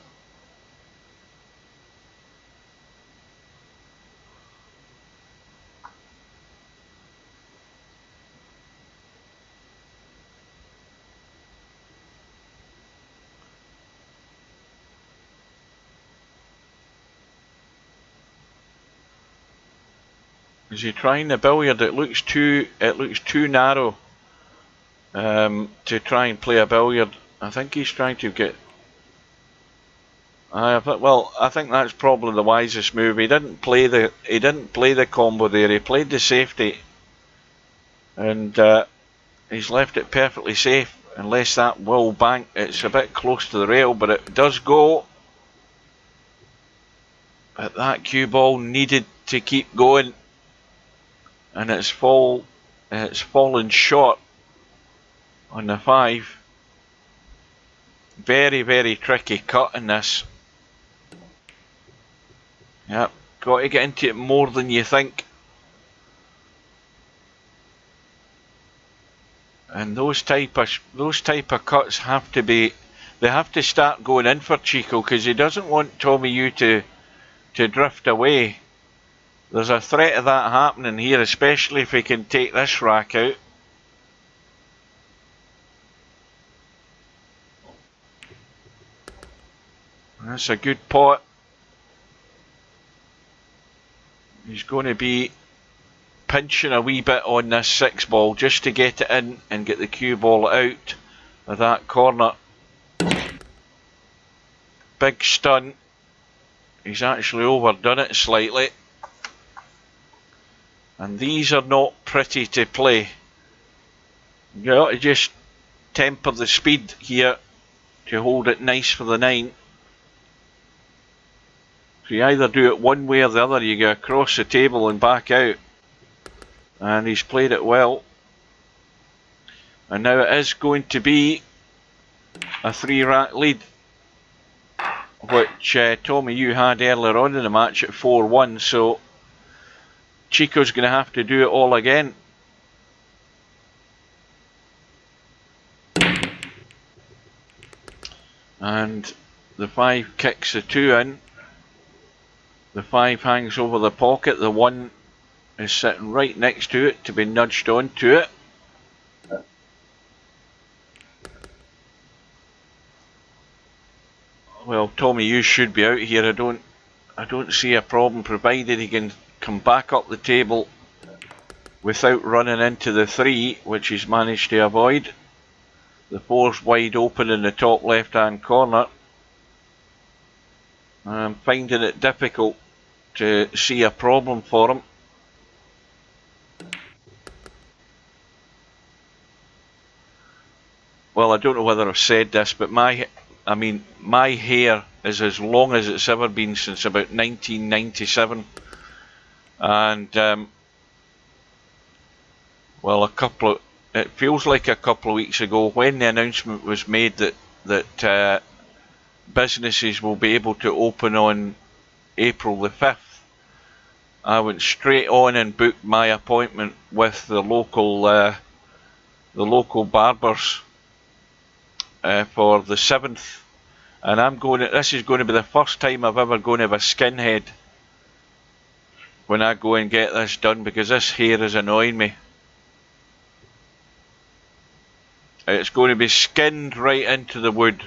[SPEAKER 1] Is he trying the billiard? It looks too narrow to try and play a billiard. I think he's trying to get. Well, I think that's probably the wisest move. He didn't play the combo there. He played the safety, and he's left it perfectly safe. Unless that will bank, it's a bit close to the rail, but it does go. But that cue ball needed to keep going. And it's fallen short on the 5. Very, very tricky cut in this. Yep, got to get into it more than you think. And those type of cuts have to be. They have to start going in for Chico, because he doesn't want Tommy Hugh to drift away. There's a threat of that happening here, especially if he can take this rack out. That's a good pot. He's going to be pinching a wee bit on this 6 ball just to get it in and get the cue ball out of that corner. Big stunt. He's actually overdone it slightly. And these are not pretty to play. You got to just temper the speed here to hold it nice for the 9. So you either do it one way or the other. You go across the table and back out. And he's played it well. And now it is going to be a 3-rack lead, which Tommy Hugh had earlier on in the match at 4-1. So Chico's going to have to do it all again. And the 5 kicks the 2 in. The 5 hangs over the pocket. The 1 is sitting right next to it to be nudged onto it. Well, Tommy Hughes should be out here. I don't see a problem, provided he can come back up the table without running into the 3, which he's managed to avoid. The 4's wide open in the top left hand corner. I'm finding it difficult to see a problem for him. Well, I don't know whether I've said this, but my hair is as long as it's ever been since about 1997. And well, it feels like a couple of weeks ago, when the announcement was made that businesses will be able to open on April the 5th, I went straight on and booked my appointment with the local barbers for the 7th, and this is going to be the first time I've ever going to have a skinhead when I go and get this done, because this hair is annoying me. It's going to be skinned right into the wood.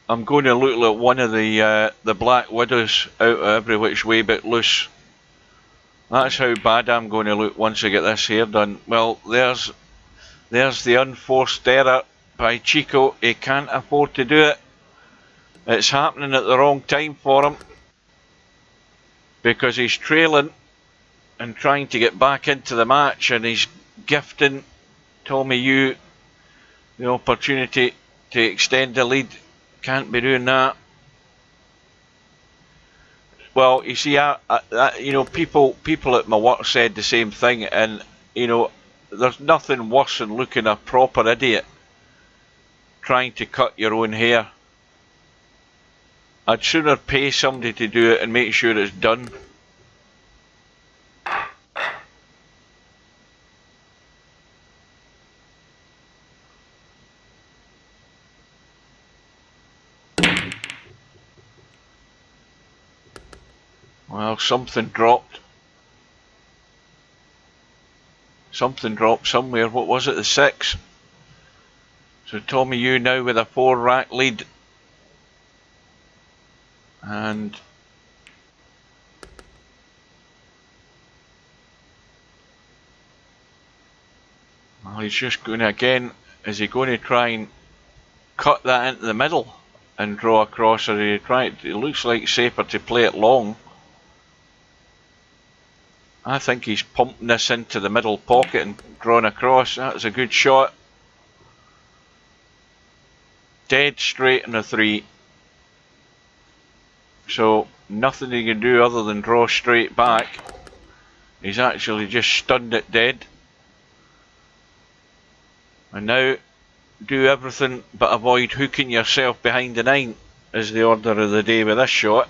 [SPEAKER 1] I'm going to look like one of the Black Widows, out of every which way but loose. That's how bad I'm going to look once I get this hair done. Well, there's the unforced error by Chico. He can't afford to do it. It's happening at the wrong time for him, because he's trailing and trying to get back into the match, and he's gifting Tommy Yu the opportunity to extend the lead. Can't be doing that. Well, you see, you know, people at my work said the same thing, and you know, there's nothing worse than looking a proper idiot trying to cut your own hair. I'd sooner pay somebody to do it and make sure it's done. Well, something dropped. Something dropped somewhere. What was it? The 6. So Tommy Yu now with a 4-rack lead. And well, he's just going to, again, is he going to try and cut that into the middle and draw across, or he try it? It looks like safer to play it long. I think he's pumping this into the middle pocket and drawn across. That's a good shot. Dead straight in the 3. So nothing he can do other than draw straight back. He's actually just stunned it dead. And now do everything but avoid hooking yourself behind the 9 is the order of the day with this shot.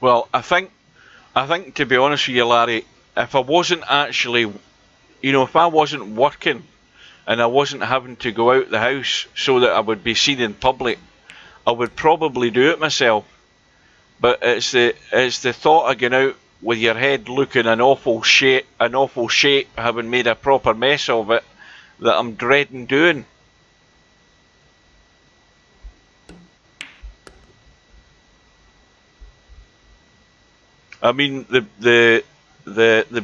[SPEAKER 1] Well, I think to be honest with you, Larry, if I wasn't actually, you know, if I wasn't working and I wasn't having to go out the house so that I would be seen in public, I would probably do it myself. But it's the thought of going out with your head looking an awful shape, having made a proper mess of it, that I'm dreading doing. I mean, the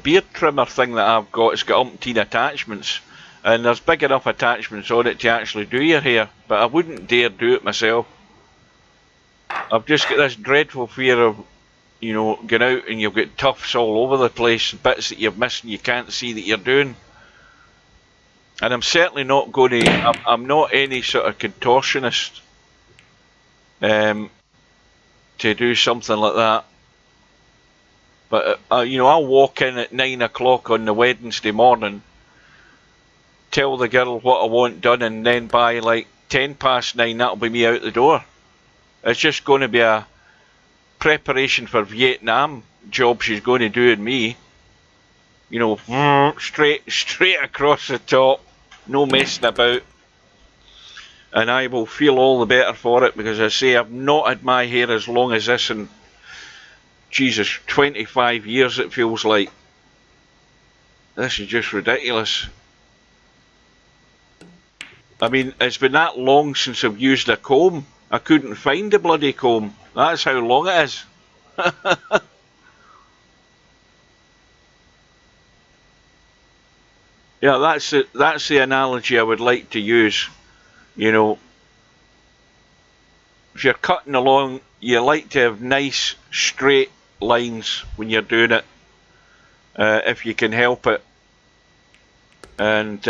[SPEAKER 1] beard trimmer thing that I've got, it's got umpteen attachments, and there's big enough attachments on it to actually do your hair, but I wouldn't dare do it myself. I've just got this dreadful fear of, you know, going out and you've got tufts all over the place, bits that you've missed and you can't see that you're doing. And I'm certainly not going to, I'm not any sort of contortionist to do something like that. But, you know, I'll walk in at 9 o'clock on the Wednesday morning, tell the girl what I want done, and then by like 10 past 9, that'll be me out the door. It's just going to be a preparation for Vietnam job she's going to do in me. You know, straight across the top, no messing about. And I will feel all the better for it, because I say I've not had my hair as long as this in, Jesus, 25 years it feels like. This is just ridiculous. I mean, it's been that long since I've used a comb. I couldn't find the bloody comb. That's how long it is. Yeah, that's the analogy I would like to use. You know, if you're cutting along, you like to have nice straight lines when you're doing it, if you can help it. And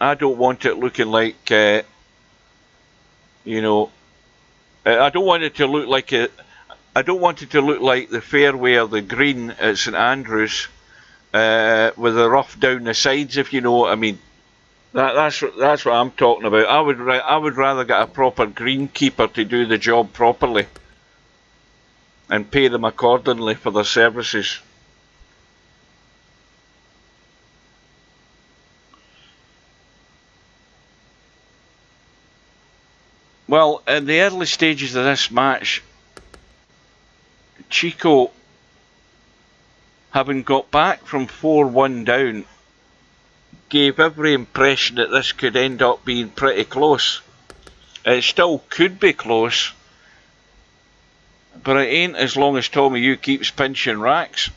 [SPEAKER 1] I don't want it looking like, you know, I don't want it to look like I don't want it to look like the fairway or the green at St Andrews, with the rough down the sides, if you know what I mean. That's what I'm talking about. I would rather get a proper greenkeeper to do the job properly, and pay them accordingly for their services. Well, in the early stages of this match, Chico, having got back from 4-1 down, gave every impression that this could end up being pretty close. It still could be close, but it ain't as long as Tommy Yu keeps pinching racks.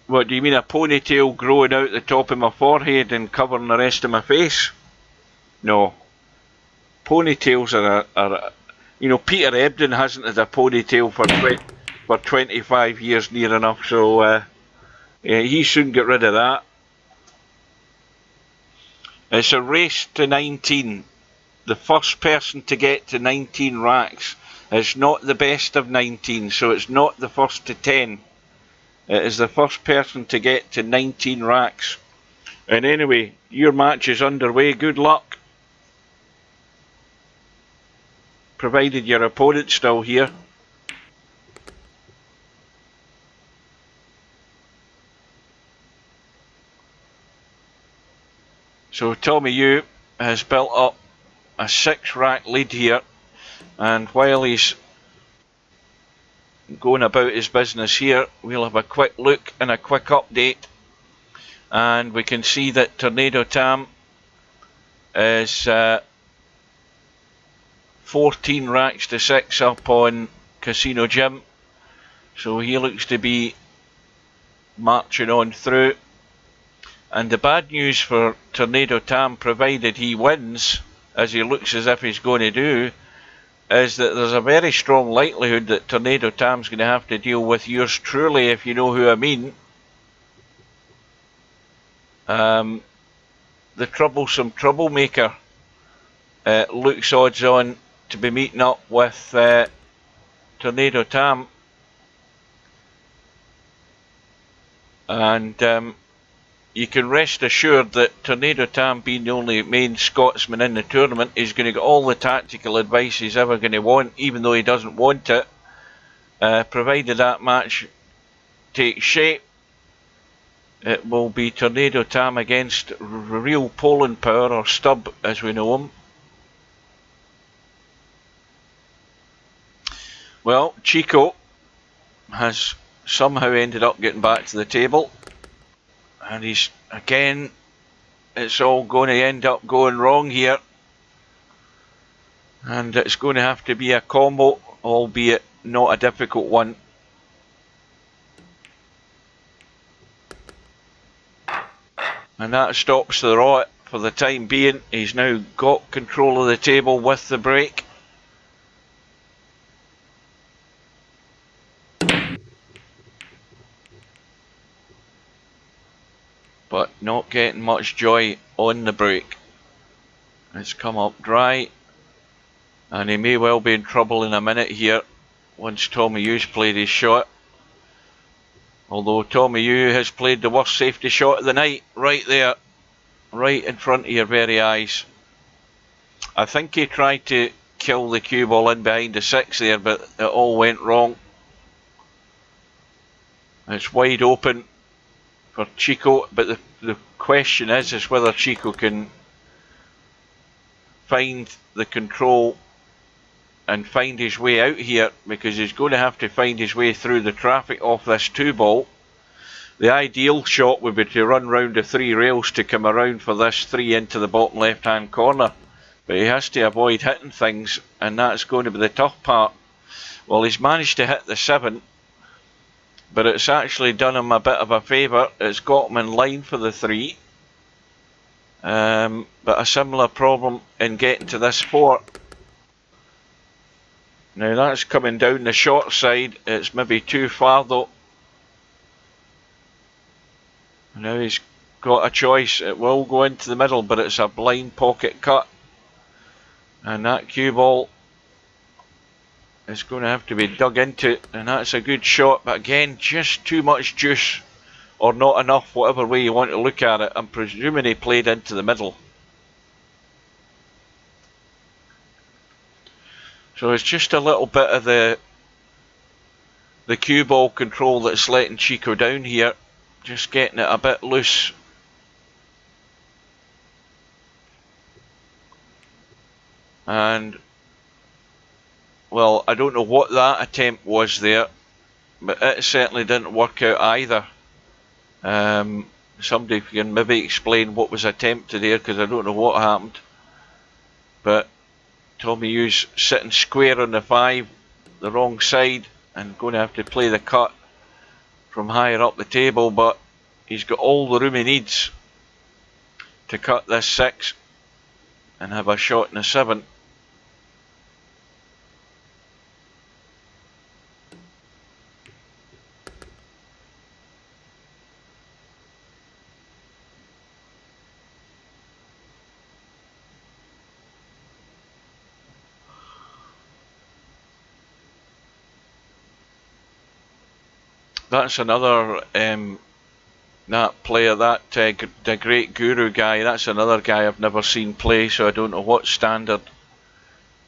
[SPEAKER 1] What, do you mean a ponytail growing out the top of my forehead and covering the rest of my face? No. Ponytails are you know, Peter Ebdon hasn't had a ponytail for 25 years near enough, so yeah, he shouldn't get rid of that. It's a race to 19. The first person to get to 19 racks is not the best of 19, so it's not the first to 10. It is the first person to get to 19 racks. And anyway, your match is underway. Good luck. Provided your opponent's still here. So Tommy Yu has built up a 6-rack lead here, and while he's going about his business here, we'll have a quick look and a quick update, and we can see that Tornado Tam is 14 racks to 6 up on Casino Jim, so he looks to be marching on through. And the bad news for Tornado Tam, provided he wins, as he looks as if he's going to do, is that there's a very strong likelihood that Tornado Tam's going to have to deal with yours truly, if you know who I mean. The troublesome troublemaker looks odds on to be meeting up with Tornado Tam. And you can rest assured that Tornado Tam, being the only main Scotsman in the tournament, is going to get all the tactical advice he's ever going to want, even though he doesn't want it. Provided that match takes shape, it will be Tornado Tam against real Poland Power, or Stubb as we know him. Well, Chico has somehow ended up getting back to the table. And he's, again, it's all going to end up going wrong here. And it's going to have to be a combo, albeit not a difficult one. And that stops the rot for the time being. He's now got control of the table with the break. But not getting much joy on the break. It's come up dry, and he may well be in trouble in a minute here once Tommy Yu's played his shot. Although Tommy Yu has played the worst safety shot of the night, right there, right in front of your very eyes. I think he tried to kill the cue ball in behind the 6 there, but it all went wrong. It's wide open for Chico, but the question is whether Chico can find the control and find his way out here, because he's going to have to find his way through the traffic off this 2-ball. The ideal shot would be to run round the 3 rails to come around for this 3 into the bottom left hand corner, but he has to avoid hitting things, and that's going to be the tough part. Well, he's managed to hit the 7, but it's actually done him a bit of a favour. It's got him in line for the 3. But a similar problem in getting to this 4. Now that's coming down the short side. It's maybe too far though. Now he's got a choice. It will go into the middle, but it's a blind pocket cut. And that cue ball is going to have to be dug into, and that's a good shot, but again, just too much juice, or not enough, whatever way you want to look at it. I'm presuming he played into the middle. So it's just a little bit of the cue ball control that's letting Chico down here, just getting it a bit loose. And, well, I don't know what that attempt was there, but it certainly didn't work out either. Somebody can maybe explain what was attempted there, because I don't know what happened. But Tommy Hughes sitting square on the 5, the wrong side, and going to have to play the cut from higher up the table, but he's got all the room he needs to cut this 6 and have a shot in the 7. That's another that player, that the great guru guy. That's another guy I've never seen play, so I don't know what standard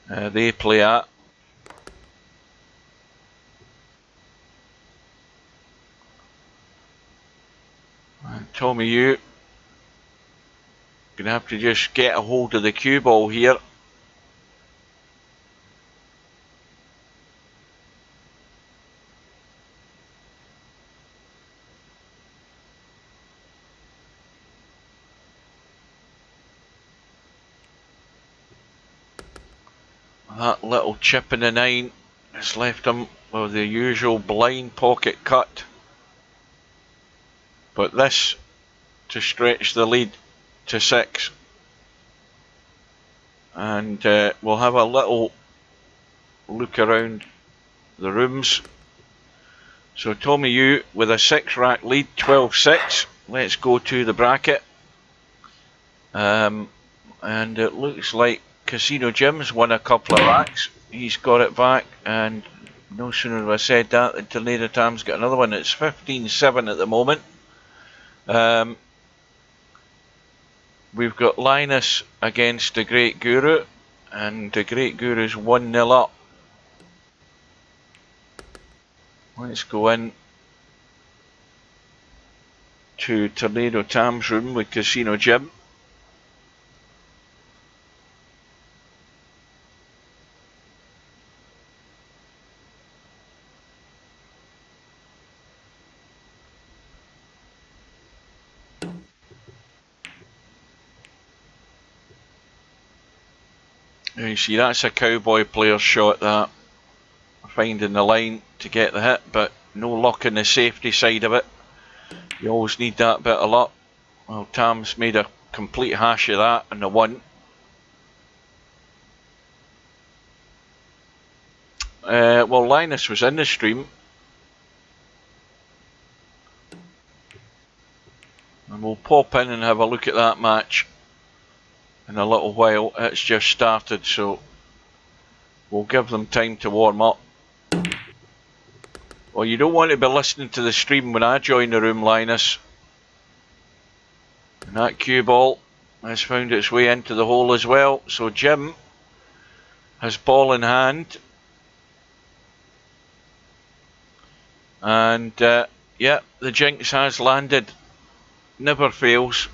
[SPEAKER 1] they play at. And Tommy Hughes gonna have to just get a hold of the cue ball here. That little chip in the 9 has left him with the usual blind pocket cut. But this to stretch the lead to 6. And we'll have a little look around the rooms. So Tommy Hughes with a 6 rack lead, 12-6. Let's go to the bracket. And it looks like Casino Jim's won a couple of racks. He's got it back, and no sooner have I said that than Tornado Tam's got another one. It's 15-7 at the moment. We've got Linus against the Great Guru, and the Great Guru's 1-0 up. Let's go in to Tornado Tam's room with Casino Jim. You see, that's a cowboy player's shot, that. Finding the line to get the hit, but no luck in the safety side of it. You always need that bit of luck. Well, Tam's made a complete hash of that in the 1. Well, Linus was in the stream. And we'll pop in and have a look at that match in a little while. It's just started, so we'll give them time to warm up. Well, you don't want to be listening to the stream when I join the room, Linus. And that cue ball has found its way into the hole as well. So Jim has ball in hand. And yeah, the jinx has landed. Never fails.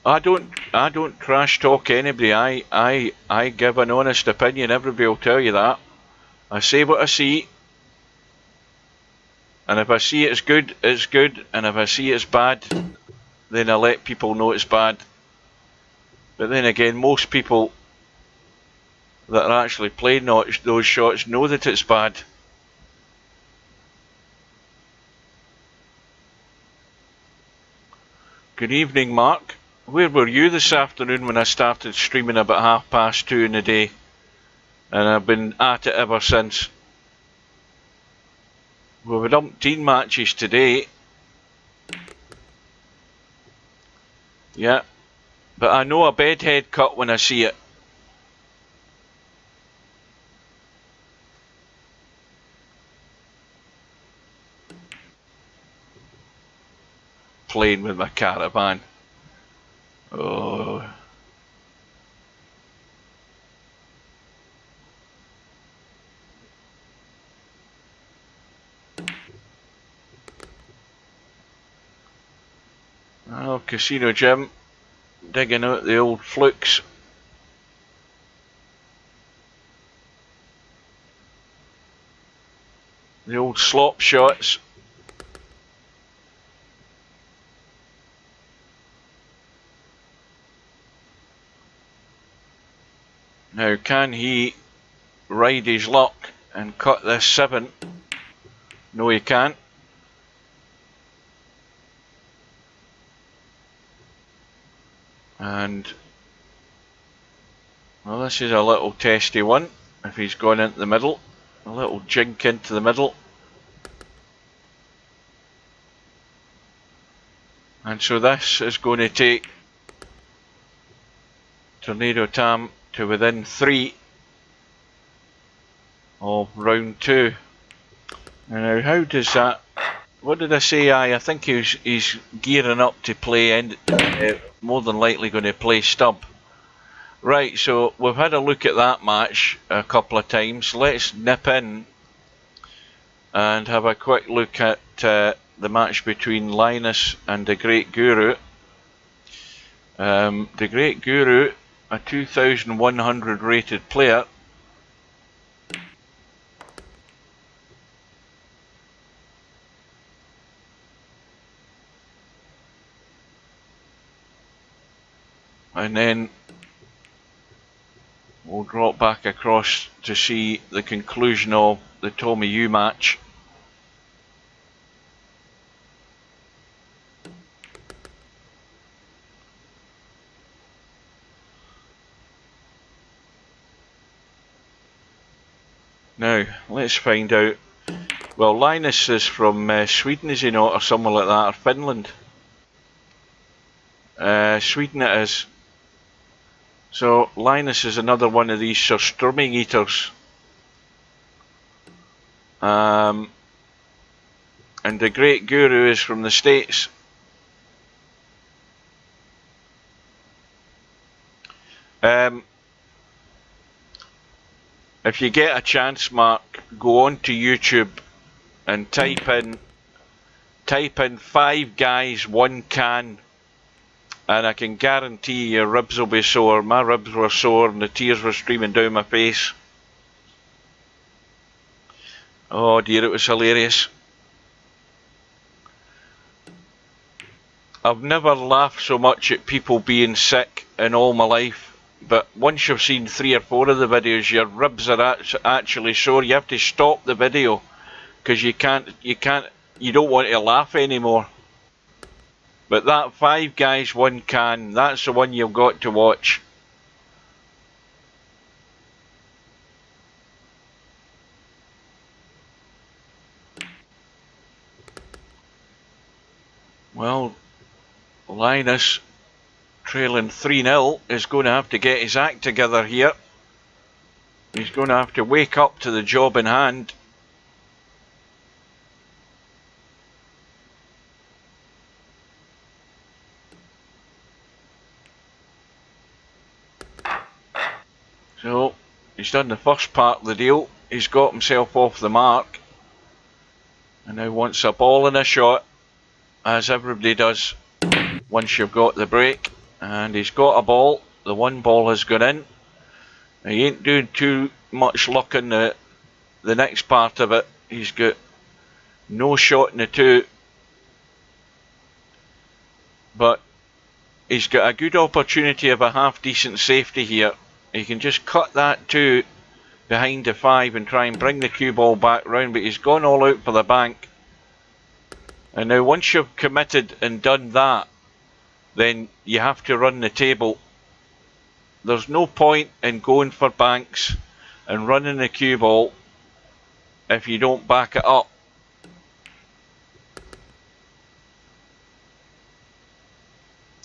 [SPEAKER 1] I don't trash talk anybody. I give an honest opinion. Everybody will tell you that. I say what I see, and if I see it's good, it's good, and if I see it's bad, then I let people know it's bad. But then again, most people that are actually playing those shots know that it's bad. Good evening, Mark. Where were you this afternoon when I started streaming about 2:30 in the day? And I've been at it ever since. We've had umpteen matches today. Yeah. But I know a bedhead cut when I see it. Playing with my caravan. Oh. Oh, Casino Jim digging out the old flukes. The old slop shots. Now, can he ride his luck and cut this 7? No, he can't. And, well, this is a little testy one. If he's gone into the middle, a little jink into the middle. And so this is going to take Tornado Tam to within 3 of round 2. Now, how does that... What did I say? I think he's gearing up to play, and more than likely going to play stub. Right, so we've had a look at that match a couple of times. Let's nip in and have a quick look at the match between Linus and the Great Guru. The Great Guru, a 2,100 rated player. And then we'll drop back across to see the conclusion of the Tommy Yu match. Now, let's find out. Well, Linus is from Sweden, is he not, or somewhere like that, or Finland? Sweden it is. So, Linus is another one of these Surströmming eaters. And the Great Guru is from the States. If you get a chance, Mark, go on to YouTube and type in 5 guys, 1 can, and I can guarantee your ribs will be sore. My ribs were sore and the tears were streaming down my face. Oh dear, it was hilarious. I've never laughed so much at people being sick in all my life, but once you've seen 3 or 4 of the videos, your ribs are actually sore. You have to stop the video because you don't want to laugh anymore. But that 5 guys, 1 can, that's the one you've got to watch. Well, Linus, trailing 3-0, is going to have to get his act together here. He's going to have to wake up to the job in hand. So, he's done the first part of the deal. He's got himself off the mark. And now wants a ball and a shot, as everybody does once you've got the break. And he's got a ball. The 1 ball has gone in. He ain't doing too much luck in the next part of it. He's got no shot in the 2. But he's got a good opportunity of a half decent safety here. He can just cut that 2 behind the 5 and try and bring the cue ball back round, but he's gone all out for the bank. And now once you've committed and done that, then you have to run the table. There's no point in going for banks and running the cue ball if you don't back it up.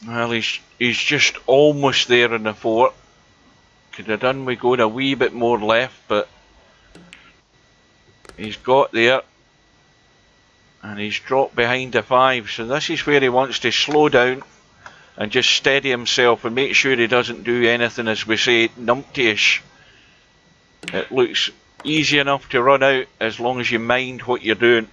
[SPEAKER 1] Well, he's just almost there in the 4. Could have done with going a wee bit more left, but he's got there. And he's dropped behind the 5. So this is where he wants to slow down and just steady himself and make sure he doesn't do anything, as we say, numpty-ish. It looks easy enough to run out as long as you mind what you're doing.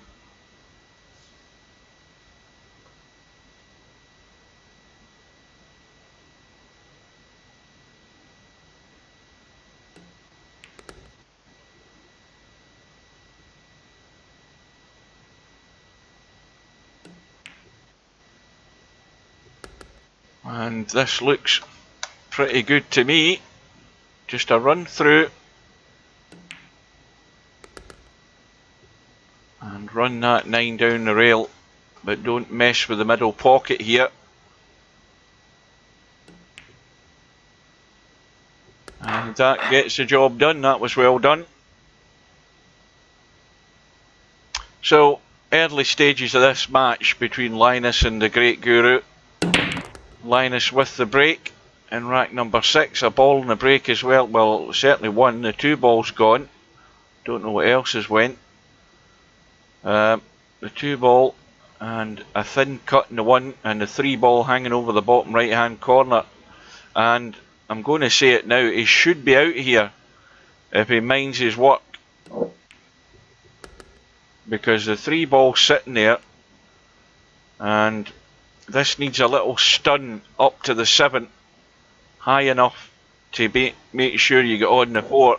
[SPEAKER 1] And this looks pretty good to me. Just a run through. And run that 9 down the rail. But don't mess with the middle pocket here. And that gets the job done. That was well done. So, early stages of this match between Linus and the Great Guru. Linus with the break in rack number 6. A ball in the break as well. Well, certainly one. The 2 balls gone. Don't know what else has went. The 2 ball and a thin cut in the 1 and the 3 ball hanging over the bottom right hand corner. And I'm going to say it now, he should be out here if he minds his work, because the 3 ball sitting there, and this needs a little stun up to the 7, high enough to make sure you get on the 4.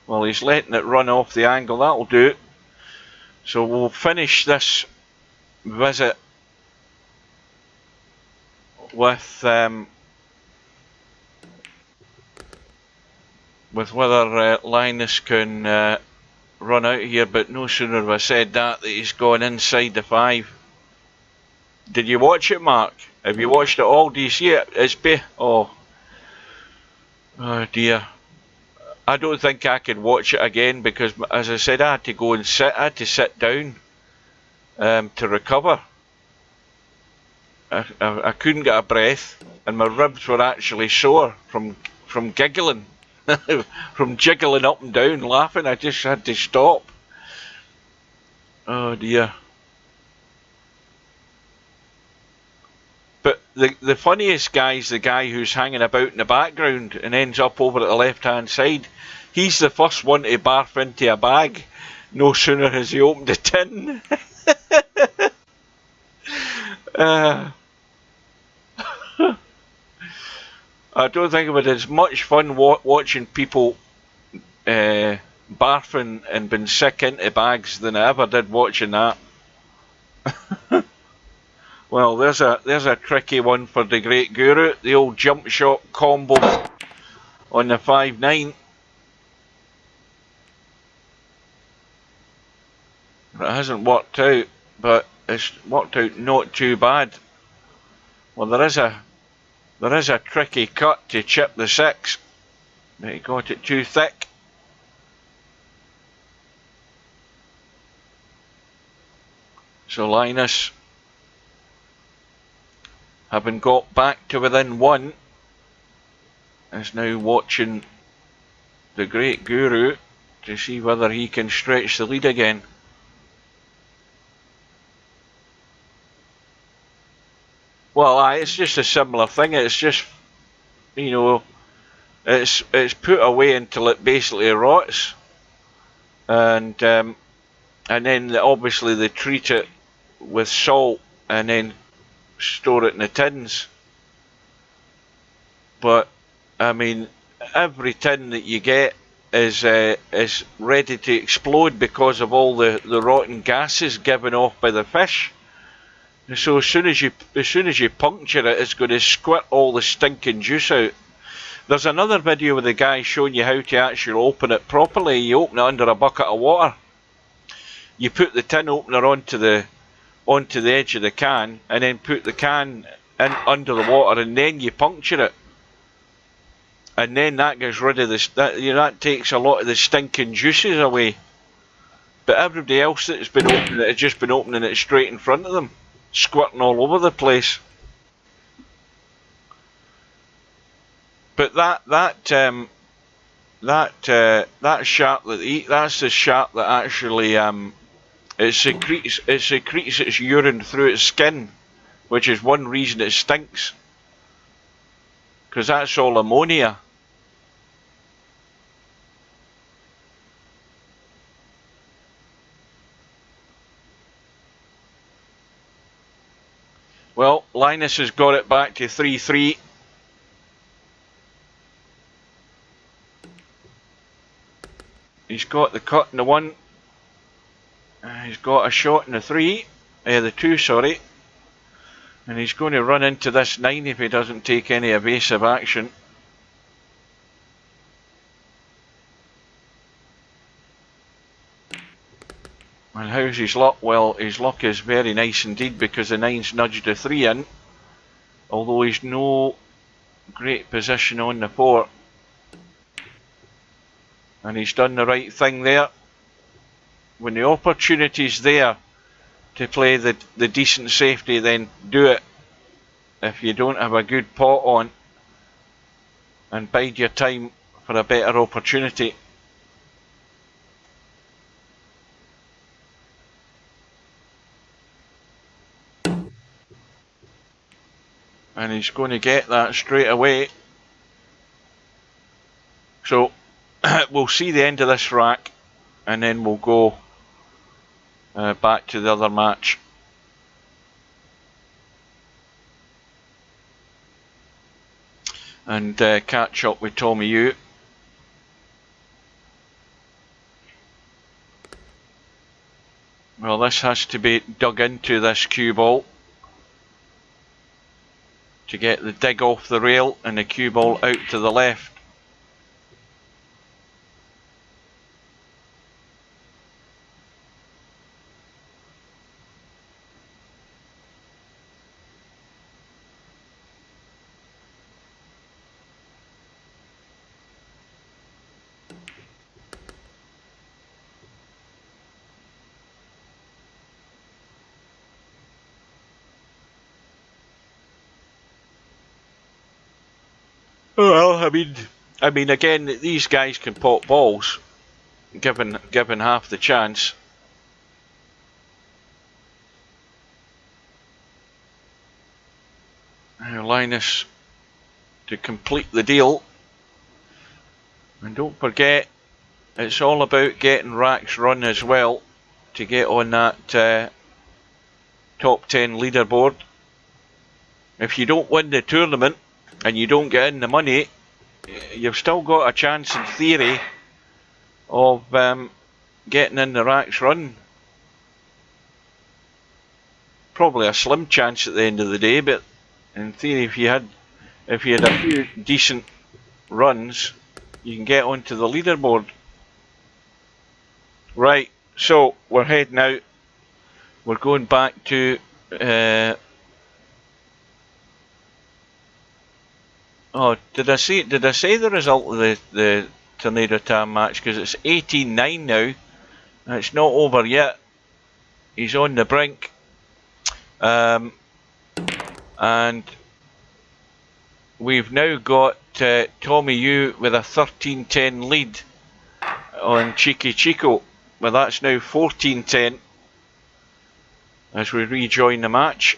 [SPEAKER 1] Well, he's letting it run off the angle. That'll do it. So we'll finish this visit with whether Linus can run out here, but no sooner have I said that he's gone inside the 5. Did you watch it, Mark? Have you watched it all? Do you see it? Oh dear. I don't think I could watch it again because, as I said, I had to go and sit. I had to sit down to recover. I couldn't get a breath, and my ribs were actually sore from giggling, from jiggling up and down, laughing. I just had to stop. Oh dear. But the funniest guy is the guy who's hanging about in the background and ends up over at the left hand side. He's the first one to barf into a bag. No sooner has he opened the tin. I don't think I've had as much fun watching people barfing and being sick into bags than I ever did watching that. Well, there's a tricky one for the Great Guru. The old jump shot combo on the 5-9. It hasn't worked out, but it's worked out not too bad. Well, there is a tricky cut to chip the 6, but he got it too thick. So Linus, having got back to within 1, is now watching the Great Guru to see whether he can stretch the lead again. Well, it's just a similar thing. It's just, you know, it's put away until it basically rots, and then obviously they treat it with salt and then store it in the tins. But I mean, every tin that you get is ready to explode because of all the rotten gases given off by the fish. So as soon as you puncture it, it's going to squirt all the stinking juice out. There's another video with the guy showing you how to actually open it properly. You open it under a bucket of water. You put the tin opener onto the edge of the can, and then put the can in under the water, and then you puncture it. And then that gets rid of that takes a lot of the stinking juices away. But everybody else that's been opening it has just been opening it straight in front of them, squirting all over the place. But that shark that they eat, that's the shark that actually it secretes its urine through its skin, which is one reason it stinks, because that's all ammonia. Well, Linus has got it back to 3-3. He's got the cut in the 1. He's got a shot in the 3. The 2, sorry. And he's going to run into this 9 if he doesn't take any evasive action. And how's his luck? Well, his luck is very nice indeed, because the 9's nudged the 3 in. Although he's no great position on the 4. And he's done the right thing there. When the opportunity's there to play the decent safety, then do it. If you don't have a good pot on, and bide your time for a better opportunity. And he's going to get that straight away. So we'll see the end of this rack, and then we'll go back to the other match. And catch up with Tommy Yu. Well, this has to be dug into, this cue ball, to get the dig off the rail and the cue ball out to the left. Well, I mean, again, these guys can pop balls, given half the chance. Now Linus to complete the deal, and don't forget, it's all about getting racks run as well to get on that top 10 leaderboard. If you don't win the tournament and you don't get in the money, you've still got a chance in theory of getting in the racks run. Probably a slim chance at the end of the day, but in theory, if you had a few decent runs, you can get onto the leaderboard. Right, so we're heading out. We're going back to oh, did I say the result of the Tornado Tam match? Because it's 18-9 now. It's not over yet. He's on the brink. And we've now got Tommy Yu with a 13-10 lead on Cheeky Chico. Well, that's now 14-10 as we rejoin the match.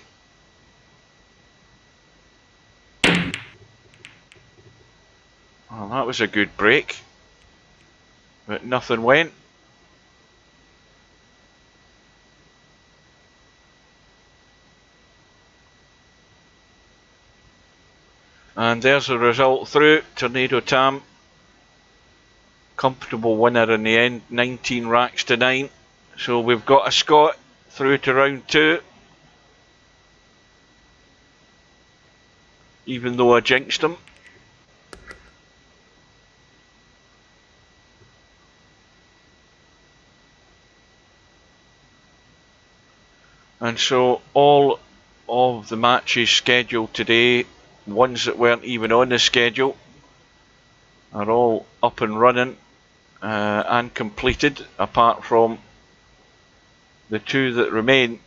[SPEAKER 1] Well, that was a good break, but nothing went. And there's the result through. Tornado Tam, comfortable winner in the end, 19 racks to 9. So we've got a Scot through to round 2. Even though I jinxed him. And so all of the matches scheduled today, ones that weren't even on the schedule, are all up and running and completed, apart from the 2 that remain.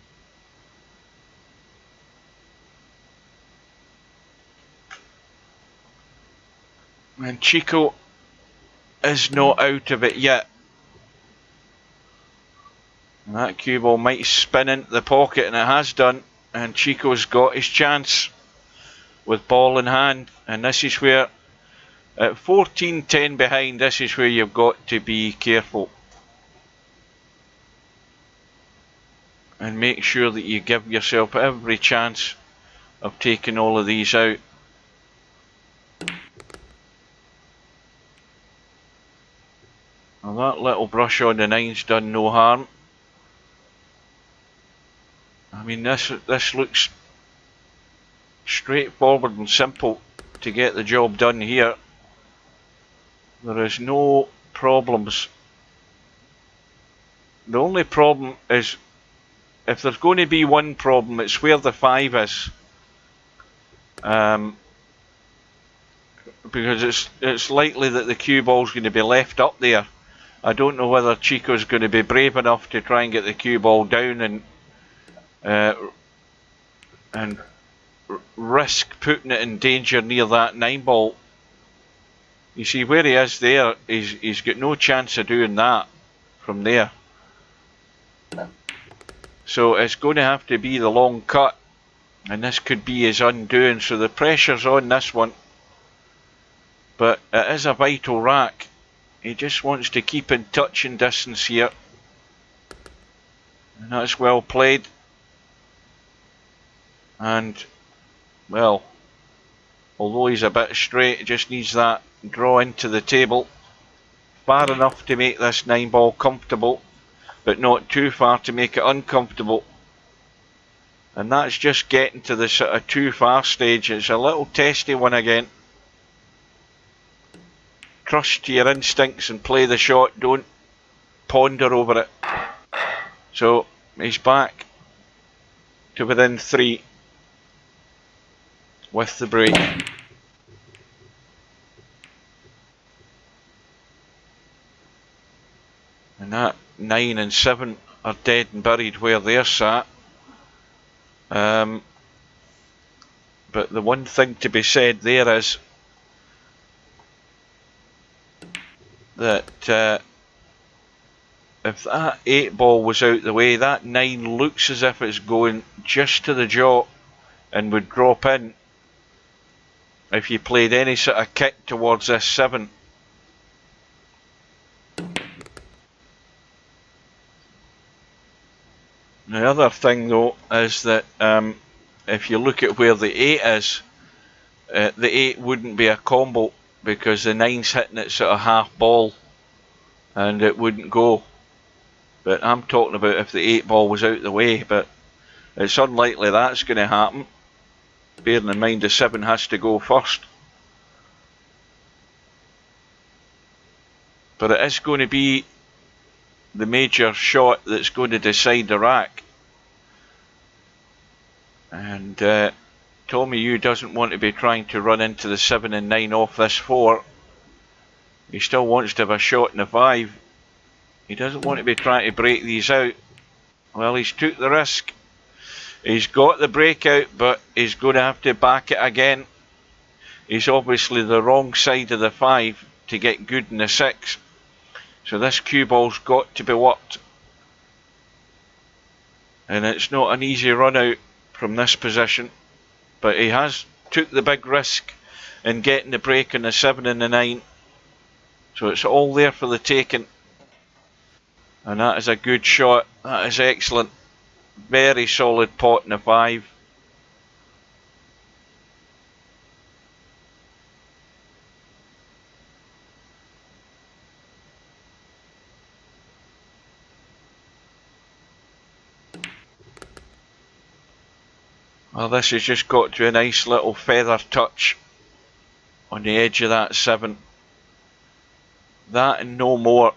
[SPEAKER 1] And Chico is not out of it yet. And that cue ball might spin into the pocket, and it has done. And Chico's got his chance with ball in hand. And this is where, at 14-10 behind, this is where you've got to be careful. And make sure that you give yourself every chance of taking all of these out. Well, that little brush on the 9's done no harm. I mean, this looks straightforward and simple to get the job done here. There is no problems. The only problem is, if there's going to be one problem, it's where the 5 is. Because it's likely that the cue ball's going to be left up there. I don't know whether Chico's going to be brave enough to try and get the cue ball down and risk putting it in danger near that 9 ball. You see where he is there, he's got no chance of doing that from there. So it's going to have to be the long cut, and this could be his undoing. So the pressure's on this one, but it is a vital rack. He just wants to keep in touching distance here, and that's well played. And well, although he's a bit straight, he just needs that draw into the table far enough to make this 9 ball comfortable, but not too far to make it uncomfortable. And that's just getting to the sort of too far stage. It's a little testy one again. Trust to your instincts and play the shot, don't ponder over it. So he's back to within 3 with the break. And that 9 and 7 are dead and buried where they're sat. But the one thing to be said there is that if that 8 ball was out the way, that 9 looks as if it's going just to the jaw and would drop in if you played any sort of kick towards this 7. The other thing though is that if you look at where the 8 is, the 8 wouldn't be a combo because the 9's hitting it sort of half ball and it wouldn't go. But I'm talking about if the 8 ball was out the way, but it's unlikely that's going to happen, bearing in mind the 7 has to go first. But it is going to be the major shot that's going to decide the rack. And Tommy Yu doesn't want to be trying to run into the 7 and 9 off this 4. He still wants to have a shot in the 5. He doesn't want to be trying to break these out. Well, he's took the risk. He's got the breakout, but he's going to have to back it again. He's obviously the wrong side of the 5 to get good in the 6. So this cue ball's got to be worked. And it's not an easy run out from this position. But he has took the big risk in getting the break in the 7 and the 9. So it's all there for the taking. And that is a good shot. That is excellent. Very solid pot in the 5. Well, this has just got to a nice little feather touch on the edge of that 7. That and no more.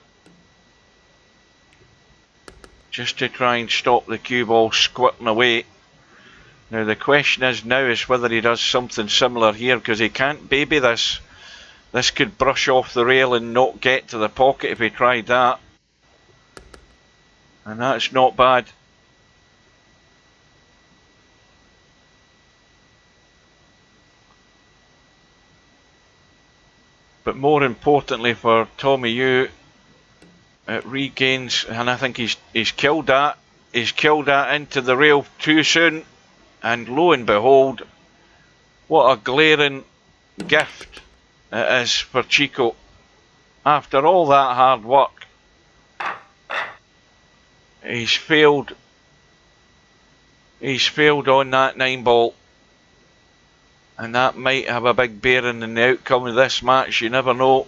[SPEAKER 1] Just to try and stop the cue ball squirting away. Now the question is now is whether he does something similar here, because he can't baby this. This could brush off the rail and not get to the pocket if he tried that. And that's not bad. But more importantly for Tommy Yu, it regains, and I think he's killed that. He's killed that into the rail too soon, and lo and behold, what a glaring gift it is for Chico. After all that hard work, he's failed. He's failed on that 9 ball. And that might have a big bearing in the outcome of this match, you never know.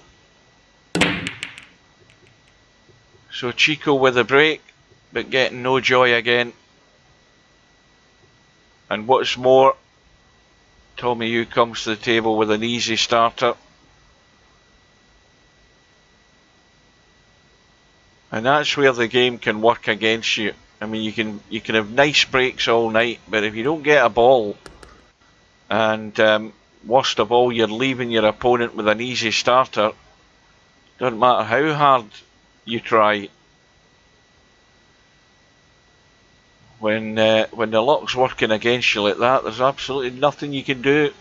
[SPEAKER 1] So Chico with a break, but getting no joy again. And what's more, Tommy Yu comes to the table with an easy starter. And that's where the game can work against you. I mean, you can have nice breaks all night, but if you don't get a ball, and worst of all, you're leaving your opponent with an easy starter, doesn't matter how hard you try. When the luck's working against you like that, there's absolutely nothing you can do.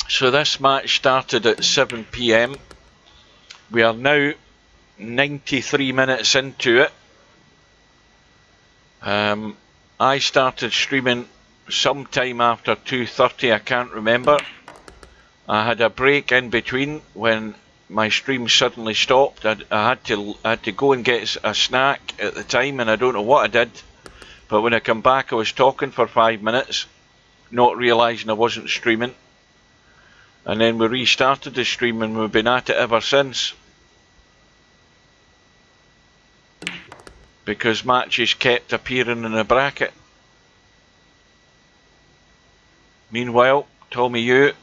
[SPEAKER 1] So this match started at 7 PM. We are now 93 minutes into it. I started streaming sometime after 2:30, I can't remember. I had a break in between when my stream suddenly stopped. I had to go and get a snack at the time, and I don't know what I did. But when I come back, I was talking for 5 minutes, not realising I wasn't streaming. And then we restarted the stream, and we've been at it ever since. Because matches kept appearing in the bracket. Meanwhile, Tommy Yu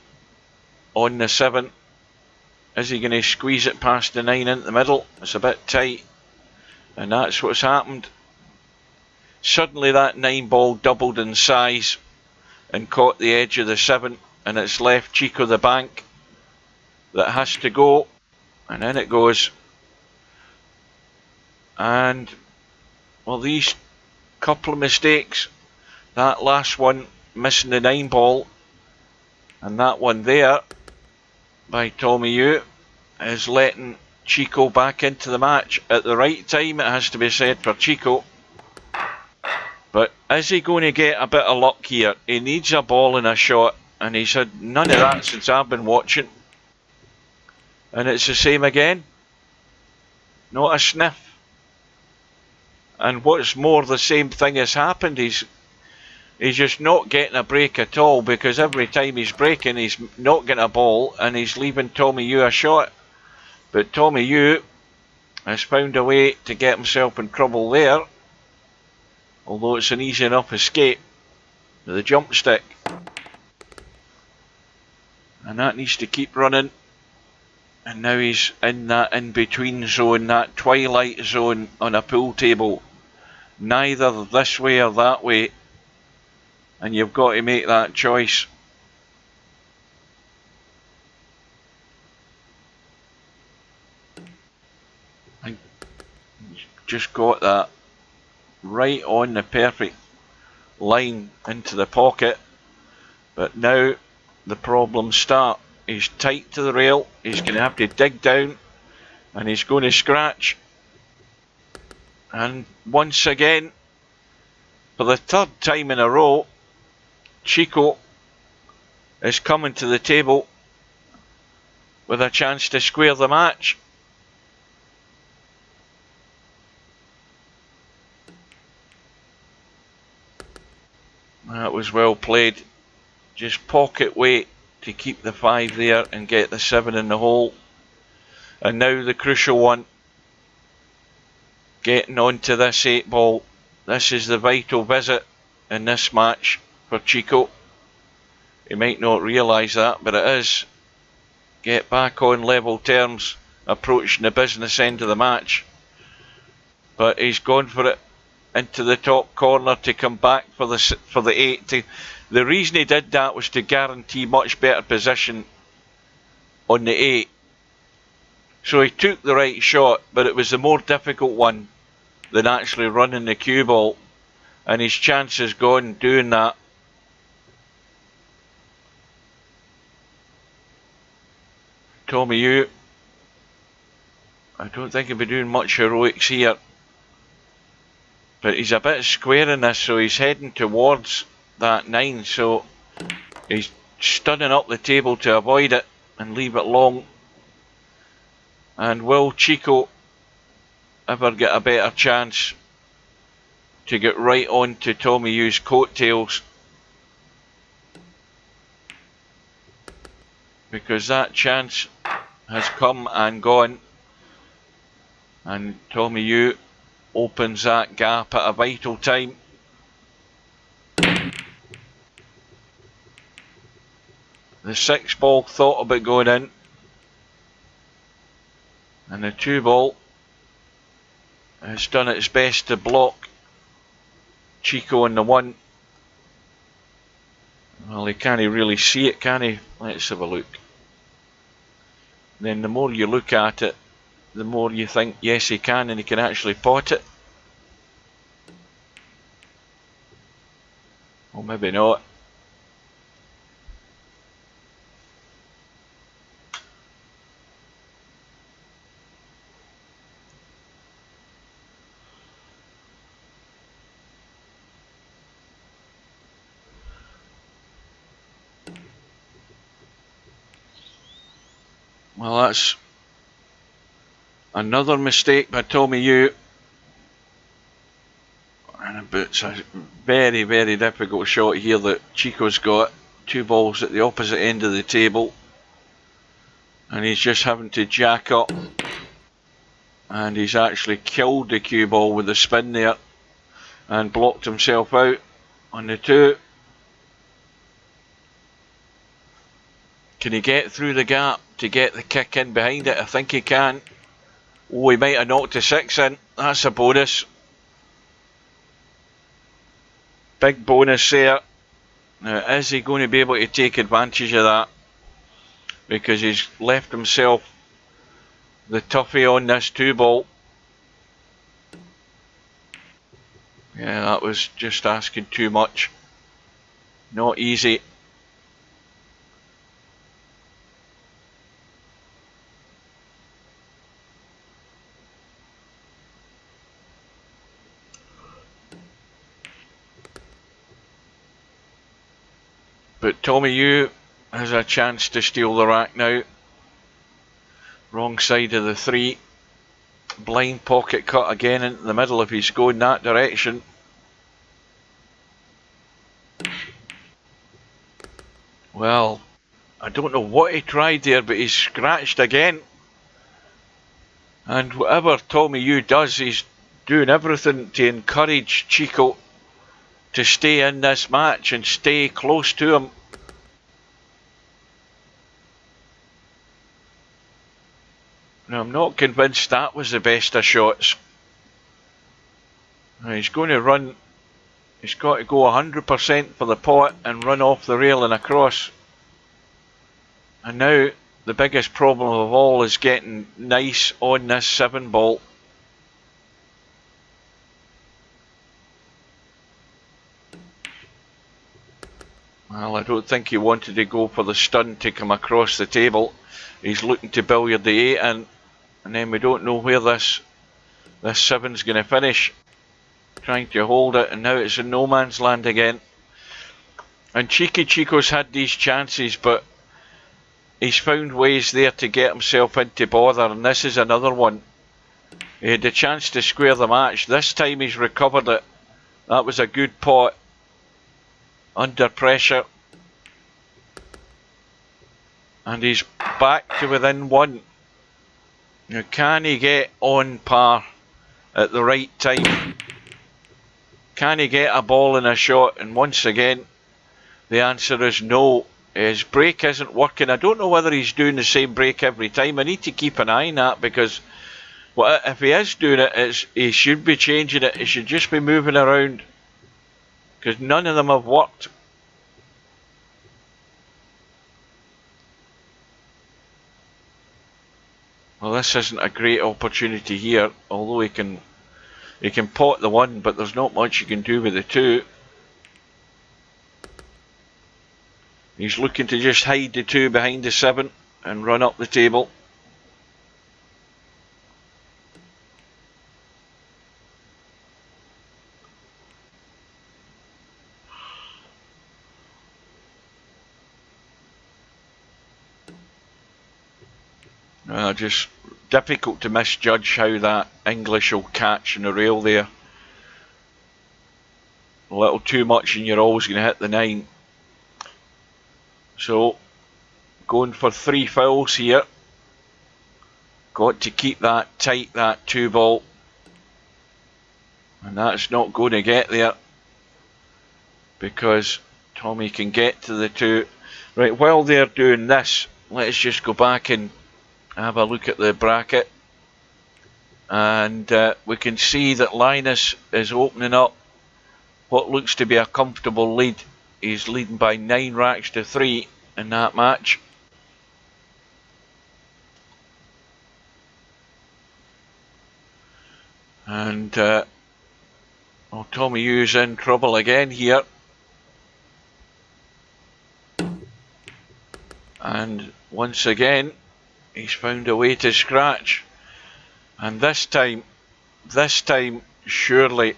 [SPEAKER 1] on the 7. Is he going to squeeze it past the 9 into the middle? It's a bit tight. And that's what's happened. Suddenly that 9 ball doubled in size and caught the edge of the 7. And it's left Chico the bank that has to go. And in it goes. And well, these couple of mistakes, that last one missing the 9 ball, and that one there by Tommy Yu is letting Chico back into the match at the right time, it has to be said, for Chico. But is he going to get a bit of luck here? He needs a ball and a shot, and he's had none of that since I've been watching. And it's the same again. Not a sniff. And what's more, the same thing has happened. He's just not getting a break at all, because every time he's breaking, he's not getting a ball, and he's leaving Tommy Yu a shot. But Tommy Yu has found a way to get himself in trouble there, although it's an easy enough escape with the jump stick. And that needs to keep running. And now he's in that in-between zone, that twilight zone on a pool table. Neither this way or that way. And you've got to make that choice. I just got that right on the perfect line into the pocket. But now the problems start. He's tight to the rail. He's going to have to dig down. And he's going to scratch. And once again, for the 3rd time in a row, Chico is coming to the table with a chance to square the match. That was well played. Just pocket weight to keep the 5 there and get the 7 in the hole. And now the crucial one. Getting onto this 8 ball. This is the vital visit in this match for Chico. He might not realise that, but it is. Get back on level terms, approaching the business end of the match. But he's gone for it into the top corner to come back for the 8. The reason he did that was to guarantee much better position on the 8. So he took the right shot, but it was the more difficult one than actually running the cue ball. And his chance is gone doing that. Tommy Yu, I don't think he'll be doing much heroics here. But he's a bit square in this, so he's heading towards that 9. So he's stunning up the table to avoid it and leave it long. And will Chico ever get a better chance to get right on to Tommy Yu's coattails? because that chance has come and gone, and Tommy Yu opens that gap at a vital time. The 6 ball thought about going in, and the 2 ball has done its best to block Chico on the 1. Well, he can't really see it, can he? Let's have a look. Then the more you look at it, the more you think, yes, he can, and he can actually pot it. Or maybe not. Well, that's another mistake by Tommy Yu. And it's a very, very difficult shot here that Chico's got. 2 balls at the opposite end of the table. And he's just having to jack up. And he's actually killed the cue ball with the spin there. And blocked himself out on the 2. Can he get through the gap to get the kick in behind it? I think he can. Oh, he might have knocked a 6 in. That's a bonus. Big bonus there. Now, is he going to be able to take advantage of that? Because he's left himself the toughie on this 2 ball. Yeah, that was just asking too much. Not easy. But Tommy Yu has a chance to steal the rack now. Wrong side of the 3. Blind pocket cut again into the middle if he's going that direction. Well, I don't know what he tried there, but he's scratched again. And whatever Tommy Yu does, he's doing everything to encourage Chico to stay in this match and stay close to him. Now, I'm not convinced that was the best of shots. Now, he's going to run. He's got to go 100% for the pot and run off the rail and across. And now the biggest problem of all is getting nice on this 7 ball. Well, I don't think he wanted to go for the stun to come across the table. He's looking to billiard the 8 in, and then we don't know where this 7's going to finish. Trying to hold it, and now it's in no man's land again. And Cheeky Chico's had these chances, but he's found ways there to get himself into bother, and this is another one. He had the chance to square the match. This time he's recovered it. That was a good pot. Under pressure. And he's back to within 1. Now, can he get on par at the right time? Can he get a ball in a shot? And once again, the answer is no. His break isn't working. I don't know whether he's doing the same break every time. I need to keep an eye on that, because well, if he is doing it, he should be changing it. He should just be moving around, because none of them have worked. Well, this isn't a great opportunity here, although he can pot the 1, but there's not much he can do with the 2. He's looking to just hide the 2 behind the 7 and run up the table. Just difficult to misjudge how that English will catch in the rail there. A little too much and you're always going to hit the 9. So, going for 3 fouls here. Got to keep that tight, that 2 ball. And that's not going to get there, because Tommy can get to the 2. Right, while they're doing this, let's just go back and have a look at the bracket. And we can see that Linus is opening up what looks to be a comfortable lead. He's leading by 9 racks to 3 in that match. And well, Tommy Hugh's in trouble again here. And once again, he's found a way to scratch. And this time, surely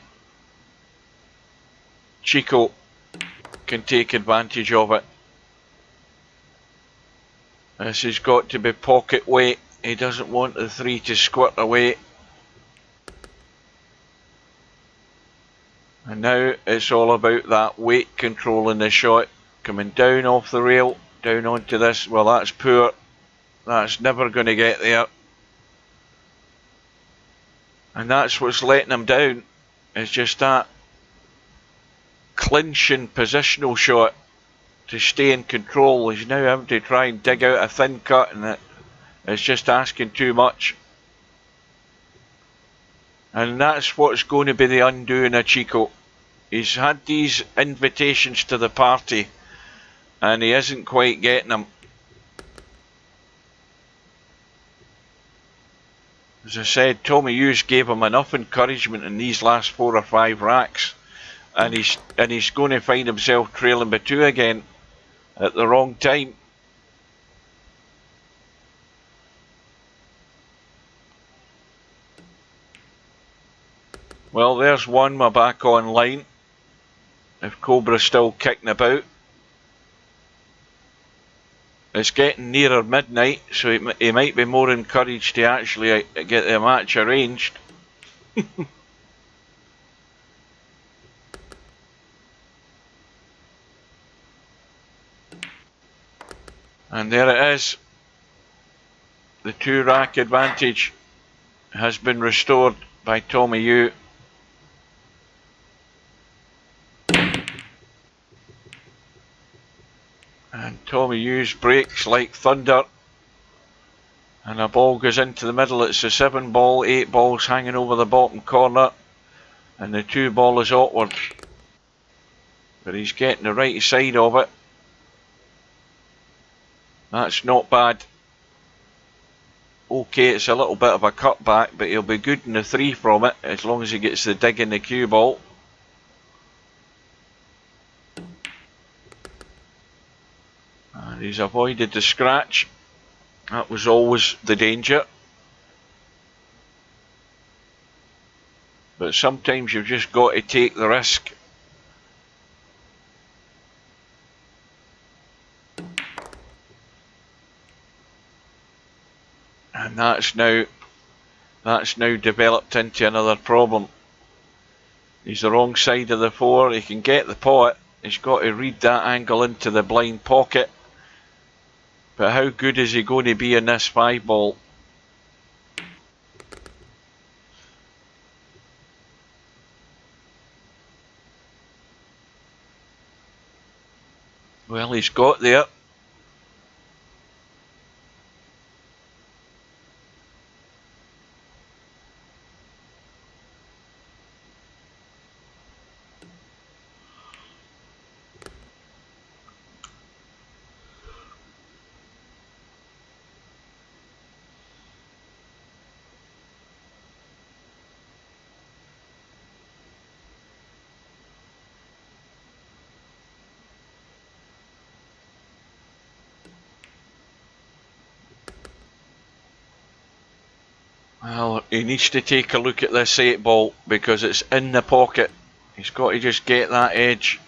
[SPEAKER 1] Chico can take advantage of it. This has got to be pocket weight. He doesn't want the 3 to squirt away. And now it's all about that weight control in the shot. Coming down off the rail, down onto this. Well, that's poor. That's never going to get there. And that's what's letting him down. It's just that clinching positional shot to stay in control. He's now having to try and dig out a thin cut, and it's just asking too much. And that's what's going to be the undoing of Chico. He's had these invitations to the party, and he isn't quite getting them. As I said, Tommy Hughes gave him enough encouragement in these last 4 or 5 racks, and he's going to find himself trailing by 2 again at the wrong time. Well, there's one, we're back online. If Cobra's still kicking about. It's getting nearer midnight, so he might be more encouraged to actually get the match arranged. And there it is. The 2 rack advantage has been restored by Tommy Hugh. And Tommy Hughes breaks like thunder. And a ball goes into the middle. It's a 7 ball, 8 balls hanging over the bottom corner. And the 2 ball is awkward. But he's getting the right side of it. That's not bad. Okay, it's a little bit of a cutback, but he'll be good in the 3 from it, as long as he gets the dig in the cue ball. And he's avoided the scratch. That was always the danger. But sometimes you've just got to take the risk. And that's now developed into another problem. He's the wrong side of the 4. He can get the pot. He's got to read that angle into the blind pocket. But how good is he going to be in this 5 ball? Well, he's got there. Well, he needs to take a look at this 8 ball because it's in the pocket. He's got to just get that edge.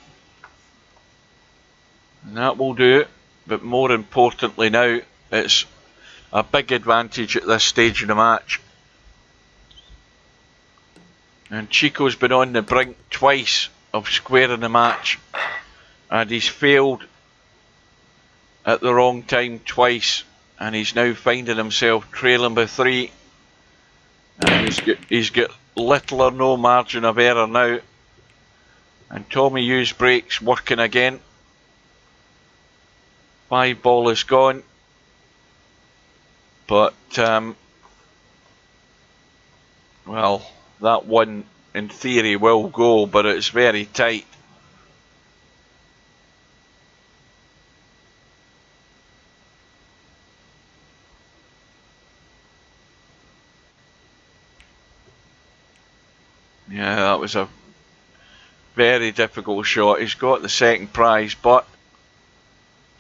[SPEAKER 1] And that will do it. But more importantly now, it's a big advantage at this stage of the match. And Chico's been on the brink twice of squaring the match. And he's failed at the wrong time twice, and he's now finding himself trailing by 3, and he's got little or no margin of error now, and Tommy Hugh's brakes working again. 5 ball is gone, but well, that one in theory will go, but it's very tight. Yeah, that was a very difficult shot. He's got the second prize, but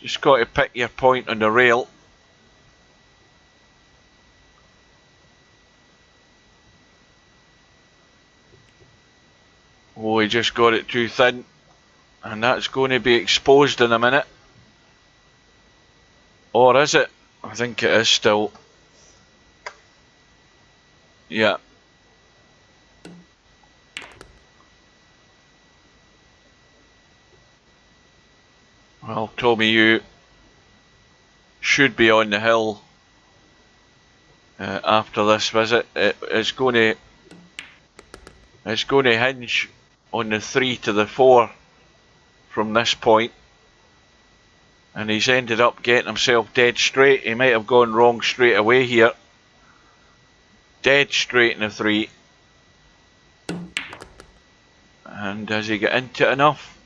[SPEAKER 1] just got to pick your point on the rail. Oh, he just got it too thin, and that's going to be exposed in a minute. Or is it? I think it is still. Yeah. Well, Tommy Hugh should be on the hill after this visit. It's going to hinge on the 3 to the 4 from this point, and he's ended up getting himself dead straight. He might have gone wrong straight away here. Dead straight in the 3, and does he get into it enough?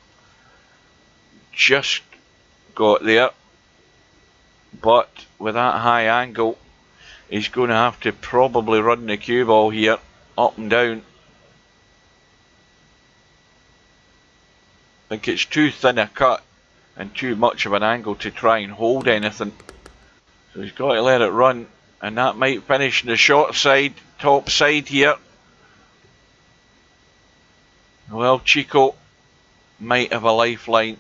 [SPEAKER 1] Just got there, but with that high angle, he's going to have to probably run the cue ball here up and down. I think it's too thin a cut and too much of an angle to try and hold anything, so he's got to let it run, and that might finish in the short side, top side here. Well, Chico might have a lifeline.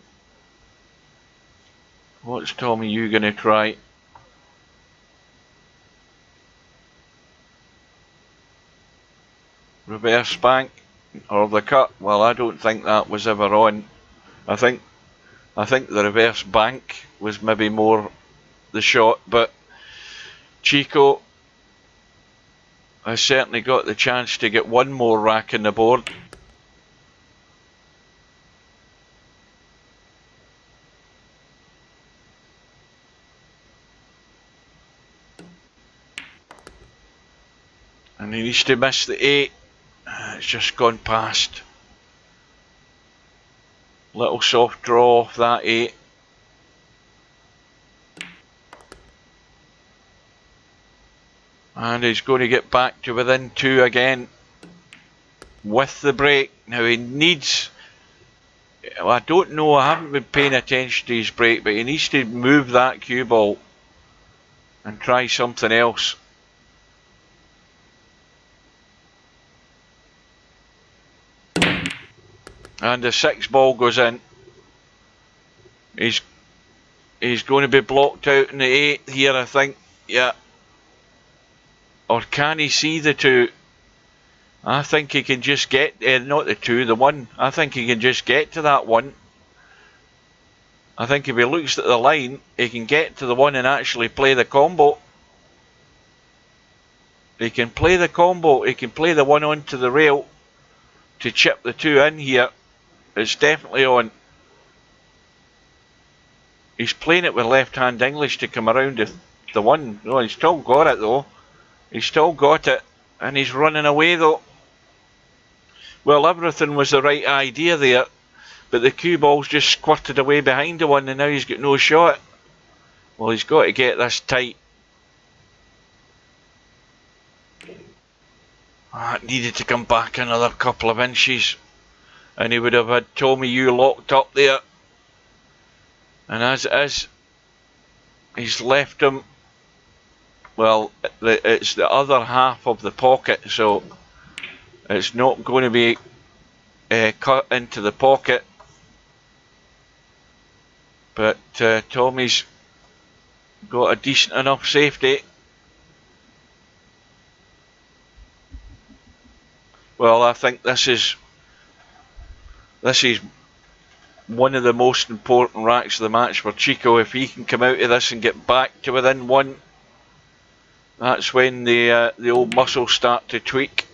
[SPEAKER 1] What's Tommy Hugh going to try? Reverse bank or the cut? Well, I don't think that was ever on. I think the reverse bank was maybe more the shot, but Chico has certainly got the chance to get one more rack in the board. And he needs to miss the 8. It's just gone past. Little soft draw off that 8. And he's going to get back to within 2 again with the brake. Now he needs, well, I don't know, I haven't been paying attention to his brake, but he needs to move that cue ball and try something else. And the 6 ball goes in. He's going to be blocked out in the 8 here, I think. Yeah. Or can he see the 2? I think he can just get, not the 2, the 1. I think he can just get to that 1. I think if he looks at the line, he can get to the 1 and actually play the combo. He can play the combo. He can play the 1 onto the rail to chip the 2 in here. It's definitely on. He's playing it with left-hand English to come around the 1. No, he's still got it though. He's still got it, and he's running away though. Well, everything was the right idea there, but the cue ball's just squirted away behind the 1, and now he's got no shot. Well, he's got to get this tight. It needed to come back another couple of inches, and he would have had Tommy Hugh locked up there. And as it is, he's left him, well, it's the other half of the pocket, so it's not going to be cut into the pocket. But Tommy's got a decent enough safety. Well, I think this is one of the most important racks of the match for Chico. If he can come out of this and get back to within one, that's when the old muscles start to tweak.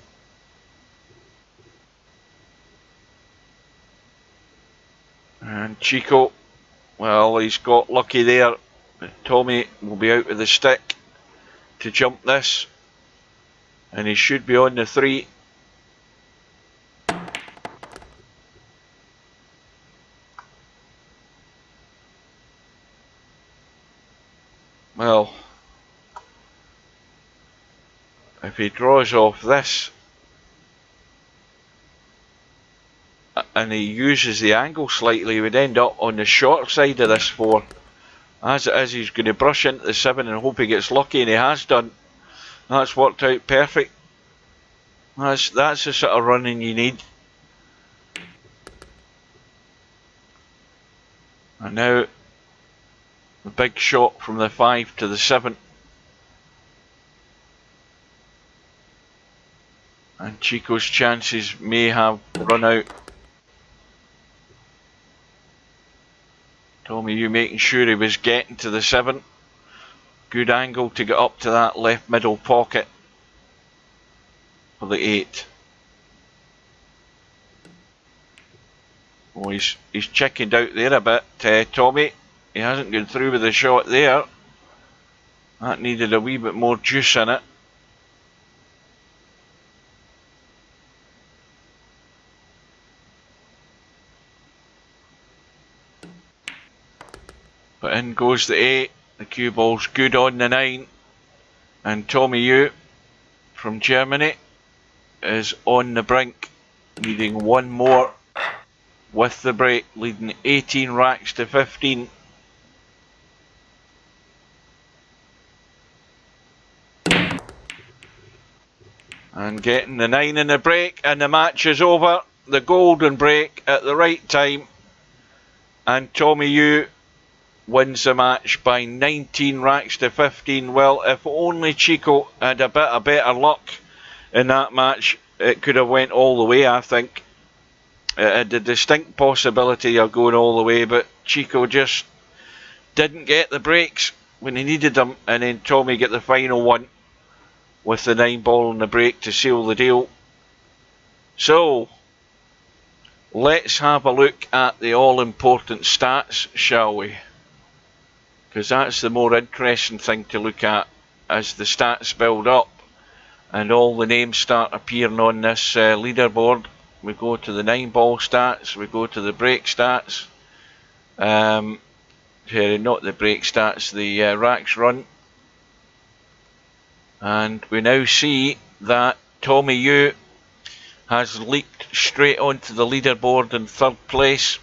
[SPEAKER 1] And Chico, well, he's got lucky there. Tommy will be out with the stick to jump this, and he should be on the 3. Well, if he draws off this and he uses the angle slightly, he would end up on the short side of this 4. As it is, he's going to brush into the 7 and hope he gets lucky, and he has done. That's worked out perfect. That's the sort of running you need. And now the big shot from the 5 to the 7. And Chico's chances may have run out. Tommy, you making sure he was getting to the 7. Good angle to get up to that left middle pocket for the 8. Oh, he's chickened out there a bit, Tommy. He hasn't gone through with the shot there. That needed a wee bit more juice in it. But in goes the 8. The cue ball's good on the 9. And Tommy Yu from Germany is on the brink, needing one more with the break, leading 18 racks to 15. And getting the 9 in the break, and the match is over. The golden break at the right time, and Tommy Yu wins the match by 19 racks to 15. Well, if only Chico had a bit of better luck in that match, it could have went all the way, I think. It had a distinct possibility of going all the way, but Chico just didn't get the breaks when he needed them, and then Tommy get the final one with the 9 ball in the break to seal the deal. So, let's have a look at the all-important stats, shall we? Because that's the more interesting thing to look at as the stats build up and all the names start appearing on this leaderboard. We go to the 9 ball stats, we go to the break stats, not the break stats, the racks run, and we now see that Tommy Yu has leaped straight onto the leaderboard in 3rd place.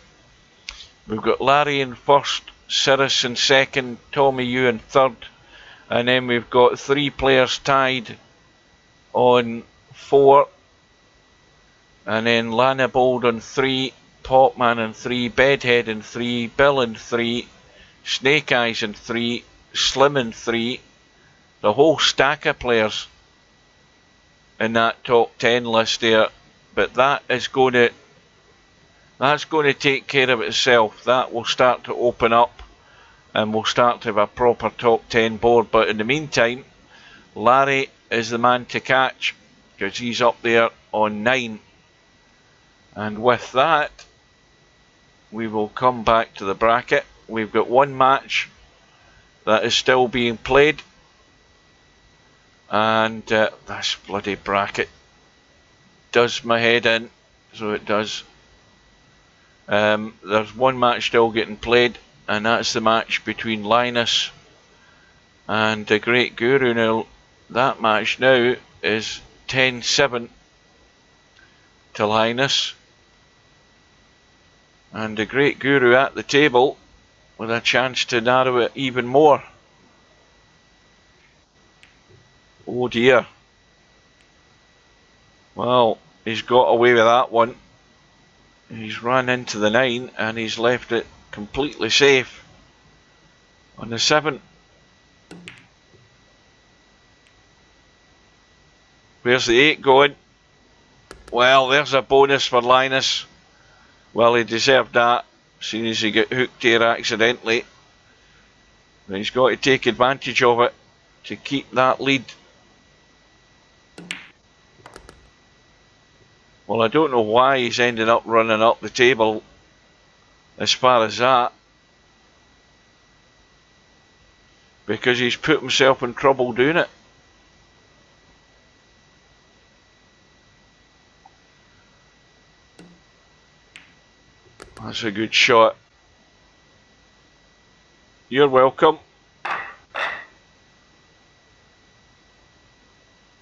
[SPEAKER 1] We've got Larry in 1st, Cyrus in 2nd, Tommy Yu in 3rd, and then we've got 3 players tied on 4, and then Lana Bold on 3, Popman in 3, Bedhead in 3, Bill in 3, Snake Eyes in 3, Slim in 3, the whole stack of players in that top 10 list there. But that's going to take care of itself. That will start to open up and we'll start to have a proper top 10 board. But in the meantime, Larry is the man to catch because he's up there on 9. And with that, we will come back to the bracket. We've got one match that is still being played, and this bloody bracket does my head in, so it does. There's one match still getting played, and that's the match between Linus and the Great Guru. Now that match now is 10-7 to Linus, and the Great Guru at the table with a chance to narrow it even more. Oh dear. Well, he's got away with that one. He's run into the 9 and he's left it completely safe on the 7. Where's the 8 going? Well, there's a bonus for Linus. Well, he deserved that. Seeing as he got hooked here accidentally. And he's got to take advantage of it to keep that lead. Well, I don't know why he's ended up running up the table as far as that. Because he's put himself in trouble doing it. That's a good shot. You're welcome.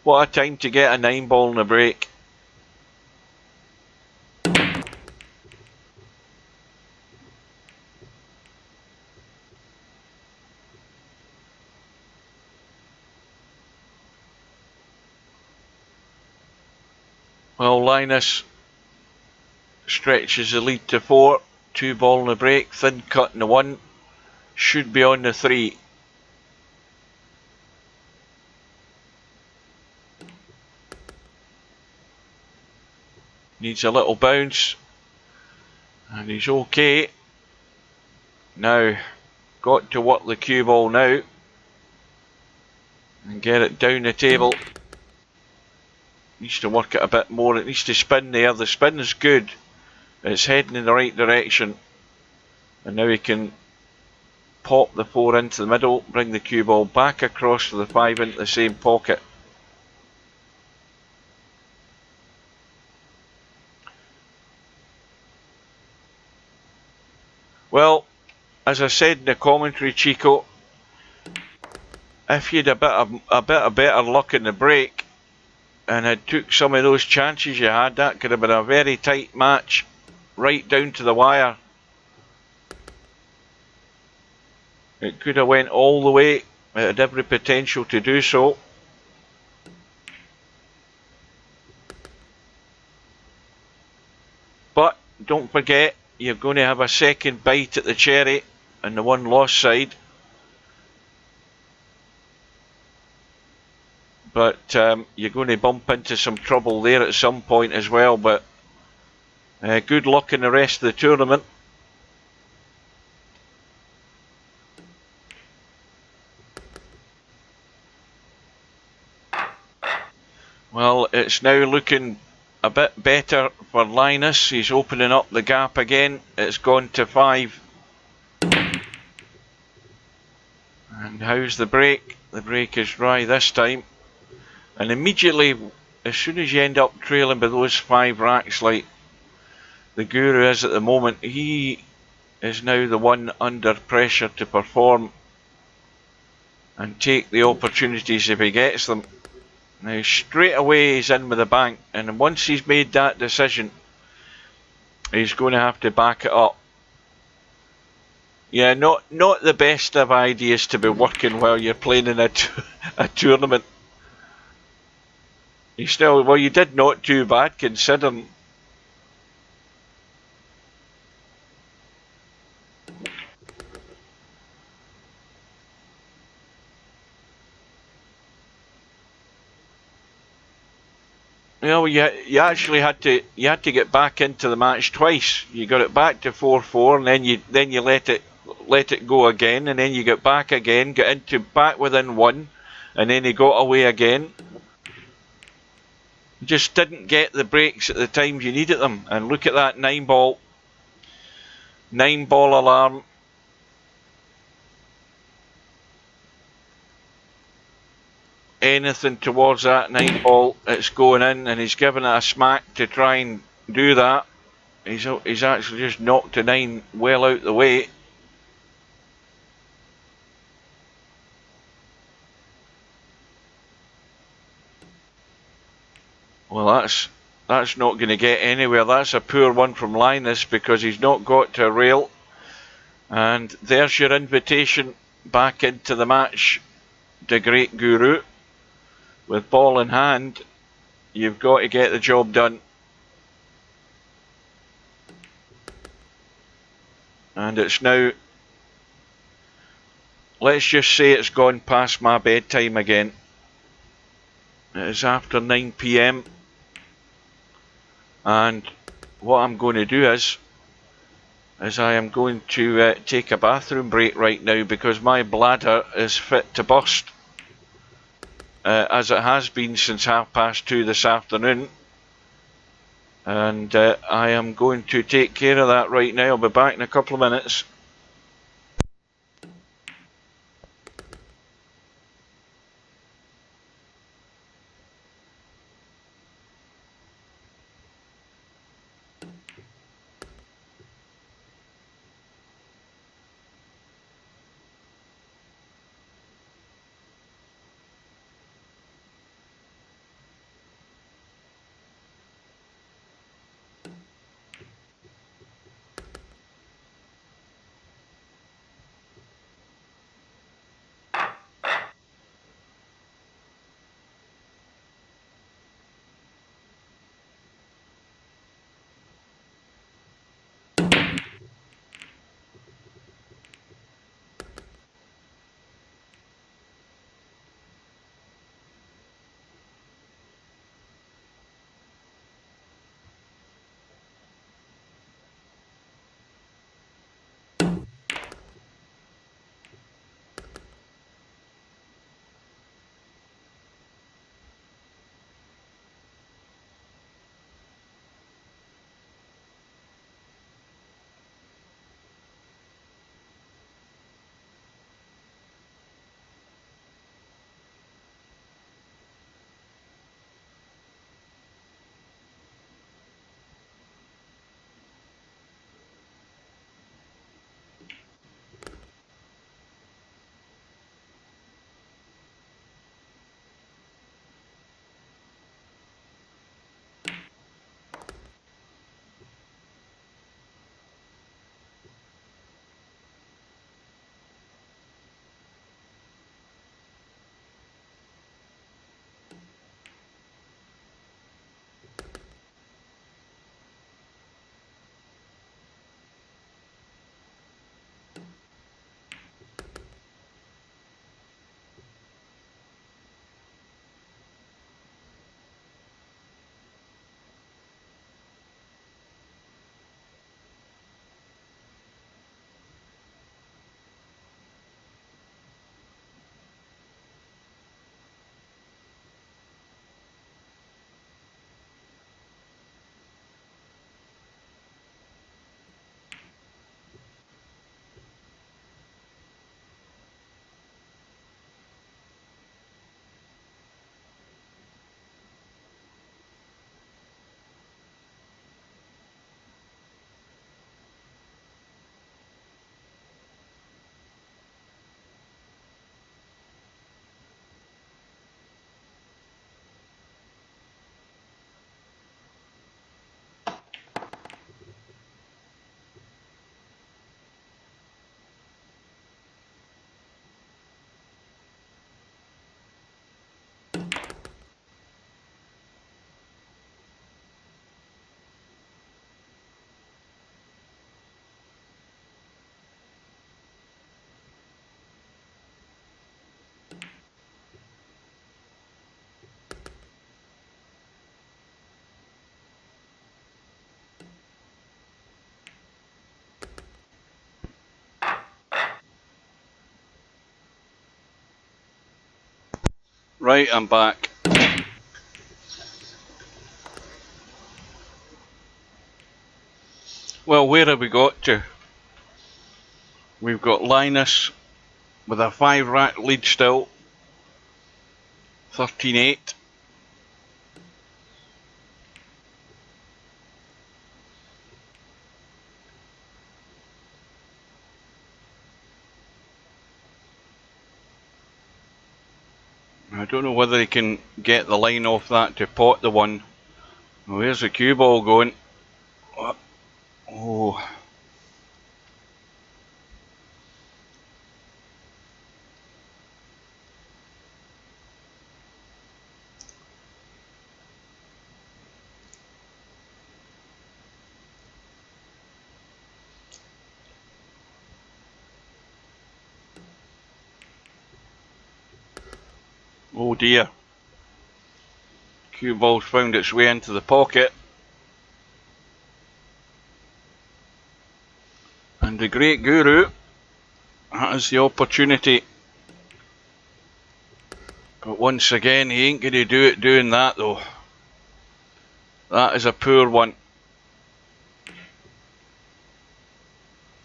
[SPEAKER 1] What a time to get a 9-ball in a break. Well, Linus stretches the lead to 4. 2-ball in a break. Thin cut in the 1. Should be on the 3. Needs a little bounce. And he's okay. Now, got to work the cue ball now. And get it down the table. Needs to work it a bit more. It needs to spin there. The spin is good. It's heading in the right direction. And now he can pop the 4 into the middle. Bring the cue ball back across to the 5 into the same pocket. Well, as I said in the commentary, Chico, if you'd a bit of better luck in the break and had took some of those chances you had, that could have been a very tight match, right down to the wire. It could have went all the way. It had every potential to do so. But don't forget, you're going to have a second bite at the cherry on the one loss side. But you're going to bump into some trouble there at some point as well. But good luck in the rest of the tournament. Well, it's now looking a bit better for Linus. He's opening up the gap again. It's gone to 5. And how's the break? The break is dry this time. And immediately, as soon as you end up trailing by those 5 racks like the Guru is at the moment, he is now the one under pressure to perform and take the opportunities if he gets them. Now straight away he's in with the bank, and once he's made that decision, he's going to have to back it up. Yeah, not the best of ideas to be working while you're playing in a tournament. You still, well, you did not too bad considering. Well, you actually had to get back into the match twice. You got it back to 4-4, and then you let it go again, and then you got back again, got into back within 1, and then he got away again. Just didn't get the breaks at the times you needed them. And look at that 9-ball alarm. Anything towards that 9-ball, it's going in, and he's given it a smack to try and do that. He's actually just knocked a 9 well out the way. Well, that's not going to get anywhere. That's a poor one from Linus because he's not got to a rail. And there's your invitation back into the match, the great Guru. With ball in hand, you've got to get the job done. And it's now, let's just say it's gone past my bedtime again. It is after 9 PM. And what I'm going to do is, as I am going to take a bathroom break right now because my bladder is fit to burst, as it has been since 2:30 this afternoon. And I am going to take care of that right now. I'll be back in a couple of minutes. Right, I'm back. Well, where have we got to? We've got Linus with a 5-rack lead still. 13-8. I don't know whether he can get the line off that to pot the one. Where's the cue ball going? Oh. Oh dear. Cue ball's found its way into the pocket. the Great Guru has the opportunity. But once again, he ain't going to do it doing that though. That is a poor one.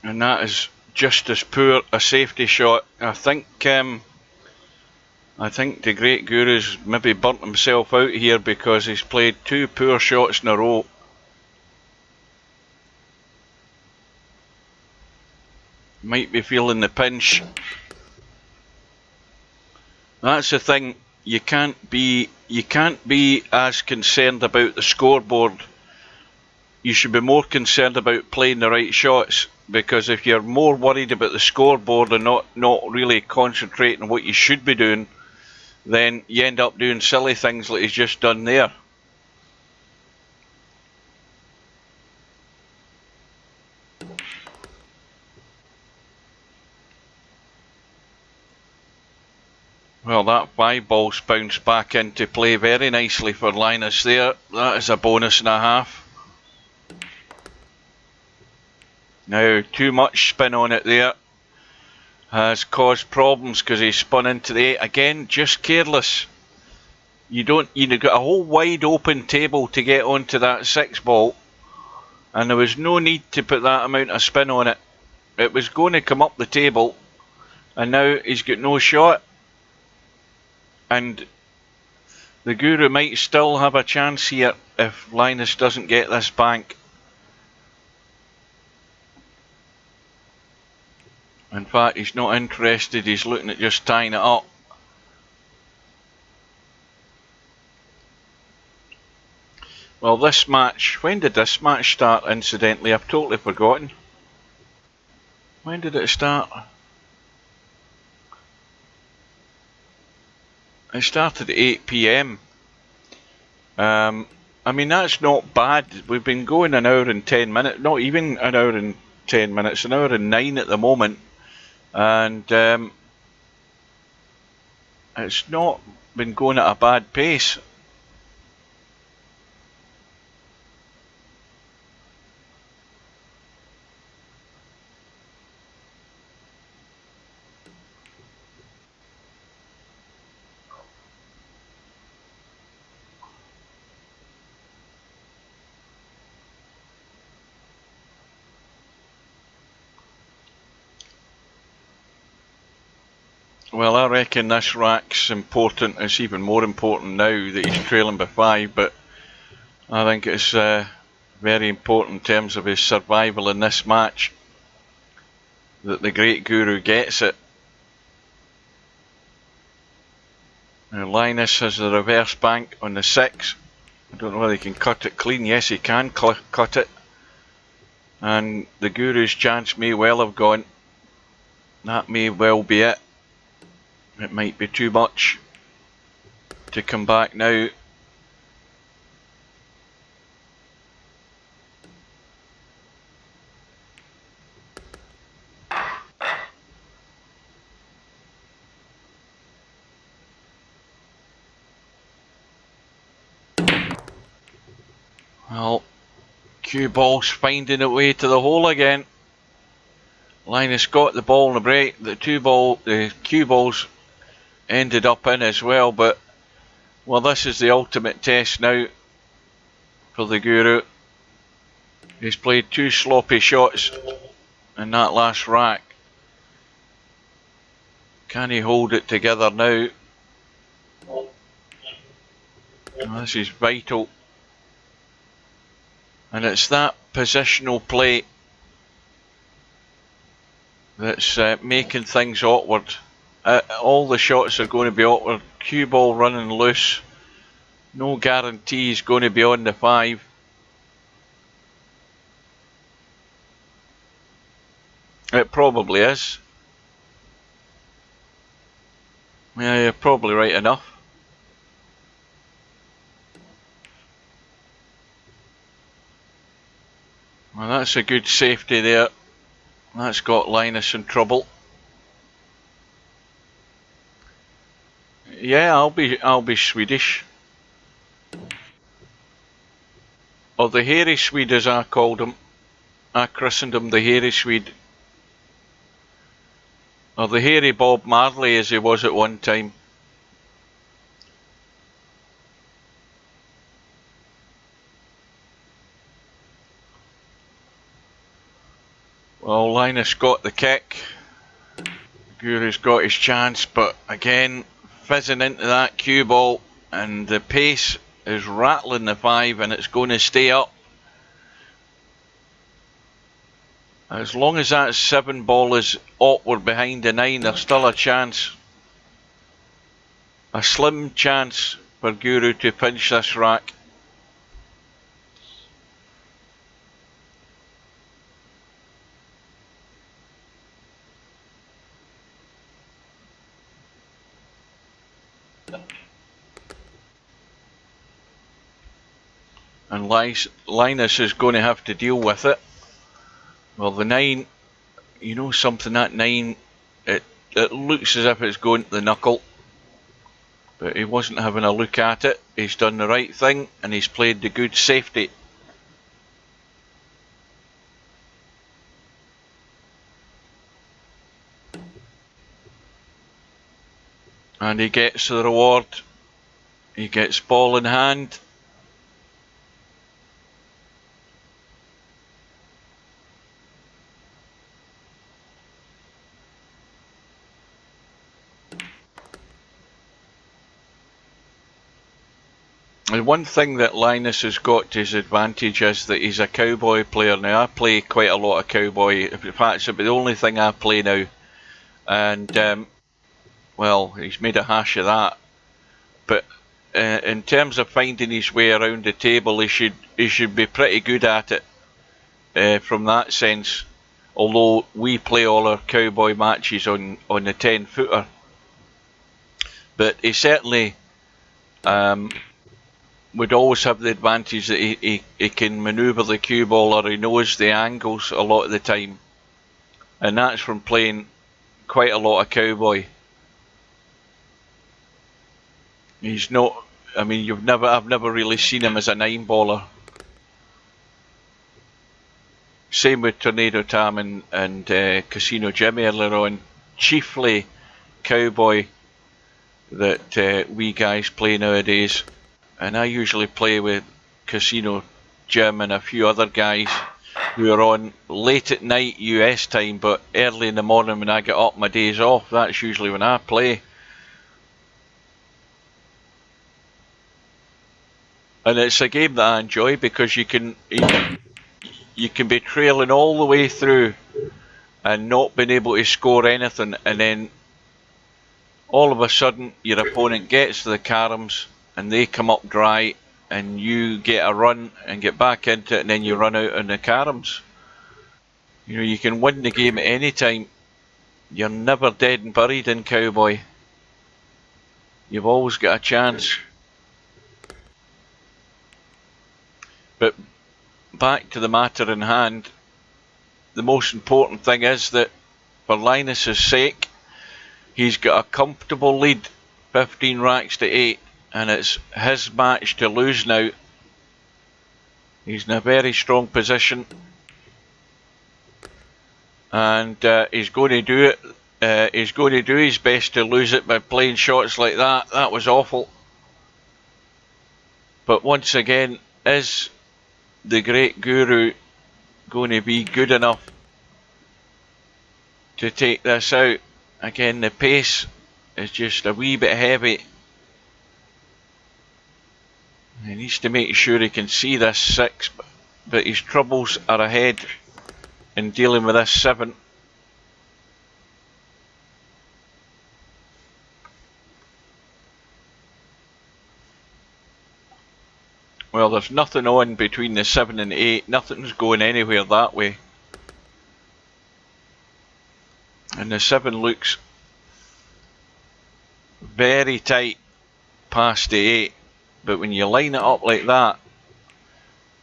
[SPEAKER 1] And that is just as poor a safety shot. I think the Great Guru's maybe burnt himself out here because he's played 2 poor shots in a row. Might be feeling the pinch. That's the thing. You can't be as concerned about the scoreboard. You should be more concerned about playing the right shots, because if you're more worried about the scoreboard and not really concentrating on what you should be doing, then you end up doing silly things like he's just done there. Well, that 5 balls bounced back into play very nicely for Linus there. That is a bonus and a half. Now, too much spin on it there has caused problems because he spun into the 8 again. Just careless. You've got a whole wide open table to get onto that 6 ball, and there was no need to put that amount of spin on it. It was going to come up the table, and now he's got no shot. And the Guru might still have a chance here if Linus doesn't get this bank. In fact, he's not interested, he's looking at just tying it up. Well, this match, when did this match start, incidentally? I've totally forgotten. When did it start? It started at 8 PM. I mean, that's not bad. We've been going an hour and 10 minutes, not even an hour and 10 minutes, an hour and 9 at the moment. And it's not been going at a bad pace. Well, I reckon this rack's important. It's even more important now that he's trailing by 5, but I think it's very important in terms of his survival in this match that the Great Guru gets it. Now Linus has the reverse bank on the 6. I don't know whether he can cut it clean. Yes, he can cut it. And the Guru's chance may well have gone. That may well be it. It might be too much to come back now. Well, cue ball's finding its way to the hole again. Linus got the ball in the break. The cue balls ended up in as well, but well, this is the ultimate test now for the Guru. He's played 2 sloppy shots in that last rack. Can he hold it together now? Oh, this is vital, and it's that positional play that's making things awkward. All the shots are going to be awkward. Cue ball running loose. No guarantee he's going to be on the 5. It probably is. Yeah, you're probably right enough. Well, that's a good safety there. That's got Linus in trouble. Yeah, I'll be Swedish. Or the hairy Swede, as I called him. I christened him the hairy Swede. or the hairy Bob Marley as he was at one time. Well, Linus got the kick. Guru's got his chance, but again, fizzing into that cue ball, and the pace is rattling the 5 and it's going to stay up. As long as that 7 ball is awkward behind the 9, there's still a chance. A slim chance for Guru to pinch this rack. And Linus is going to have to deal with it. Well, the 9, you know something, that 9, it looks as if it's going to the knuckle. But he wasn't having a look at it. He's done the right thing and he's played the good safety. And he gets the reward. He gets ball in hand. And one thing that Linus has got to his advantage is that he's a cowboy player. Now, I play quite a lot of cowboy. In fact, it's the only thing I play now. And, well, he's made a hash of that. But in terms of finding his way around the table, he should be pretty good at it from that sense. Although we play all our cowboy matches on the 10-footer. But he certainly would always have the advantage that he can manoeuvre the cue ball, or he knows the angles a lot of the time. And that's from playing quite a lot of cowboy. He's not, I mean, I've never really seen him as a 9-baller. Same with Tornado Tam and Casino Jimmy earlier on. Chiefly cowboy that we guys play nowadays. And I usually play with Casino Jim and a few other guys who are on late at night US time, but early in the morning when I get up my days off, that's usually when I play. And it's a game that I enjoy because you can be trailing all the way through and not being able to score anything, and then all of a sudden your opponent gets to the caroms and they come up dry and you get a run and get back into it, and then you run out on the caroms. You know, you can win the game at any time. You're never dead and buried in cowboy. You've always got a chance. But back to the matter in hand, the most important thing is that for Linus's sake, he's got a comfortable lead, 15 racks to 8. And it's his match to lose now. He's in a very strong position. And he's going to do it. He's going to do his best to lose it by playing shots like that. That was awful. But once again, is the great Guru going to be good enough to take this out? Again, the pace is just a wee bit heavy. He needs to make sure he can see this 6, but his troubles are ahead in dealing with this 7. Well, there's nothing on between the 7 and 8, nothing's going anywhere that way. And the 7 looks very tight past the 8. But when you line it up like that,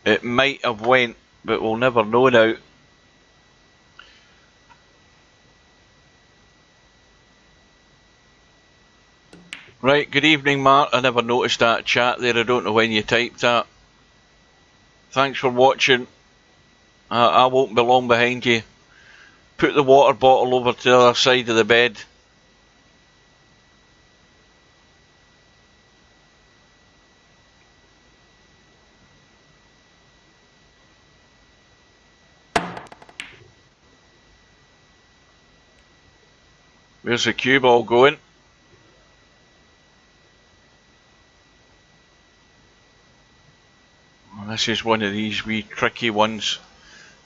[SPEAKER 1] it might have went, but we'll never know now. Right, good evening Mark. I never noticed that chat there. I don't know when you typed that. Thanks for watching. I won't be long behind you. put the water bottle over to the other side of the bed. Where's the cue ball going? Well, this is one of these wee tricky ones.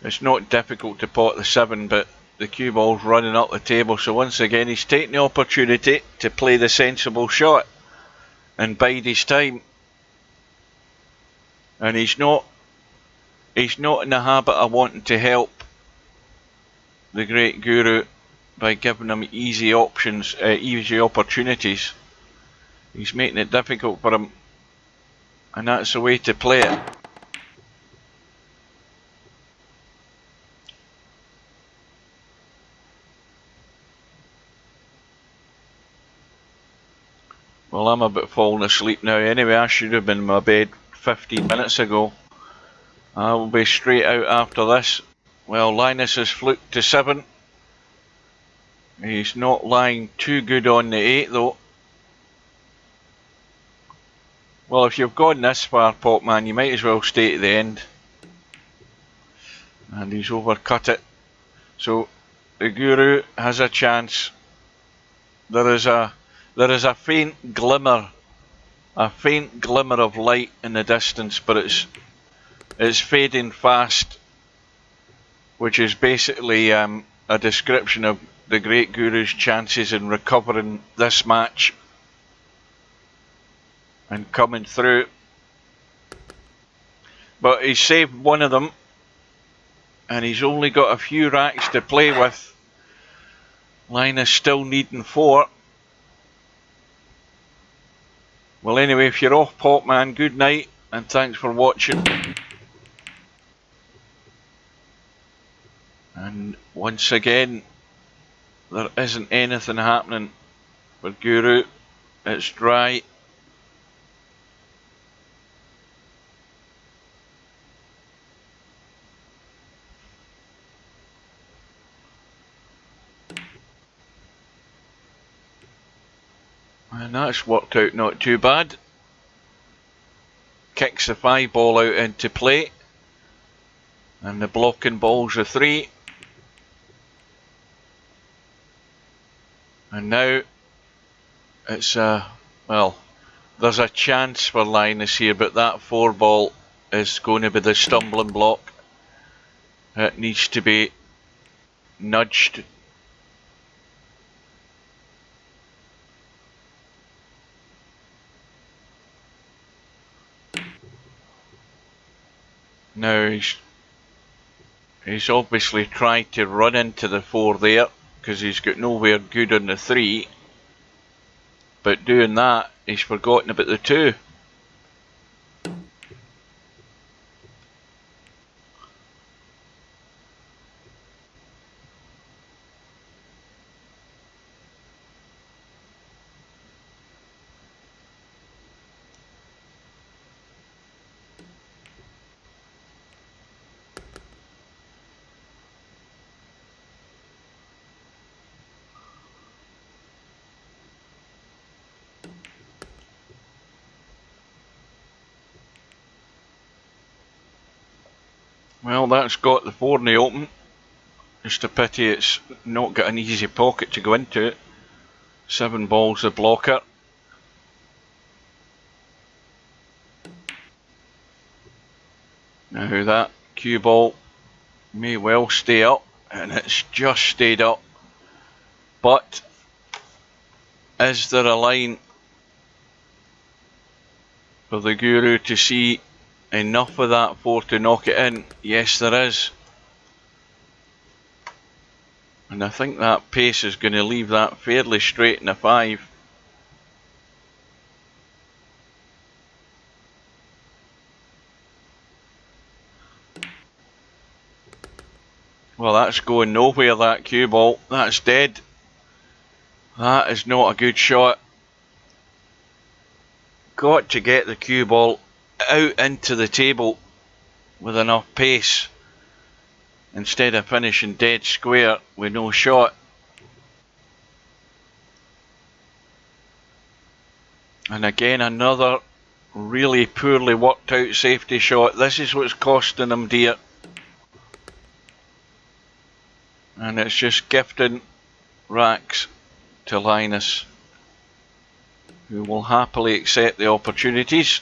[SPEAKER 1] It's not difficult to pot the 7, but the cue ball's running up the table, so once again he's taking the opportunity to play the sensible shot and bide his time. And he's not in the habit of wanting to help the great guru by giving him easy options, easy opportunities. He's making it difficult for him, and that's the way to play it. Well, I'm a bit falling asleep now anyway. I should have been in my bed 15 minutes ago. I will be straight out after this. Well, Linus has fluked to 7. He's not lying too good on the 8 though. Well, if you've gone this far, Popman, you might as well stay to the end. And he's overcut it. So the guru has a chance. There is a faint glimmer of light in the distance, but it's fading fast, which is basically a description of the great guru's chances in recovering this match and coming through. But he's saved one of them, and he's only got a few racks to play with. Linus still needing 4. Well, anyway, if you're off, Popman, good night and thanks for watching. And once again, there isn't anything happening for Guru. It's dry. And that's worked out not too bad. Kicks the 5 ball out into play. And the blocking ball's a 3. And now it's well, there's a chance for Linus here, but that 4 ball is going to be the stumbling block. It needs to be nudged. Now he's obviously tried to run into the 4 there, because he's got nowhere good on the 3, but doing that he's forgotten about the 2. Well, that's got the 4 in the open. Just a pity it's not got an easy pocket to go into it. 7 balls the blocker. Now that cue ball may well stay up, and it's just stayed up. But is there a line for the Guru to see enough of that 4 to knock it in? Yes, there is. And I think that pace is going to leave that fairly straight in a 5. Well, that's going nowhere, that cue ball. That's dead. That is not a good shot. Got to get the cue ball out into the table with enough pace. instead of finishing dead square with no shot. And again, another really poorly worked out safety shot. This is what's costing him dear. And it's just gifting racks to Linus, who will happily accept the opportunities.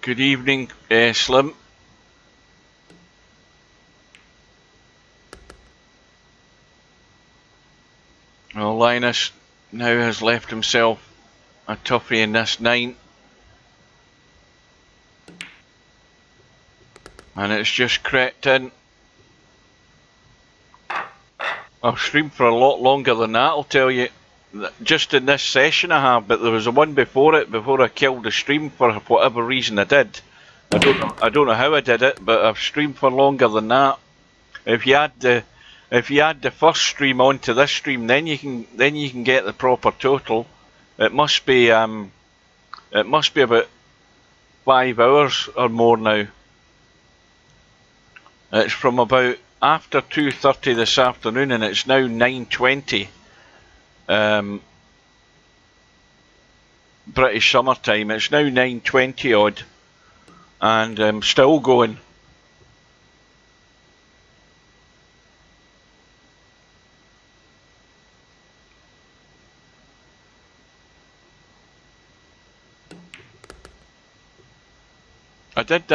[SPEAKER 1] Good evening, Slim. Well, Linus now has left himself a toughie in this 9. And it's just crept in. I've streamed for a lot longer than that, I'll tell you. Just in this session I have, but there was a one before it, before I killed the stream for whatever reason I did. I don't know how I did it, but I've streamed for longer than that. If you add the first stream onto this stream, then you can get the proper total. It must be about 5 hours or more now. It's from about after 2:30 this afternoon, and it's now 9:20 British summertime. It's now 9:20 odd, and still going. I did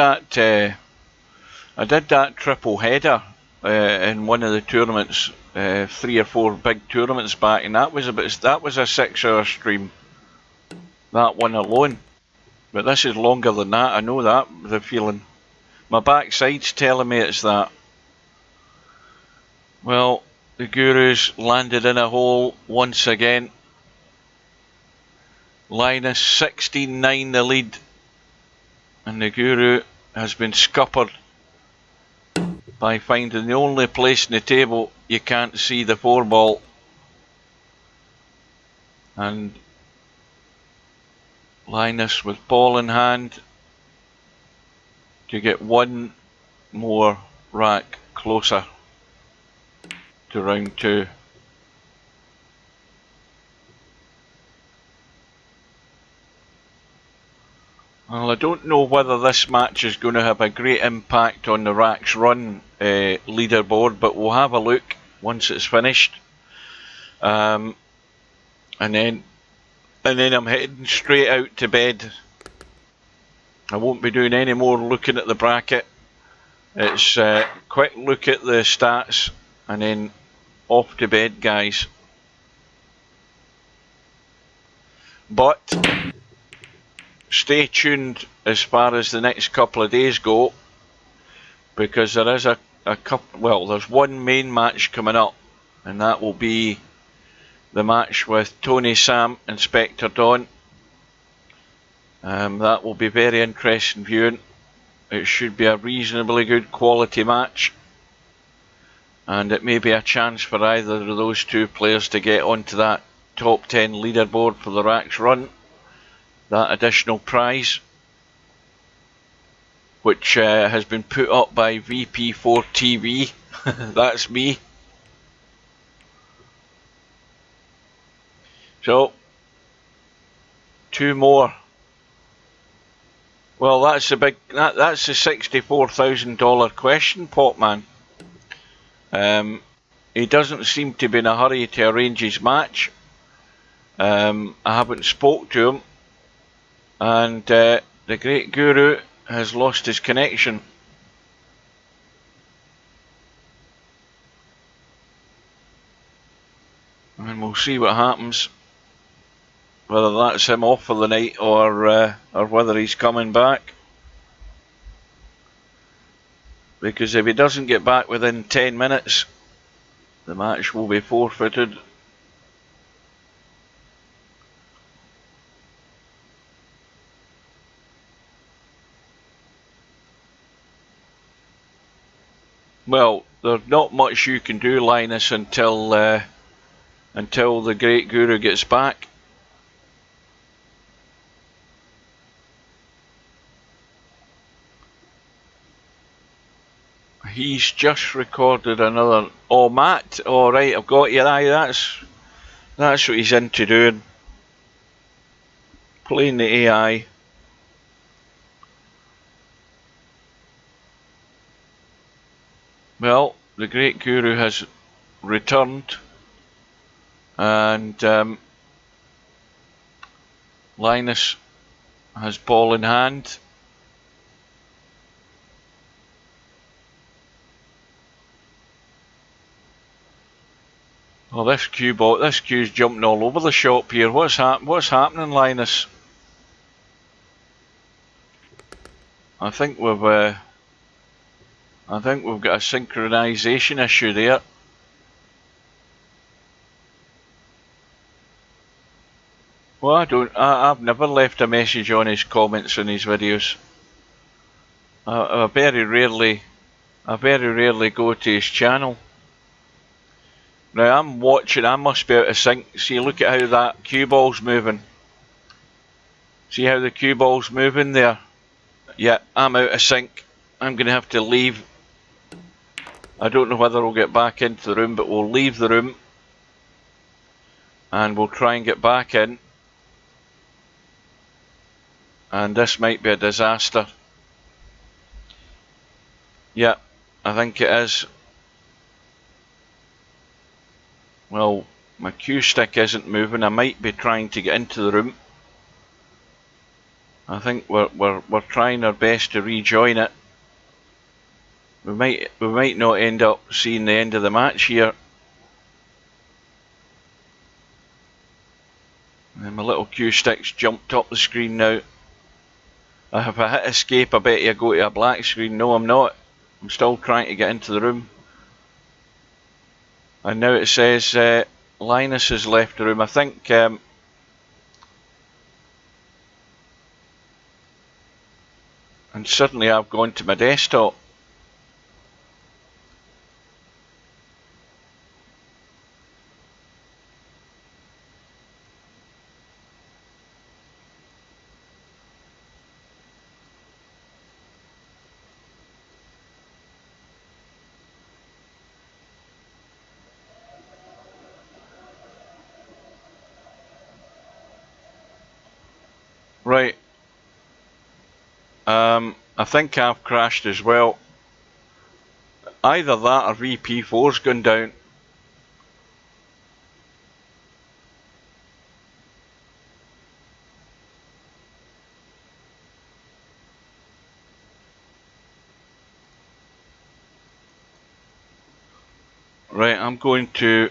[SPEAKER 1] that triple header in one of the tournaments, 3 or 4 big tournaments back, and that was a 6-hour stream. That one alone, but this is longer than that. I know that, the feeling. My backside's telling me it's that. Well, the Guru's landed in a hole once again. Linus 16-9 the lead, and the Guru has been scuppered by finding the only place in the table you can't see the 4-ball. And Linus with ball in hand to get one more rack closer to round 2. Well, I don't know whether this match is going to have a great impact on the Racks Run leaderboard, but we'll have a look once it's finished. And then I'm heading straight out to bed. I won't be doing any more looking at the bracket. It's a quick look at the stats and then off to bed, guys. But stay tuned as far as the next couple of days go, because there is a couple. Well, there's one main match coming up, and that will be the match with Tony Sam and Spectre Dawn. That will be very interesting viewing. It should be a reasonably good quality match, and it may be a chance for either of those two players to get onto that top 10 leaderboard for the Racks Run. That additional prize, which has been put up by VP4 TV. That's me. So 2 more. Well, that's the big. That's the $64,000 question, Potman. He doesn't seem to be in a hurry to arrange his match. I haven't spoke to him, and the great Guru has lost his connection. And we'll see what happens. Whether that's him off for the night or whether he's coming back. Because if he doesn't get back within 10 minutes, the match will be forfeited. Well, there's not much you can do, Linus, until the great Guru gets back. He's just recorded another. Oh, Matt. All right, I've got you. Aye, that's what he's into doing. Playing the AI. Well, the great guru has returned, and Linus has ball in hand. Oh, this queue's jumping all over the shop here. What's happening, Linus? I think we've got a synchronization issue there. Well, I've never left a message on his comments on his videos. I very rarely go to his channel. Now I'm watching, I must be out of sync. See, look at how that cue ball's moving. See how the cue ball's moving there? Yeah, I'm out of sync. I'm going to have to leave. I don't know whether we'll get back into the room, but we'll leave the room. And we'll try and get back in. And this might be a disaster. Yeah, I think it is. Well, my cue stick isn't moving. I might be trying to get into the room. I think we're trying our best to rejoin it. We might not end up seeing the end of the match here. And my little cue stick's jumped up the screen now. If I hit escape, I bet you go to a black screen. No, I'm not. I'm still trying to get into the room. And now it says Linus has left the room. I think and suddenly I've gone to my desktop. Right. I think I've crashed as well. Either that or VP4's gone down. Right, I'm going to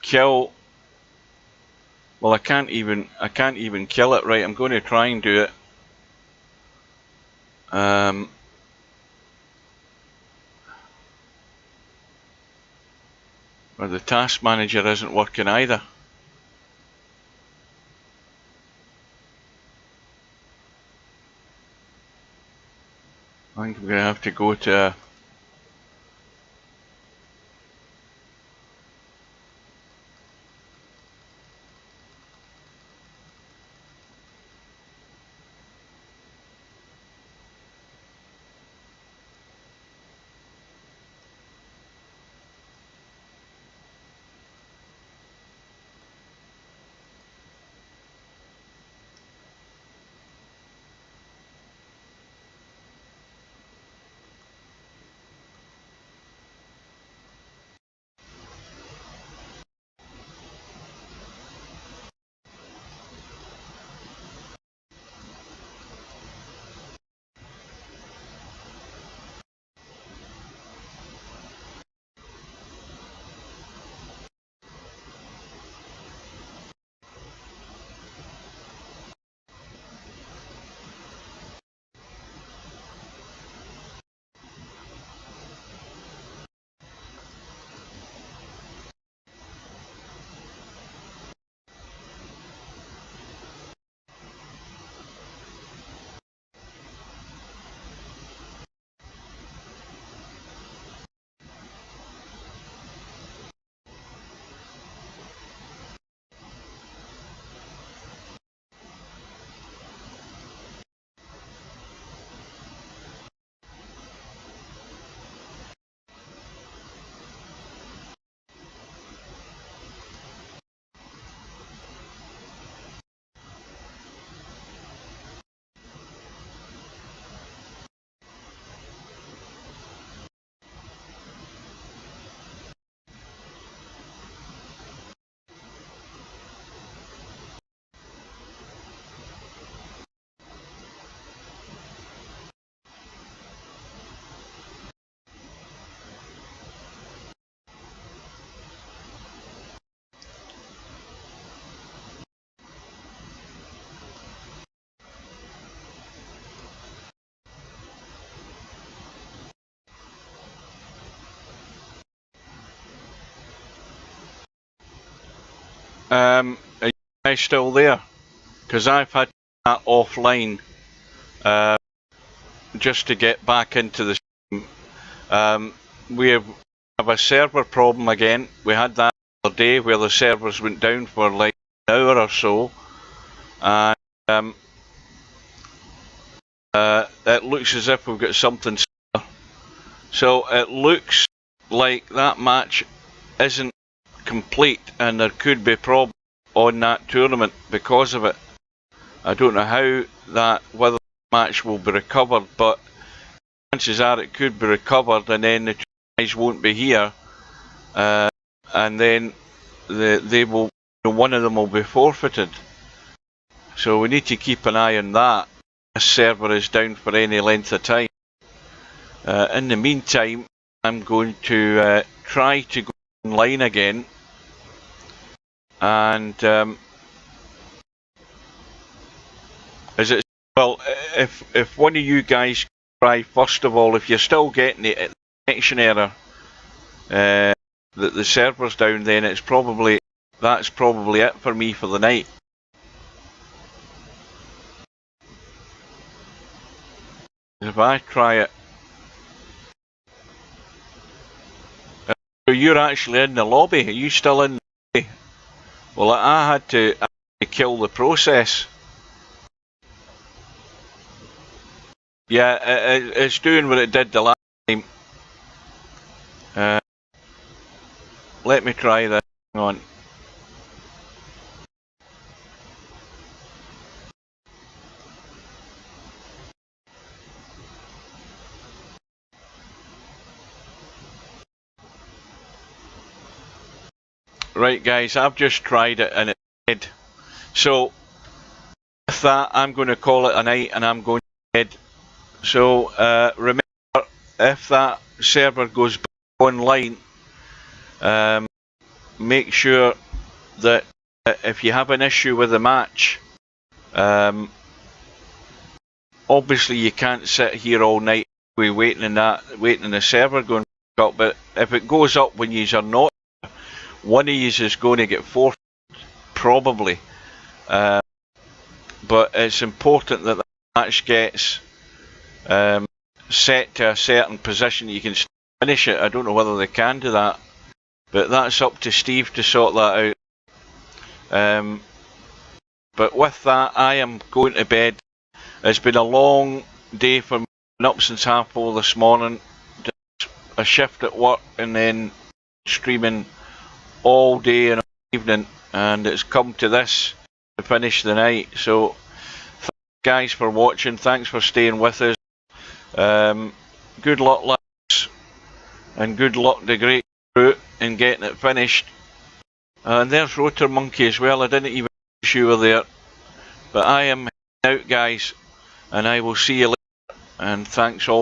[SPEAKER 1] kill. Well, I can't even kill it. Right, I'm going to try and do it. But the task manager isn't working either. I think I'm going to have to go to Are you guys still there? Because I've had that offline just to get back into the stream. We have a server problem again. We had that the other day where the servers went down for like an hour or so, and it looks as if we've got something similar. So it looks like that match isn't complete, and there could be problems on that tournament because of it. I don't know whether the match will be recovered, but chances are it could be recovered, and then the guys won't be here, and then one of them will be forfeited. So we need to keep an eye on that. This server is down for any length of time. In the meantime, I'm going to try to go online again, and if one of you guys try first of all, if you're still getting the connection error, that the server's down, then that's probably it for me for the night. If I try it, you're actually in the lobby. Are you still in the lobby? Well, I had to kill the process. Yeah, it's doing what it did the last time. Let me try this. Hang on. Right, guys, I've just tried it and it did. So with that, I'm going to call it a night, and I'm going to bed. So remember, if that server goes back online, make sure that if you have an issue with the match, obviously you can't sit here all night waiting in the server going up. But if it goes up when you are not, one of you is going to get forfeited, probably. But it's important that the match gets set to a certain position that you can finish it. I don't know whether they can do that, but that's up to Steve to sort that out. But with that, I am going to bed. It's been a long day for me. I've been up since 4:30 this morning, a shift at work, and then streaming all day and all evening, and it's come to this to finish the night. So thanks guys for watching, thanks for staying with us. Good luck lads, and good luck to Great Crew in getting it finished. And there's Rotor Monkey as well. I didn't even notice you were there, but I am out guys, and I will see you later, and thanks all.